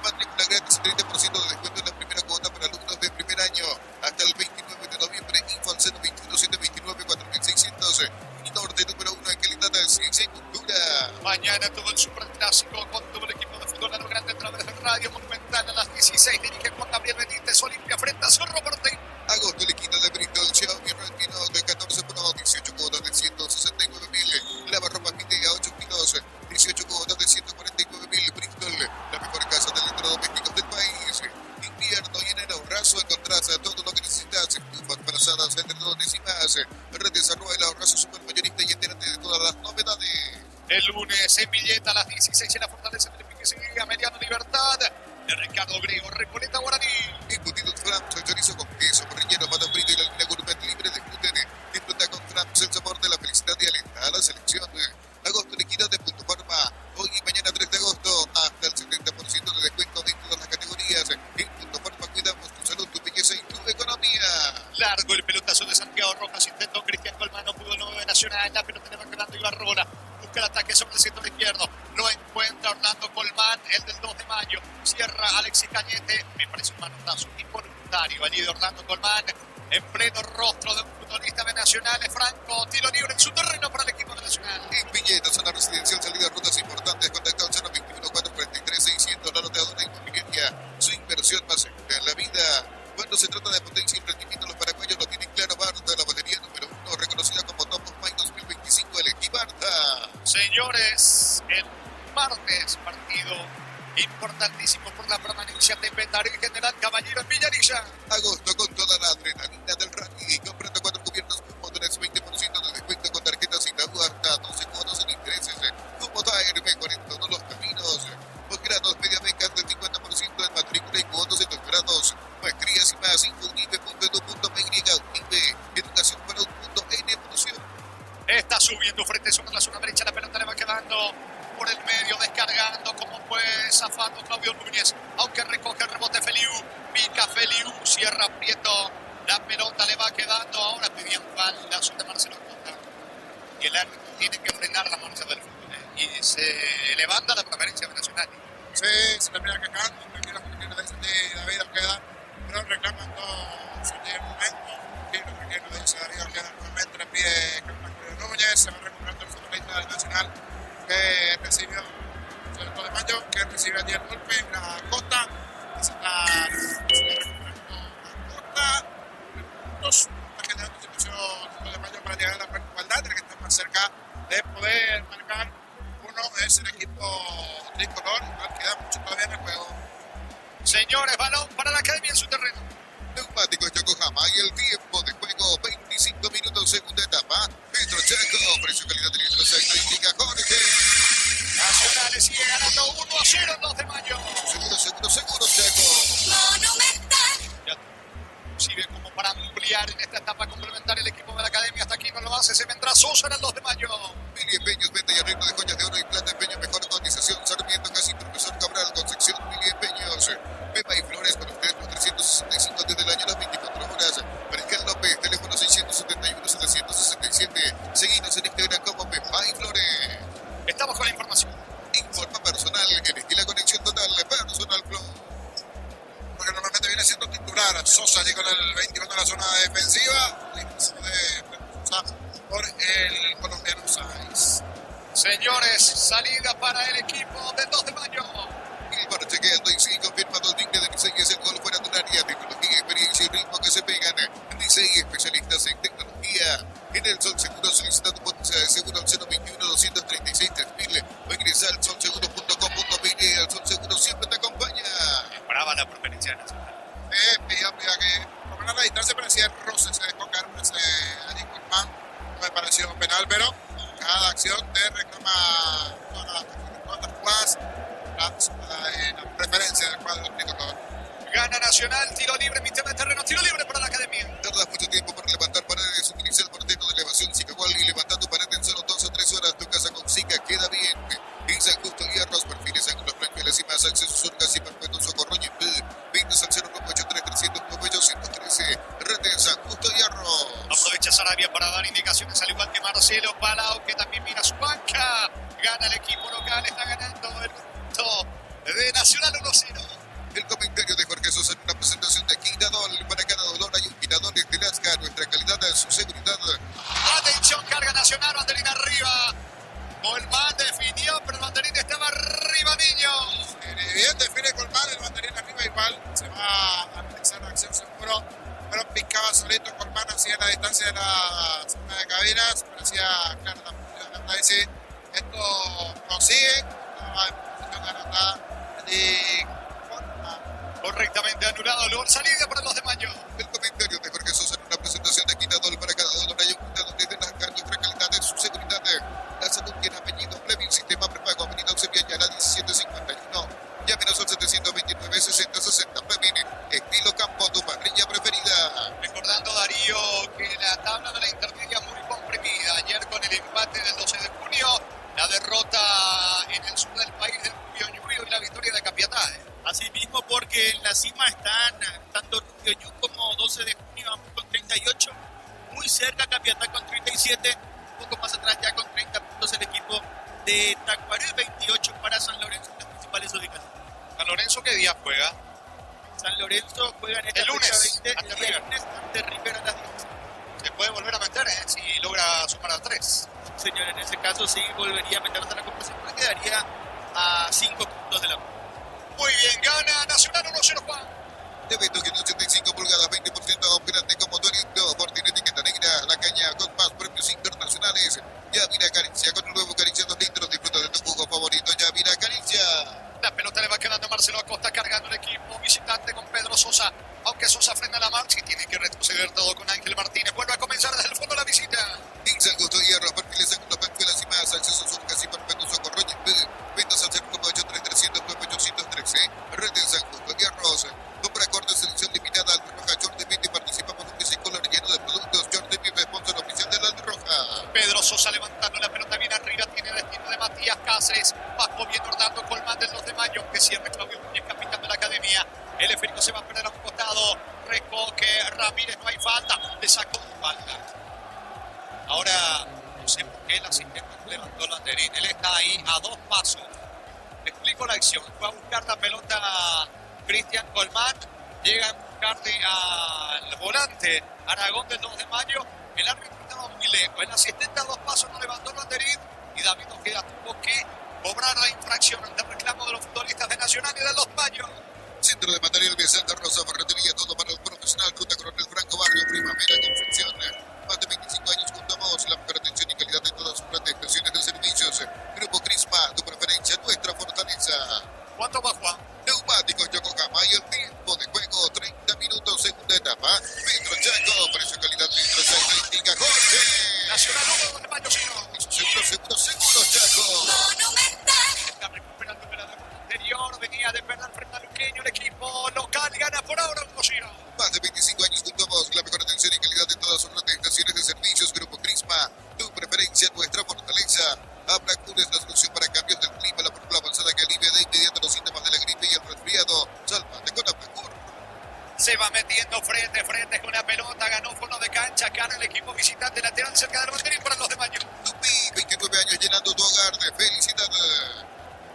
Matrícula gratis, 30% de descuento en la primera cuota para alumnos de primer año. Hasta el 29 de noviembre, info al 021-729-4600. Y norte número 1 en calidad de ciencia y cultura. Mañana todo el superclásico con todo el equipo de fútbol a lo grande a través de Radio Monumental a las 16. Dirige Juan Gabriel Benítez, Olimpia frente a Cerro Porteño. Agosto liquida de Bristol, Xiaomi Redmi de 14 Pro, 18 cuotas de 169.000. Lavarropas Midea 8 kilos, 18 cuotas de 149.000. Bristol, la mejor casa de electrodomésticos del país. Invierno y enero, Ahorrazo, encontrás todo lo que necesitas. Estufas, brazadas, edredones y más. Redes @ Ahorrazo supermayorista y entérate de todas las novedades. El lunes en Villeta a las 16 en la Fortaleza de Liga Mediano Libertad de Ricardo Grego, Recoleta Guaraní. Embutidos Frams, chorizo con queso, relleno, pata frita y la línea gourmet libre de gluten. Disfruta con Frams el sabor de la felicidad y alenta a la selección. Agosto liquidado de Punto Farma. Hoy y mañana 3 de agosto hasta el 70% de descuento en todas las categorías. En Punto Farma cuidamos tu salud, tu belleza y tu economía. Largo el pelotazo de Santiago Rojas, intentó Cristian Colmán, no pudo, 9 Nacional, la pelota le va quedando Ibarrola. Busca el ataque sobre el sector izquierdo, lo encuentra Orlando Colmán, el del 2 de mayo, cierra Alexis Cañete, me parece un manotazo involuntario allí de Orlando Colmán, en pleno rostro de un futbolista de Nacional, Franco, tiro libre en su terreno para el equipo de Nacional. En Villeta, zona residencial, salida de rutas importantes, contacta al 021-443-600, la loteadora inmobiliaria, su inversión más segura en la vida. Cuando se trata de potencia y rendimiento, los paraguayos lo tienen claro. Barta, la batería número 1, reconocida como Top of Mind 2025, elegí Barta. Señores, el martes partido importantísimo por la permanencia de Petare General Caballero en Villarilla. Agosto con toda la adrenalina del rugby, comprando 4 cubiertos con motores, 20% de descuento con tarjetas y Barta, 12 cuotas en intereses. Como Tire, mejor en todos los caminos. Posgrados, media beca del 50% en matrícula y cuotas en doctorados. Maestrías y más, unive.edu.py, Unive, educación para un mundo en evolución. Está subiendo frente sobre la zona derecha, la pelota le va quedando por el medio, descargando como fue zafando Claudio Núñez, aunque recoge el rebote Feliu, pica Feliu, cierra Prieto, la pelota le va quedando, ahora pedían falta sobre Marcelo Acosta. y el árbitro tiene que ordenar la marcha del fútbol. Y se levanta la preferencia de Nacional. Sí, se termina quejando, tranquilo, dice David Ojeda, pero reclamando su momento. Tranquilo, dice David Ojeda, nuevamente le pide Carlos Núñez, se va recuperando el futbolista del Nacional que recibió de Mayo, que recibe allí el golpe en la Costa, y se está recuperando la Costa, está generando situación de Mayo para llegar a la igualdad, el que está más cerca de poder marcar uno es el equipo tricolor, queda mucho todavía en el juego. Señores, balón para la Academia en su terreno. Neumáticos Yokohama y el tiempo de juego 25 minutos, segunda etapa. Petro Chaco, precio calidad de litros, indica Jorge. Nacional sigue ganando 1-0 el 2 de mayo. Seguro, Chaco. Ya sirve como para ampliar en esta etapa complementaria el equipo de la Academia. Hasta aquí no lo hace, se vendrá Sosa en el 2 de mayo. Mili Empeños, venta y arreglo de joyas de oro y plata, empeño, mejor cotización. Sarmiento, casi Profesor Cabral, Concepción, Mili Empeños. Pepa y Flores con ustedes por 365 desde el año, las 24 horas. Mariscal López, teléfono 671-767. Seguinos en Instagram como Pepa y Flores. Estamos con la información. Informa personal, elegí la conexión total, Personal Flow. Porque normalmente viene siendo titular Sosa allí con el 21 de la zona defensiva, por el colombiano Sáenz. Señores, salida para el equipo del 2 de mayo. El bar chequeando y sí, confirmado el digno de Licey, es el gol fuera de un área, tecnología, experiencia y ritmo que se pegan. Licey, especialistas en tecnología. En el Sol Seguro, solicitando póliza de seguro al 021-236-3000 o ingresa al solseguro.com.pe. El Sol Seguro siempre te acompaña. Brava la preferencia nacional. Pida que por lo menos la distancia parecía el roce, se dejó caer allí Colmán, no me pareció penal, pero cada acción te reclama todas las jugadas, la preferencia del cuadro tricolor. Gana Nacional, tiro libre, mitad de terreno, tiro libre para la Academia. Tardas mucho tiempo para levantar paredes, utiliza el mortero de elevación Sicagual y levantando paredes en solo 2 o 3 horas. Tu casa con Sica queda bien. En San Justo y Arroz, perfiles, ángulos, franqueles y más accesos, surcas y perpetuos, socorro y ventas al 098-300-813. Red de San Justo y Arroz. Aprovecha Sarabia para dar indicaciones, al igual que Marcelo Palau, que también mira su banca. Gana el equipo local, está ganando el punto de Nacional 1-0. El comentario de Jorge Sosa en una presentación de Quinadol. Para cada dolor hay un Quinadol de Lasca. Nuestra calidad de su seguridad. Atención, carga Nacional, banderín arriba. Colmán definió, pero el banderín estaba arriba, niños. Bien define Colmán, el banderín arriba igual. Se va a analizar la acción seguro. Pero picaba solito Colmán, hacía la distancia de la zona de cabinas. Parecía clara la posición de decir, esto prosigue. Estaba en posición adelantada. Y correctamente anulado, luego salida para los de mayo. El comentario de Jorge Sosa en una presentación de Quinadol. Para cada dolor hay un Quinadol desde Lasca. Nuestra calidad de su seguridad. La salud tiene apellido, Fleming, sistema prepago, avenida Eusebio Ayala 1751. Llámenos al 729-6060, Fleming, estilo campo, tu parrilla preferida. Recordando, Darío, que la tabla de la intermedia muy comprimida. Ayer con el empate del 12 de junio, la derrota en el sur del país del Rubio y la victoria de Capiatá. Así mismo, porque en la cima están tanto Rubio como 12 de junio, ambos con 38, muy cerca Capiatá con 37, un poco más atrás ya con 30 puntos el equipo de Tacuaré, 28 para San Lorenzo, las principales ubicaciones. ¿San Lorenzo qué día juega? San Lorenzo juega en esta el lunes, fecha 20, el día lunes ante Rivera a las 10. Se puede volver a meter si logra sumar a 3. Señor, en ese caso sí volvería a meterse a la competición, porque quedaría a 5 puntos de la. Muy bien, gana Nacional 1-0, Juan. De Beto, 185 pulgadas, 20% grande como Torito. Por tiene etiqueta negra, la caña con más premios internacionales. Ya mira Caricia, con un nuevo Caricia 2 litros. Disfruta de tu jugo favorito, ya mira Caricia. La pelota le va quedando a Marcelo Acosta, cargando el equipo visitante con Pedro Sosa. Aunque Sosa frena la marcha y tiene que retroceder todo con Ángel Martínez. Vuelve a comenzar desde el fondo la visita. En San Justo y Arroz, perfiles, ángulos, pencuelas y más. Accesos, surcas y perpetuos, socorro y ventas al 098-300-813. Red de San Justo y Arroz. Compra corte, selección limitada, Alta Roja, Jordi Pitti, participa por un color lleno de productos. Jordi Pitti, sponsor oficial de la Alta Roja. Pedro Sosa levantando la pelota bien arriba, tiene destino de Matías Cáceres. Bajo bien Orlando Colmán del 2 de mayo, que cierre Claudio Núñez, capitán de la Academia. El esférico se va a perder a un costado. Recoque Ramírez, no hay falta. Le sacó falta. Ahora, no sé por qué el asistente levantó Landerín. Él está ahí a 2 pasos. Le explico la acción. Fue a buscar la pelota Cristian Colmán. Llega a buscarle al volante Aragón del 2 de mayo. El árbitro estaba muy lejos. El asistente a 2 pasos no levantó Landerín. Y David Ojeda tuvo que cobrar la infracción ante el reclamo de los futbolistas de Nacional y de Los Baños. Centro de material de Santa Rosa, ferretería, todo para el profesional. Ruta Coronel Franco, barrio Primavera, confección. Más de 25 años junto a vos, la mejor atención y calidad de todas sus prestaciones de servicios. Grupo Crisma, tu preferencia, nuestra fortaleza. ¿Cuánto va, Juan? Neumáticos Yokohama y el tiempo de juego, 30 minutos, segunda etapa. Metro Chaco, precio calidad, Metro Chaco, indica Jorge. Nacional 1 de mayo, Chino. Seguro, Chaco. Está recuperando el anterior, venía de perder frente a Luqueño, el equipo local gana por ahora 1-0. Más de 25 años junto a vos, la mejor atención y calidad de todas sus prestaciones de servicios. Grupo Crisma, tu preferencia, nuestra fortaleza. Abracur es la solución para cambios del clima, la fórmula avanzada que alivia de inmediato los síntomas de la gripe y el resfriado. Sálvate con Abracur. Se va metiendo frente a frente con la pelota, ganó fondo de cancha, gana el equipo visitante lateral cerca del banderín para los de Mayo. Tupi, 29 años llenando tu hogar de felicidad.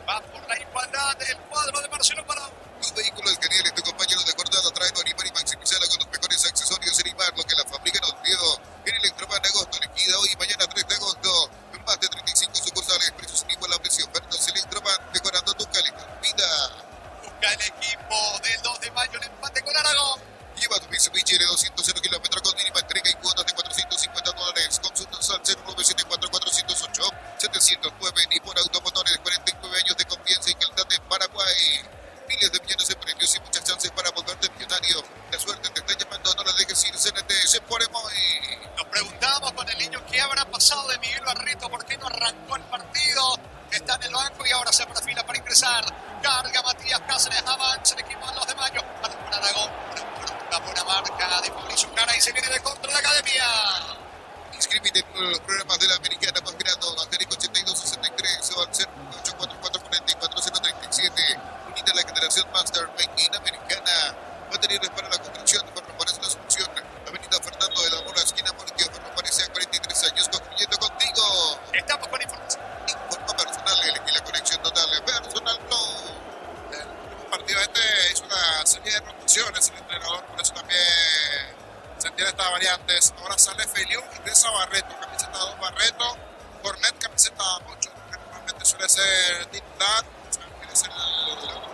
Va por la igualdad del cuadro de Marcelo Parado. Tu vehículo es genial, tu compañero de jornada trae Arimar y maximizala con los mejores accesorios en Imar, lo que la fábrica nos dio. En Electroman agosto, liquida hoy y mañana 3 de agosto. En más de 35 sucursales, precios inigualables y ofertas Electroman, mejorando tu calidad de vida. Busca el equipo del 2 de mayo el empate con Aragón. Lleva tu Mitsubishi L200 0 kilómetros con mínima entrega y cuotas de $450. Consultas al 0974-408-709. Ni por Automotores, 49 años de confianza y calidad en Paraguay. Miles de millones de premios y muchas chances para volverte millonario. La suerte te está llamando, no la dejes ir. CNT se pone muy. Nos preguntábamos con el niño qué habrá pasado de Miguel Barreto, por qué no arrancó el partido. Está en el banco y ahora se perfila para ingresar. Carga Matías Cáceres, avanza el equipo de los de mayo. Para con Aragón, una buena marca de Mauricio Cara y se viene de contra la academia. Inscríbete en uno de los programas de la Americana más grande, Asterisco 8263 o al 0844-44-037. Unida a la generación Master Make in Americana. Materiales para la construcción, Ferropares es la solución. Avenida Fernando de la Mora, esquina Morquio, Ferropares a 43 años construyendo contigo. Estamos con información. Informa personal, elegí la conexión total, Personal Flow. El partido hizo una serie de rotaciones el entrenador, por eso también se entiende estas variantes. Ahora sale Feliu, ingresa Barreto, camiseta 2 Barreto, Cornet, camiseta 8, que normalmente suele ser titular, es el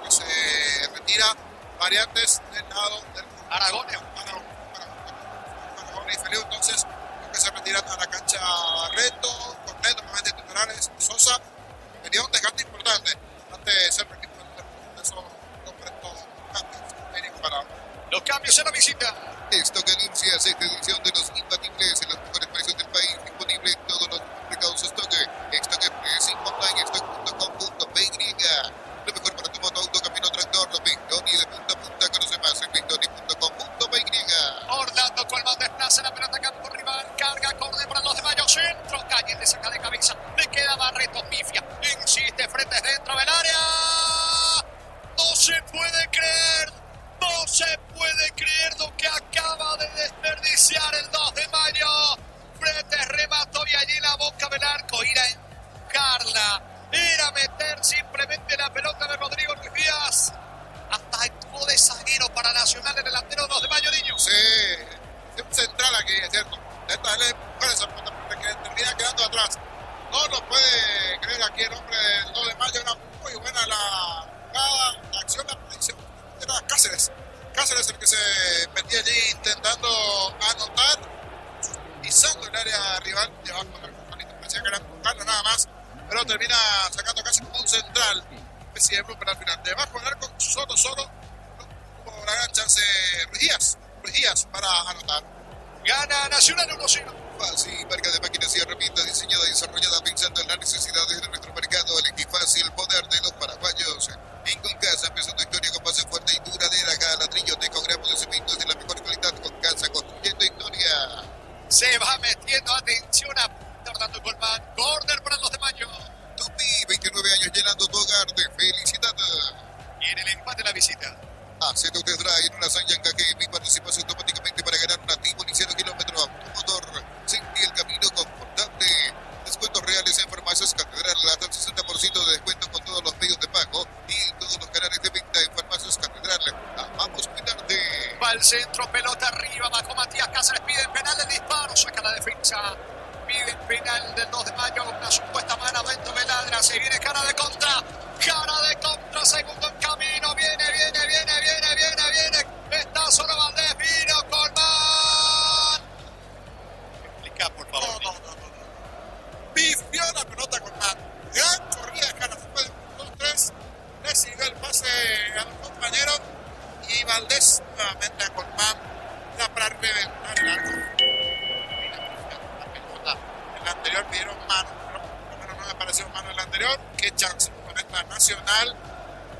que se retira. Variantes del lado del Aragón y Feliu, entonces que se retira a la cancha Barreto, Cornet, normalmente titulares, Sosa. Tenía un desgaste importante antes de ser equipo de esos cambios para los cambios en la visita. Stock anuncia sexta edición de los imbatibles en los mejores precios del país, disponible en todos los mercados Stock. Stock Pricing online, stock.com.py. Lo mejor para tu moto, auto, camino, tractor, Bentoni de punta a punta, conoce más en bentoni.com.py. Orlando Colmán desplaza la pelota campo rival, carga, corre para los de mayo, centro, calle, le saca de cabeza, le queda Barreto, pifia, insiste, frente dentro del área. No se puede creer. No se puede creer lo que acaba de desperdiciar el 2 de mayo. Frente remató y allí la boca del arco. Ir a encarla. Ir a meter simplemente la pelota de Rodrigo Luis Díaz. Hasta actuó de zaguero para Nacional, el delantero 2 de mayo, niño. Sí, es un central aquí, es cierto. Esta es esa pelota porque termina quedando atrás. No lo puede creer aquí el hombre del 2 de mayo. Era muy buena la acción, la predicción. Era Cáceres el que se metía allí intentando anotar, pisando el área rival, llevaba con el compañero, parecía que era empujarlo nada más, pero termina sacando casi como un central, especie de blooper al final, debajo del arco, solo, tuvo la gran chance Ruiz Díaz para anotar. Gana Nacional 1-0. Fácil, marca de máquinas y herramientas diseñada y desarrollada pensando en las necesidades de nuestro mercado. Elegí fácil, poder de los paraguayos. En Concasa empezó tu historia con base fuerte y duradera. Ladrillo, tecogramos de cemento de la mejor calidad. Concasa, construyendo historia. Se va metiendo, atención a Orlando Colmán. Corner para los de mayo. Tupi, 29 años llenando tu hogar de felicidad. Y en el empate la visita. Haz tu test drive en una Sanyang KGM y participas automáticamente para ganar un activo ni 0 kilómetros. Automotor, sentí el camino confortable. Descuentos centro, pelota arriba, bajo Matías Cáceres, piden penal del disparo, saca la defensa. Piden penal del 2 de mayo, una supuesta mano a Bento Veladra, se viene cara de contra, segundo en camino, viene, está solo Valdés, vino Colmán. Explica, por favor. No. Pifió la pelota Colmán. Gran corrida de cara, después de 2-3, recibió el pase a los compañeros y Valdés nuevamente a Colmán, para reventar el arco. En la anterior pidieron mano, pero no me pareció mano en la anterior. Qué chance con esta Nacional.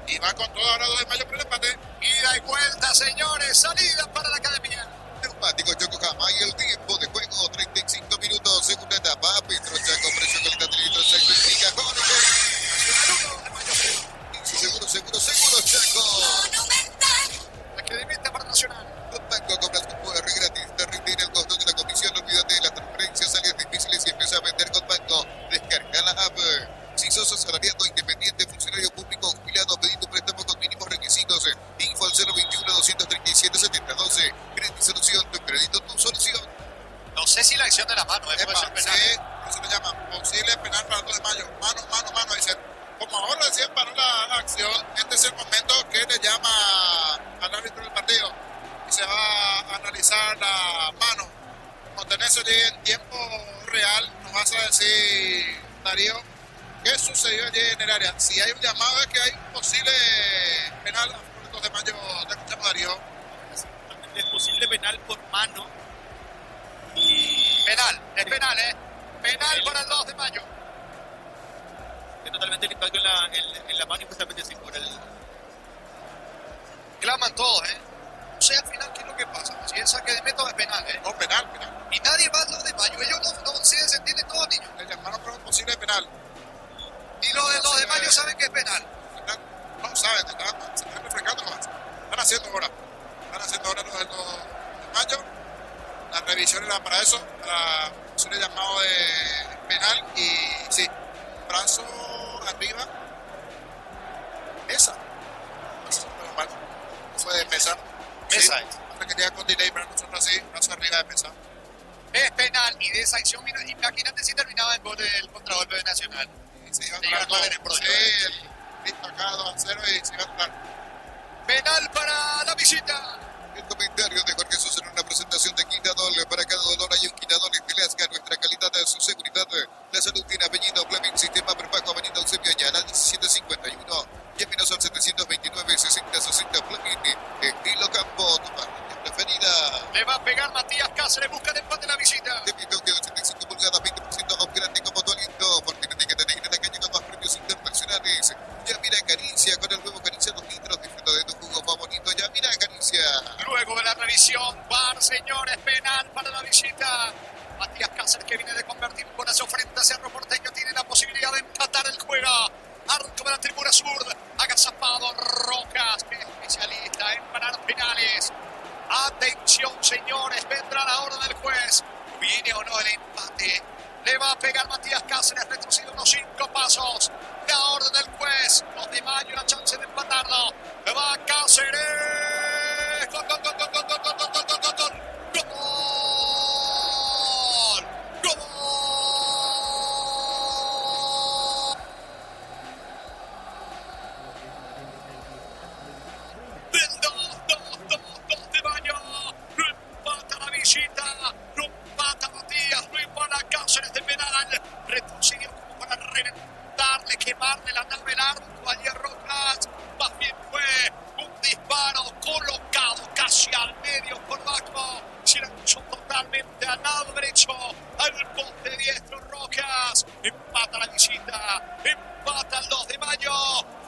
Y va con todo ahora 2 de mayo por el empate. Ida y vuelta, señores. Salida para la academia. Neumático Yokohama y el tiempo de juego 35 minutos, segunda etapa. Petro Chaco, precio calidad de litro, Chaco indica seguro Chaco. Academia para Nacional. Con Banco compras tu QR gratis, te retiene el costo de la comisión. Olvídate de las transferencias, áreas difíciles y empieza a vender con Banco. Descarga la app. Si sos asalariado, independiente, funcionario público o jubilado, pedí tu préstamo con mínimos requisitos. Info al 021-237-7012. Crédito y Solución, tu crédito, tu solución. No sé si la acción de la mano puede ser penal. Sí, eso le llaman posible penal para el 2 de mayo. Mano, dicen. Como ahora decían para la acción, este es el momento que le llama al árbitro del partido y se va a analizar la mano. Cuando tenés allí en tiempo real, nos vas a decir, Darío, ¿qué sucedió allí en el área? Si hay un llamado es que hay un posible penal a favor del 2 de mayo, te escuchamos, Darío. Es posible penal por mano. Y penal, es penal, penal para el 2 de mayo. Es totalmente el impacto en la mano y justamente sí por el... Claman todos, No sé al final qué es lo que pasa. Si es saque de método es penal, No, penal. Y nadie más lo de mayo. Ellos no se entienden todos, niños. Le llamaron para un posible penal. Y los del 2 de mayo saben que es penal. No saben, se están refrescando nomás. Están haciendo ahora los del 2 de mayo. La revisión era para eso, para un llamado de penal. Y sí, brazo arriba, mesa. Fue de mesa. Mesa sí, es. Que tenía con delay, pero nosotros así, brazo arriba de mesa. Es penal y de esa acción, imagínate si terminaba en gol del contragolpe de Nacional. Se iba a ganar en el sí, listo acá 2-0 y se iba a estar. Penal para la visita. El comentario de Jorge Sosa en una presentación de Quinadol. Para cada dolor hay un Quinadol en Telasca. Nuestra calidad, su seguridad. La salud tiene apellido Fleming, sistema prepago, avenida Eusebio Ayala, 1751. Llámenos al 729-6060 Fleming. Estilo Campo, tu parrilla preferida. Le va a pegar Matías Cáceres, busca el empate en la visita. Te invito que 85 pulgadas, 20% más grande como tu aliento. Porque no te queda negra la calle con más premios internacionales. Ya mira Caricia con el nuevo Caricia 2 litros. Disfruta de tu jugo favorito. Ya mira Caricia. Luego de la revisión, VAR, señores, penal para la visita. Matías Cáceres, que viene de convertir un golazo frente a Cerro Porteño, tiene la posibilidad de empatar el juego. Arco de la tribuna sur, agazapado Rojas, que es especialista en parar penales. Atención, señores, vendrá la orden del juez. ¿Viene o no el empate? Le va a pegar Matías Cáceres, retrocede unos 5 pasos. La orden del juez, 2 de mayo, la chance de empatarlo. Le va Cáceres. ¡Gol! ¡Gol! Del 2 de mayo. Lo empata la visita. Lo empata Matías. Lo empata Cáceres de penal. Retrocedió como para reventarle, quemarle la nave al árbitro ayer Rojas. Más bien fue un disparo colocado casi al medio por abajo. Se la puso totalmente al lado derecho. Al poste diestro Rojas. Empata la visita. Empata el 2 de mayo.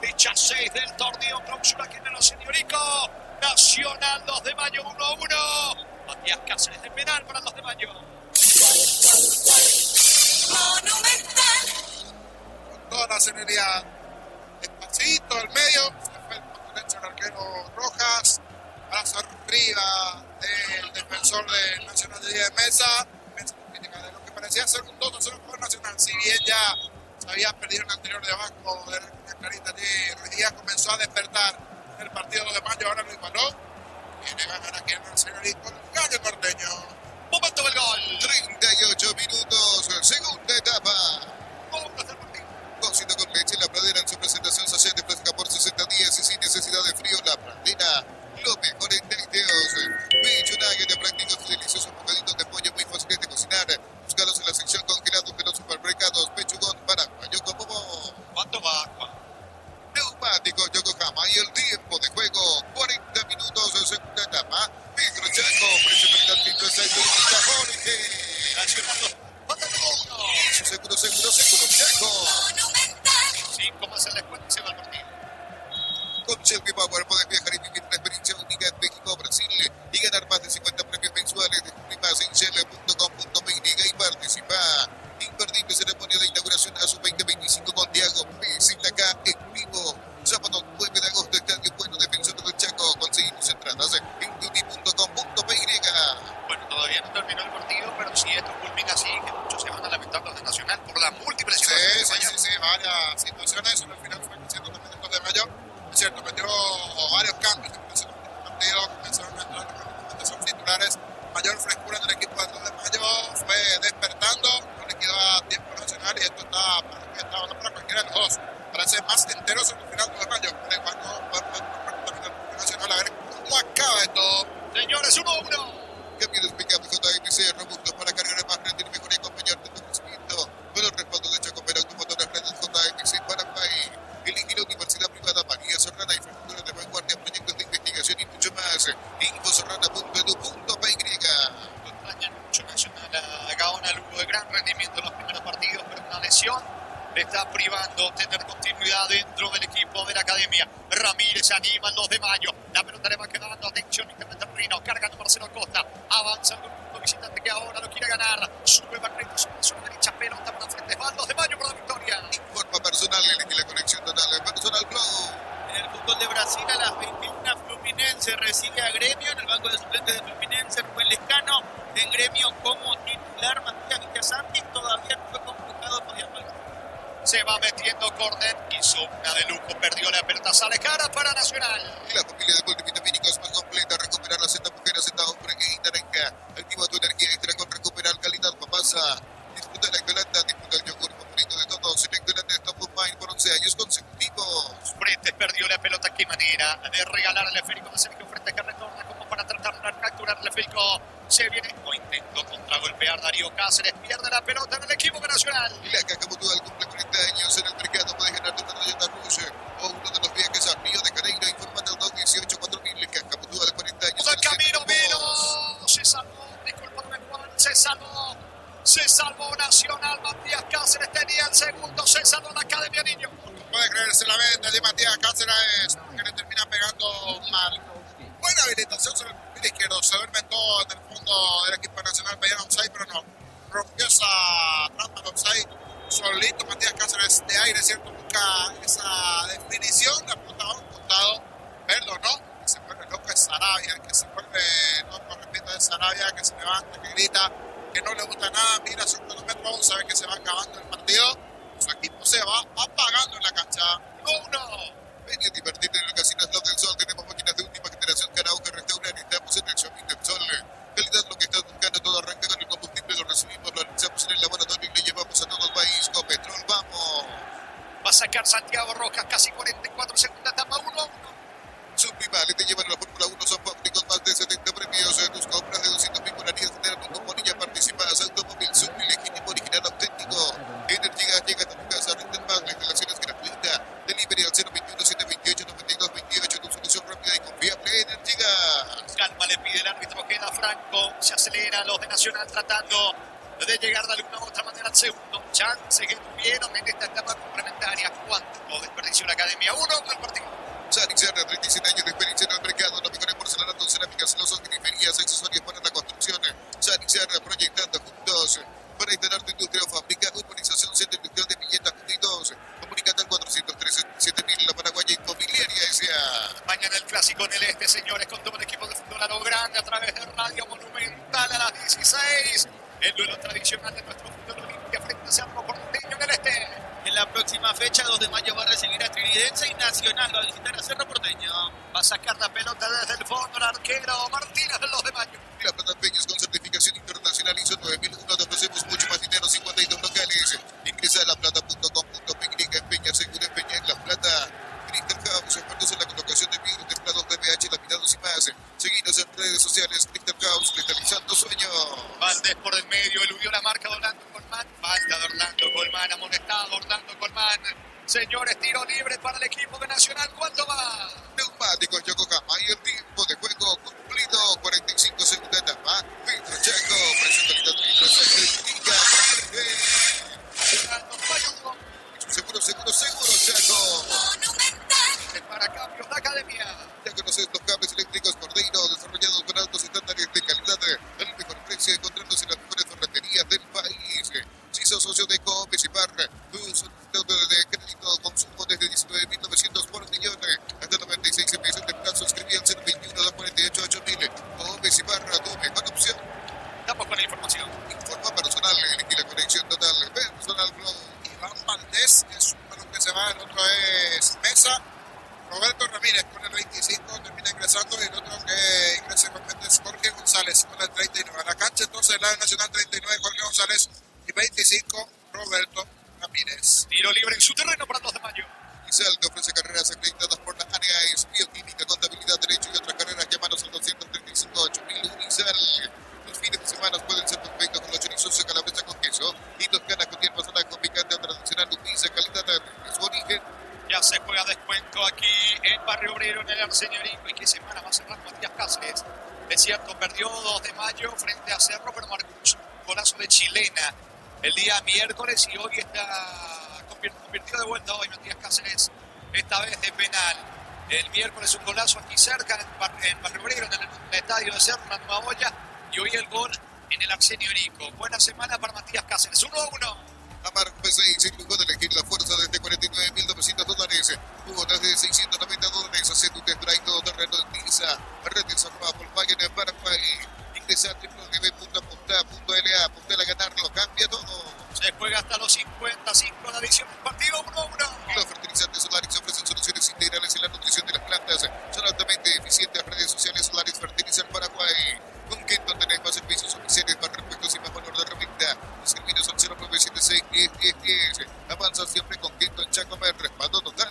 Fecha 6 del torneo clausura aquí en el Señorico. Nacional 2 de mayo 1-1. Matías Cáceres de penal para el 2 de mayo. Con toda la serenidad. Despacito, al medio. Se fue el derecho el arquero Rojas. Brazo arriba del defensor del Nacional de 10 de Mesa. De lo que parecía ser un 2-0 por Nacional. Si bien ya se había perdido el anterior de abajo de la clarita allí, Ruiz Díaz comenzó a despertar en el partido 2 de mayo. Ahora lo igualó. quiere ganar aquí en el Señorito Gallo Norteño. Momento del gol. 38 minutos, segunda etapa. Vámonos del partido. Cocido con leche, la pradera en su presentación sachet de fresca por 60 días y sin necesidad de frío. La pradera, lo mejor en lácteos. Pecho nugget de prácticos deliciosos bocaditos de pollo muy fáciles de cocinar. Búscalos en la sección congelados de los supermercados. Pechugón paraguayo como vos. ¿Cuánto va? Neumáticos Yokohama y el tiempo de juego 40 minutos de segunda etapa. Pedro Chaco, precio del título está en el Jorge. Nacional. Seguro Chaco. 5 más el descuento y se va al partido. Con Shelby Power podés viajar y vivir una experiencia única en México, Brasil y ganar más de 50 premios mensuales. Descubrí más en shell.com.py y participa. Imperdible ceremonia de inauguración a su 2025 con Diago Pérez acá en vivo. Sábado 9 de agosto, Estadio Bueno, Defensor del Chaco. Conseguimos entradas en beauty.com.py. Bueno, todavía no terminó el partido, pero si esto culmina así, que muchos se van a lamentar los de Nacional por las múltiples situaciones. Sí, varias situaciones. En el final fue creciendo también el 2 de mayo. Es cierto, metió varios cambios en el partido. Comenzaron a entrar los titulares. Mayor frescura en el equipo del 2 de mayo. Fue despertando. No le quedaba tiempo Nacional y esto está para cualquiera de los dos. Parece más enteros en el final 2 de mayo. Pero igual no Nacional. A ver cómo acaba esto. Señores, 1-1. Camiones pick-up JMC robustos para cargar más grande y mejor y acompañarte en tu crecimiento. Con el respaldo de Chacopera Automotores Redes JMC Paraguay. Elige la Universidad Privada María Serrana, infraestructura de vanguardia, proyectos de investigación y mucho más. Infoserrana.edu.py. Extraña mucho Nacional a Gaona Lugo de gran rendimiento en los primeros partidos, pero una lesión le está privando tener continuidad dentro del equipo de la academia. Ramírez se anima el 2 de mayo. La pelota le va quedando. Atención, Rino. Cargando Marcelo Costa. Avanza el grupo visitante que ahora lo quiere ganar. Sube Barreto, sube su derecha. Pelota para frente. Va el 2 de mayo por la victoria. Informa personal, elige la conexión total. Personal Flow. En el fútbol de Brasil a las 21 Fluminense recibe a Gremio. En el banco de suplentes de Fluminense, Rubén Lescano. En Gremio como titular, Matías Villasanti. Todavía no fue convocado por Diamante. Se va metiendo Cornet, hizo una de lujo, perdió la pelota, sale cara para Nacional. La familia de multivitamínicos más completa, recuperar la Z mujer, Z hombre y naranja. Activa tu energía extra con recuperar calidad papasa. Disfruta la Echolanda, disfruta el yogur favorito de todos. En Echolanda es Top of Mind por 11 años consecutivos. Fretes perdió la pelota, qué manera de regalar al esférico de Sergio Fretes que retorna como para tratar de capturar el esférico. Se viene o intentó contragolpear Darío Cáceres, pierde la pelota en el equipo de Nacional. La Caja Mutual cumple 40 años en el mercado, puedes ganarte una Toyota Rush o uno de los viajes a Río de Janeiro. Informando al 218-4000, Caja Mutual 40 años. El camino vino, se salvó, disculpame Juan, se salvó Nacional. Matías Cáceres tenía el segundo, se salvó la Academia Niño. Puede creerse la venta de Matías Cáceres, que le termina pegando mal. Buena habilitación sobre el perfil izquierdo. Se duerme todo en el fondo del equipo nacional. Pedían offside, pero no. Rompió esa trampa de offside. Solito Matías Cáceres de aire, ¿cierto? Busca esa definición. La pelota a un costado. Perdonó. Que se vuelve loco es Sarabia. Que se vuelve loco, repito, es Sarabia. Que se levanta, que grita, que no le gusta nada. Mira su cronómetro. Sabe que se va acabando el partido. Su equipo se va apagando en la cancha. 1-1. Ven y divertirte en el Casino Slot del Sol. Tenemos máquinas de última generación, karaoke, restaurante. Estamos en el Shopping del Sol. Calidad, lo que estás buscando, todo arranca con el combustible. Lo recibimos, lo analizamos en el laboratorio y le llevamos a todo el país. Con Petrol, vamos. Va a sacar Santiago Rojas, casi 44, segunda etapa, 1-1. Sublimale te llevan a la Fórmula 1. Son fábricos, más de 70 premios. Tus compras de 200.000 guaraníes tendrán un cupón y ya participas. Automóvil Subli, legítimo, original, auténtico. Energía llega a tu casa. Renten más, la instalación es gratuita. Delivery al 021-728-9228. Tu solución rápida y confiable. Energía. Calma le pide el árbitro, queda franco. Se acelera los de Nacional tratando de llegar de alguna u otra manera al segundo. Chance que tuvieron en esta etapa complementaria. ¿Cuánto desperdició la Academia? 1-1 el partido. Sanix Serra, 37 años de experiencia en el mercado. Los mejores porcelanatos, cerámicas, celosas, griferías, accesorios para la construcción. Sanix Serra, proyectando juntos para instalar tu industria o fábrica. Urbanización Centro Industrial de Villeta Juntitos. Comunicate al 413-7000, la Paraguaya Inmobiliaria S.A. Mañana el clásico en el este, señores, con todo el equipo de fútbol a lo grande a través de Radio Monumental a las 16. El duelo tradicional de nuestro fútbol Olimpia frente a Cerro Porteño en el este. En la próxima próxima fecha, 2 de mayo, va a recibir a Trinidense y Nacional va a visitar a Cerro Porteño. Va a sacar la pelota desde el fondo el arquero Martínez del 2 de mayo. La Plata Peñas con certificación internacional ISO 9001. Te ofrecemos mucho más dinero, 52 locales. Ingresa a laplata.com.py. Empeña, segura, empeña en La Plata. Crystal House, expertos en la colocación de vidrios, templados, DBH, laminados y más. Seguinos en redes sociales. Crystal House, cristalizando sueños. Valdés por el medio, eludió la marca de Orlando Colmán. Falta de Orlando Colmán, amonestado Orlando Colmán. Señores, tiro libre para el equipo de Nacional. ¿Cuánto va? Neumáticos Yokohama y el tiempo de juego cumplido. 45 segundos etapa. Petro Chaco, presenta el litro Seguro, Chaco. Para cambios de academia. Ya conoces los cables eléctricos Cordeiro, desarrollados con altos estándares de calidad, al mejor precio, encontrándose en las mejores ferreterías del país. Si sos socio de Coop Ecipar, tu solicitud de crédito consumo desde 19.900 por millón, hasta 96 meses de plazo, escribí al 021 248 8000. Coop Ecipar, tu mejor opción. Estamos con la información. Informa personal, elegí la conexión total, personal Flow. Iván Valdés es uno que se va, el otro es Mesa. Roberto Ramírez con el 25 termina ingresando y el otro que ingresa igualmente es Jorge González con el 39. A la cancha entonces la Nacional 39, Jorge González y 25, Roberto Ramírez. Tiro libre en su terreno para el 2 de mayo. Izal te ofrece carreras acreditadas por la ANEAES, bioquímica, contabilidad, derecho y otras carreras. Llámanos al 235-8000 Unizal. Los fines de semana pueden ser perfectos con los chorizos de calabresa con queso y toscanas con hierbas con picante o tradicional Lupiza, calidad de su origen. Ya se juega descuento aquí en Barrio Obrero, en el Arseñorico. ¿Y qué semana va a cerrar Matías Cáceres? Es cierto, perdió 2 de mayo frente a Cerro, pero marcó un golazo de chilena el día miércoles y hoy está convirtió de vuelta hoy Matías Cáceres, esta vez de penal. El miércoles un golazo aquí cerca en Barrio Obrero, en el estadio de Cerro, una nueva olla, y hoy el gol en el Arseñorico. Buena semana para Matías Cáceres, 1-1. Amar P6 se lujo de elegir la fuerza desde $49.900. Cuotas de $690. Hacer un test drive todoterreno en Niza. Redes arroba Volkswagen en Paraguay. Ingresa a www.punta.la. Punta a ganarlo. Cambia todo. Se juega hasta los 55 la edición del partido 1-1. Los fertilizantes Solaris ofrecen soluciones integrales en la nutrición de las plantas. Son altamente eficientes. Redes sociales Solaris Fertilizan Paraguay. Con Kenton tenés más servicios oficiales, más repuestos y más valor de revista. Escribiros al 0976-101010. Avanza siempre con Kenton Chacomer. Respaldo total.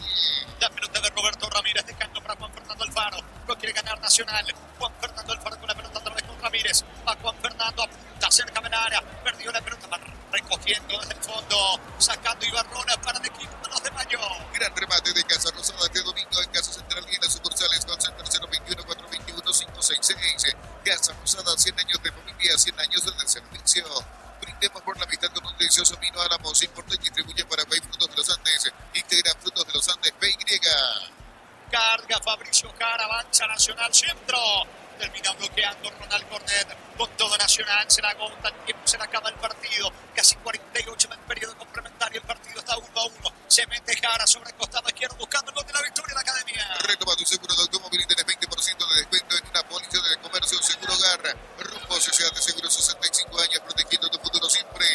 La pelota de Roberto Ramírez dejando para Juan Fernando Alfaro. No quiere ganar Nacional. Juan Fernando Alfaro con la pelota otra vez con Ramírez. Va Juan Fernando, apunta cerca del área. Perdió la pelota, va recogiendo desde el fondo. Sacando Ibarrona para el equipo de los de Mayo. Gran remate de Casa Rosada este domingo en Casa Central y en las sucursales con Center 021-421-566. Casa Rosada, 100 años de familia, 100 años de servicio. Brindemos por la amistad con un delicioso vino Álamos. Importa y distribuye Paraguay Frutos de los Andes. Integra Frutos de los Andes PY. Carga Fabricio Jara, avanza Nacional Centro. Termina bloqueando Ronald Cornet con todo Nacional. Se la agota el tiempo, se le acaba el partido. Casi 48 en el periodo complementario. El partido está 1-1. Se mete Jara sobre el costado izquierdo buscando el gol de la victoria en la academia. Retoma tu seguro de automóvil y tenés 20% de descuento en una póliza de comercio Seguro Garra. Rumbo Sociedad de Seguros, 65 años protegiendo tu futuro siempre.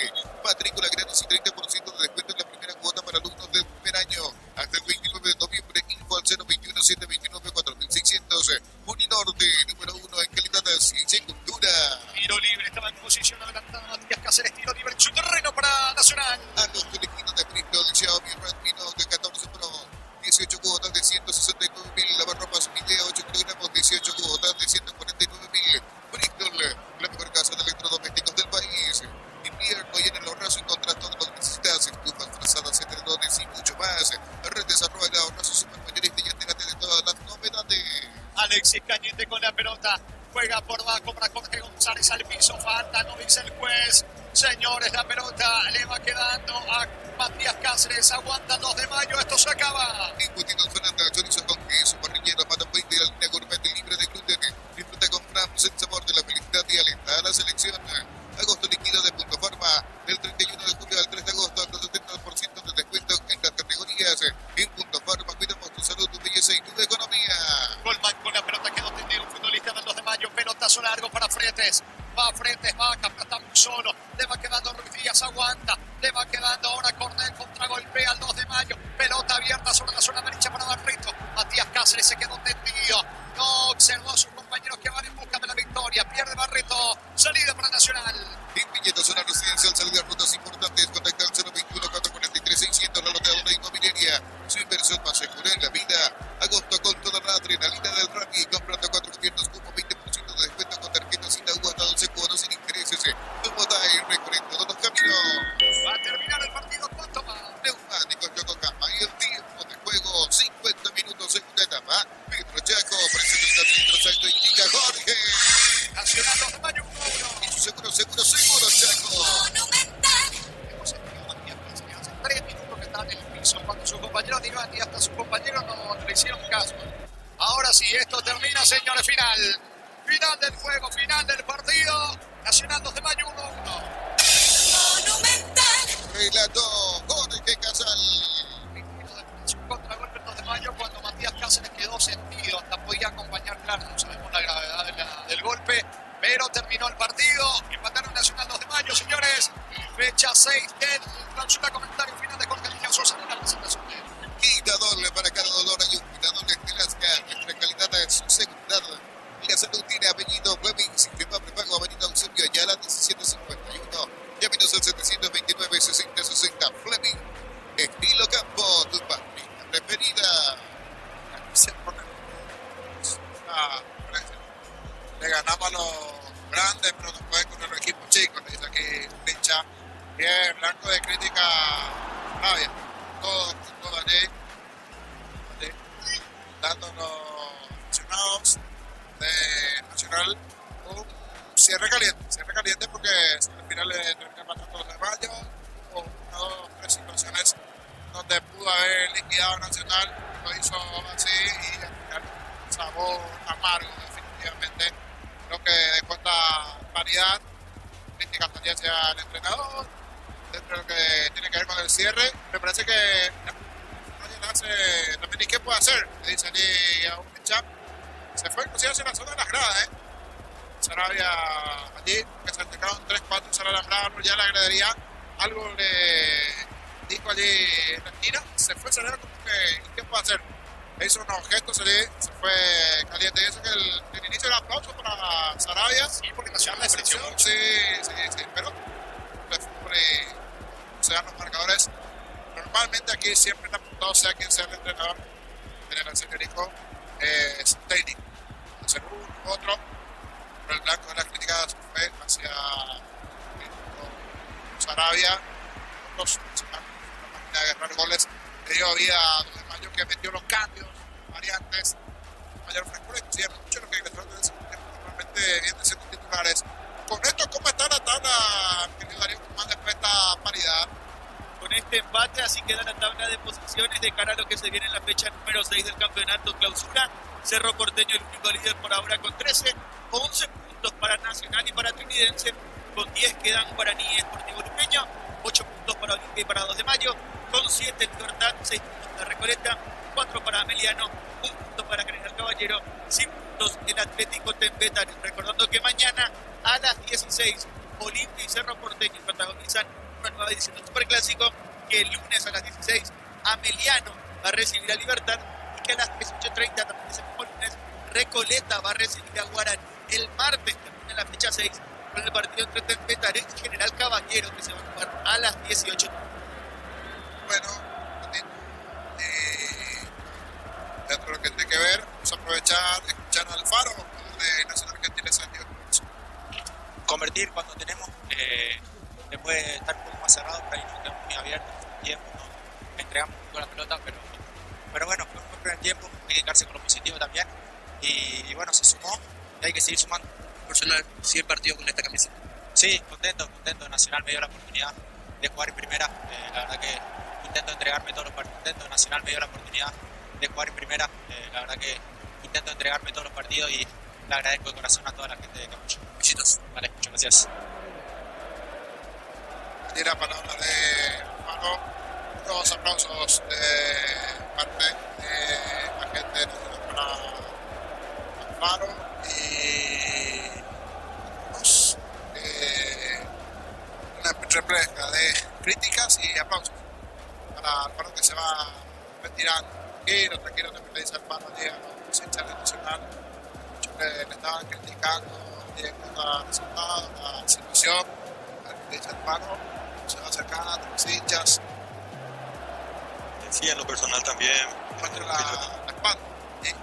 Matrícula gratis y 30% de descuento en la primera cuota para alumnos del primer año. Hasta el 29 de noviembre. Info al 021-729-4600. Uninorte, número 1 en calidad de ciencia y cultura. Tiro libre, estaba en posición adelantada Matías Cáceres. Tiro libre en su terreno para Nacional. A los elegidos de Bristol, Xiaomi Redmi Note 14 Pro. 18 cuotas de 169.000. Lavarropas Midea 8 kilogramos, 18 cuotas de 149.000. Bristol, la mejor casa de electrodomésticos del país. Invierno y en el ahorrazo encontrás todo lo que necesitas. Estufas, frazadas, edredones y mucho más. Redes arroba el ahorrazo supermayorista y entérate de todas las novedades. Alexis Cañete con la pelota. Juega por abajo para Jorge González al piso. Falta, no dice el juez. Señores, la pelota le va quedando a Matías Cáceres. Aguanta 2 de mayo. Esto se acaba. Embutidos Fernanda, chorizo con queso, parrillero, patapuente y la línea gourmet libre de gluten. Disfruta con Frams el sabor de la felicidad y alenta a la selección. Agosto líquido de Punto Farma. Del 31 de julio al 3 de agosto, hasta 70% de descuento en las categorías. En Punto Farma cuidamos tu salud, tu belleza y tu economía. Colman con la pelota quedó tendido. Un futbolista del 2 de mayo. Pelotazo largo para Fretes. Va Fretes, baja, pero está muy solo. Le va quedando Ruiz Díaz, aguanta. Le va quedando ahora Cornet, contragolpea al 2 de mayo. caso. Cuando sus compañeros iban y hasta sus compañeros no le hicieron caso. Ahora sí, esto termina, señores, final. Final del juego, final del partido. Nacional 2 de mayo 1-1. Relató Jorge Casal. Contragolpe el 2 de mayo cuando Matías Cáceres quedó sentido. Hasta podía acompañar, claro, no sabemos la gravedad del golpe. Pero terminó el partido. Empataron Nacional 2 de mayo, señores. Fecha 6 del clausura. Comentario final de Jorge Línea Sosa en la presentación de Quita doble para cada dolor. Hay un quitador de Velasca. Nuestra calidad es su seguridad. La salud tiene apellido Fleming. Sistema prepago Avenida Eusebio Ayala 1751. Llámenos al 729-6060. Fleming. Estilo Campo. Tu partida preferida. Le ganamos a los grandes, pero no puede con el equipo chico. Le dice aquí pincha. Y es blanco de crítica rabia. Todo allí. Dándonos aficionados de Nacional un cierre caliente porque al final le terminan matando los de mayo. Hubo una, dos, tres situaciones donde pudo haber liquidado Nacional, lo hizo así y al final sabor amargo definitivamente. Creo que dejó esta paridad, crítica también hacia el entrenador, dentro de lo que tiene que ver con el cierre. Me parece que hace también, ¿y qué puede hacer? Le dice allí a un chat. Se fue inclusive hacia la zona de las gradas, Sarabia allí, que se acercaron 3-4, Sarabia Bravo, ya la agredería. Algo le dijo allí en la esquina, se fue Sarabia como que, ¿qué puede hacer? Le hizo unos gestos allí, se fue caliente. Y eso que el inicio del aplauso para Sarabia. Sí, porque Nacional le presionó mucho. Sí, pero se dan los marcadores. Normalmente aquí siempre el apuntado, sea quien sea el entrenador, en el señorico, es técnico. Hacer uno, otro, pero el blanco de las críticas fue hacia Sarabia, los máquina de agarrar goles, le dio vida a 2 de mayo, que metió los cambios, variantes, mayor frescura, inclusive mucho lo que ingresaron normalmente vienen siendo titulares. Con esto, ¿cómo está la tabla, querido Darío, más después de esta paridad? Con este empate, así queda la tabla de posiciones de cara a lo que se viene en la fecha número 6 del campeonato clausura. Cerro Porteño, el único líder por ahora con 13, 11 puntos para Nacional y para Trinidense, con 10 quedan Guaraní y Sportivo Luqueño, 8 puntos para Olimpia y para 2 de mayo, con 7 Libertad, 6 puntos para Recoleta, 4 para Ameliano, 1 punto para General Caballero, 5 puntos el Atlético Tembetario. Recordando que mañana a las 16, Olimpia y Cerro Porteño protagonizan una nueva edición del Superclásico, que el lunes a las 16 Ameliano va a recibir a Libertad y que a las 18:30 también ese mismo lunes Recoleta va a recibir a Guaraní. El martes termina la fecha 6 con el partido entre Tembetario y General Caballero, que se va a jugar a las 18. Bueno, dentro de lo que tiene que ver, vamos a aprovechar, escuchar al Faro de Nacional Argentina Santiago. Convertir cuando tenemos, después de estar un poco más cerrado, por ahí nos quedamos muy abiertos en tiempo, ¿no? Entregamos un poco la pelota, pero bueno, fue un primer tiempo, hay que quedarse con lo positivo también, y bueno, se sumó y hay que seguir sumando. Personal, 100 partidos con esta camiseta. Sí, contento, Nacional me dio la oportunidad de jugar en primera, la verdad que intento entregarme todos los partidos, Nacional me dio la oportunidad de jugar en primera, la verdad que intento entregarme todos los partidos y le agradezco de corazón a toda la gente de Capucho. Besitos. Vale, muchas gracias. Tira palabra de Faro, dos aplausos de parte de la gente para Faro y una réplica de críticas y aplausos para Alfaro, que se va retirando. Tranquilo, también le dice Alfaro a los hinchas de Nacional. Muchos le estaban criticando la resultado, la situación. Le dice Alfaro, se va acercando a los hinchas. Sí, en lo personal también. Muestra la espalda. ¿Sí?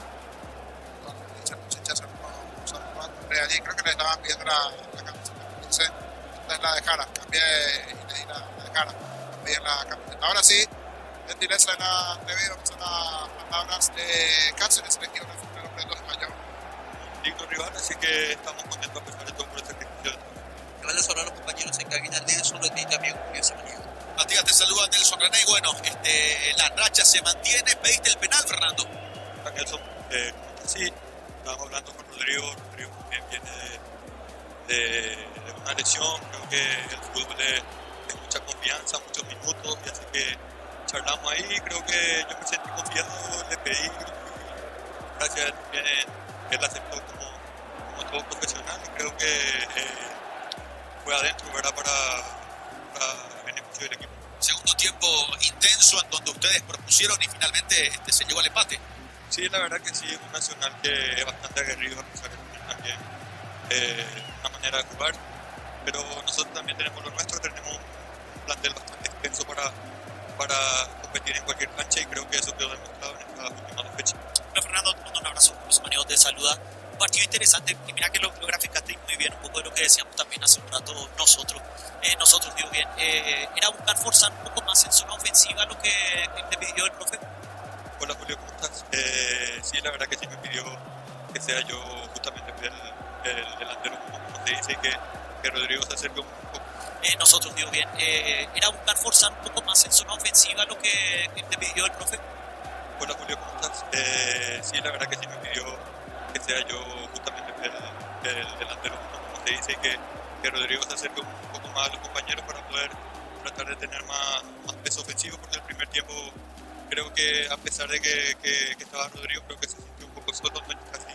Los hinchas se allí creo que le estaban pidiendo la camiseta. Dice, esta es la de Jara. Cambié y le di la de Jara. Piden la camiseta. Ahora sí, gentileza de la TV, vamos a las palabras de Cáceres, elegido en el fútbol del hombre 2 de mayo. Digno rival, así que estamos contentos a pesar de todo por esta ejecución. Le van a saludar a los compañeros en cabina de Solo y también Julio Samaniego. Matías, te saluda Nelson René. Bueno, la racha se mantiene. ¿Pediste el penal, Fernando? Nelson, sí, estábamos hablando con Rodrigo. Rodrigo también viene de una lesión. Creo que el fútbol es mucha confianza, muchos minutos, y así que charlamos ahí. Creo que yo me sentí confiado, le pedí, y gracias a él también él aceptó como todo profesional, y creo que fue adentro, ¿verdad? Para beneficio del equipo. Segundo tiempo intenso en donde ustedes propusieron y finalmente se llegó al empate. Sí, la verdad que sí, es un Nacional que es bastante aguerrido, a pesar de tener también una manera de jugar, pero nosotros también tenemos lo nuestro, tenemos un plantel bastante extenso para competir en cualquier cancha, y creo que eso quedó demostrado en estas últimas dos fechas. Bueno, Fernando, un abrazo, José Manuel te saluda. Un partido interesante, y mira que lo graficaste muy bien, un poco de lo que decíamos también hace un rato nosotros digo bien, era buscar forzar un poco más en zona ofensiva lo que te pidió el profe. Hola Julio, ¿cómo estás? Sí, la verdad que sí me pidió que sea yo justamente el delantero, como se dice, y que Rodrigo se acerque un poco. Nosotros digo bien, era buscar forzar un poco más en zona ofensiva lo que te pidió el profe. Hola Julio, ¿cómo estás? Sí, la verdad que sí me pidió que sea yo justamente el delantero, como se dice, y que Rodrigo se acerque un poco más a los compañeros para poder tratar de tener más peso ofensivo, porque el primer tiempo creo que, a pesar de que estaba Rodrigo, creo que se sintió un poco solo, casi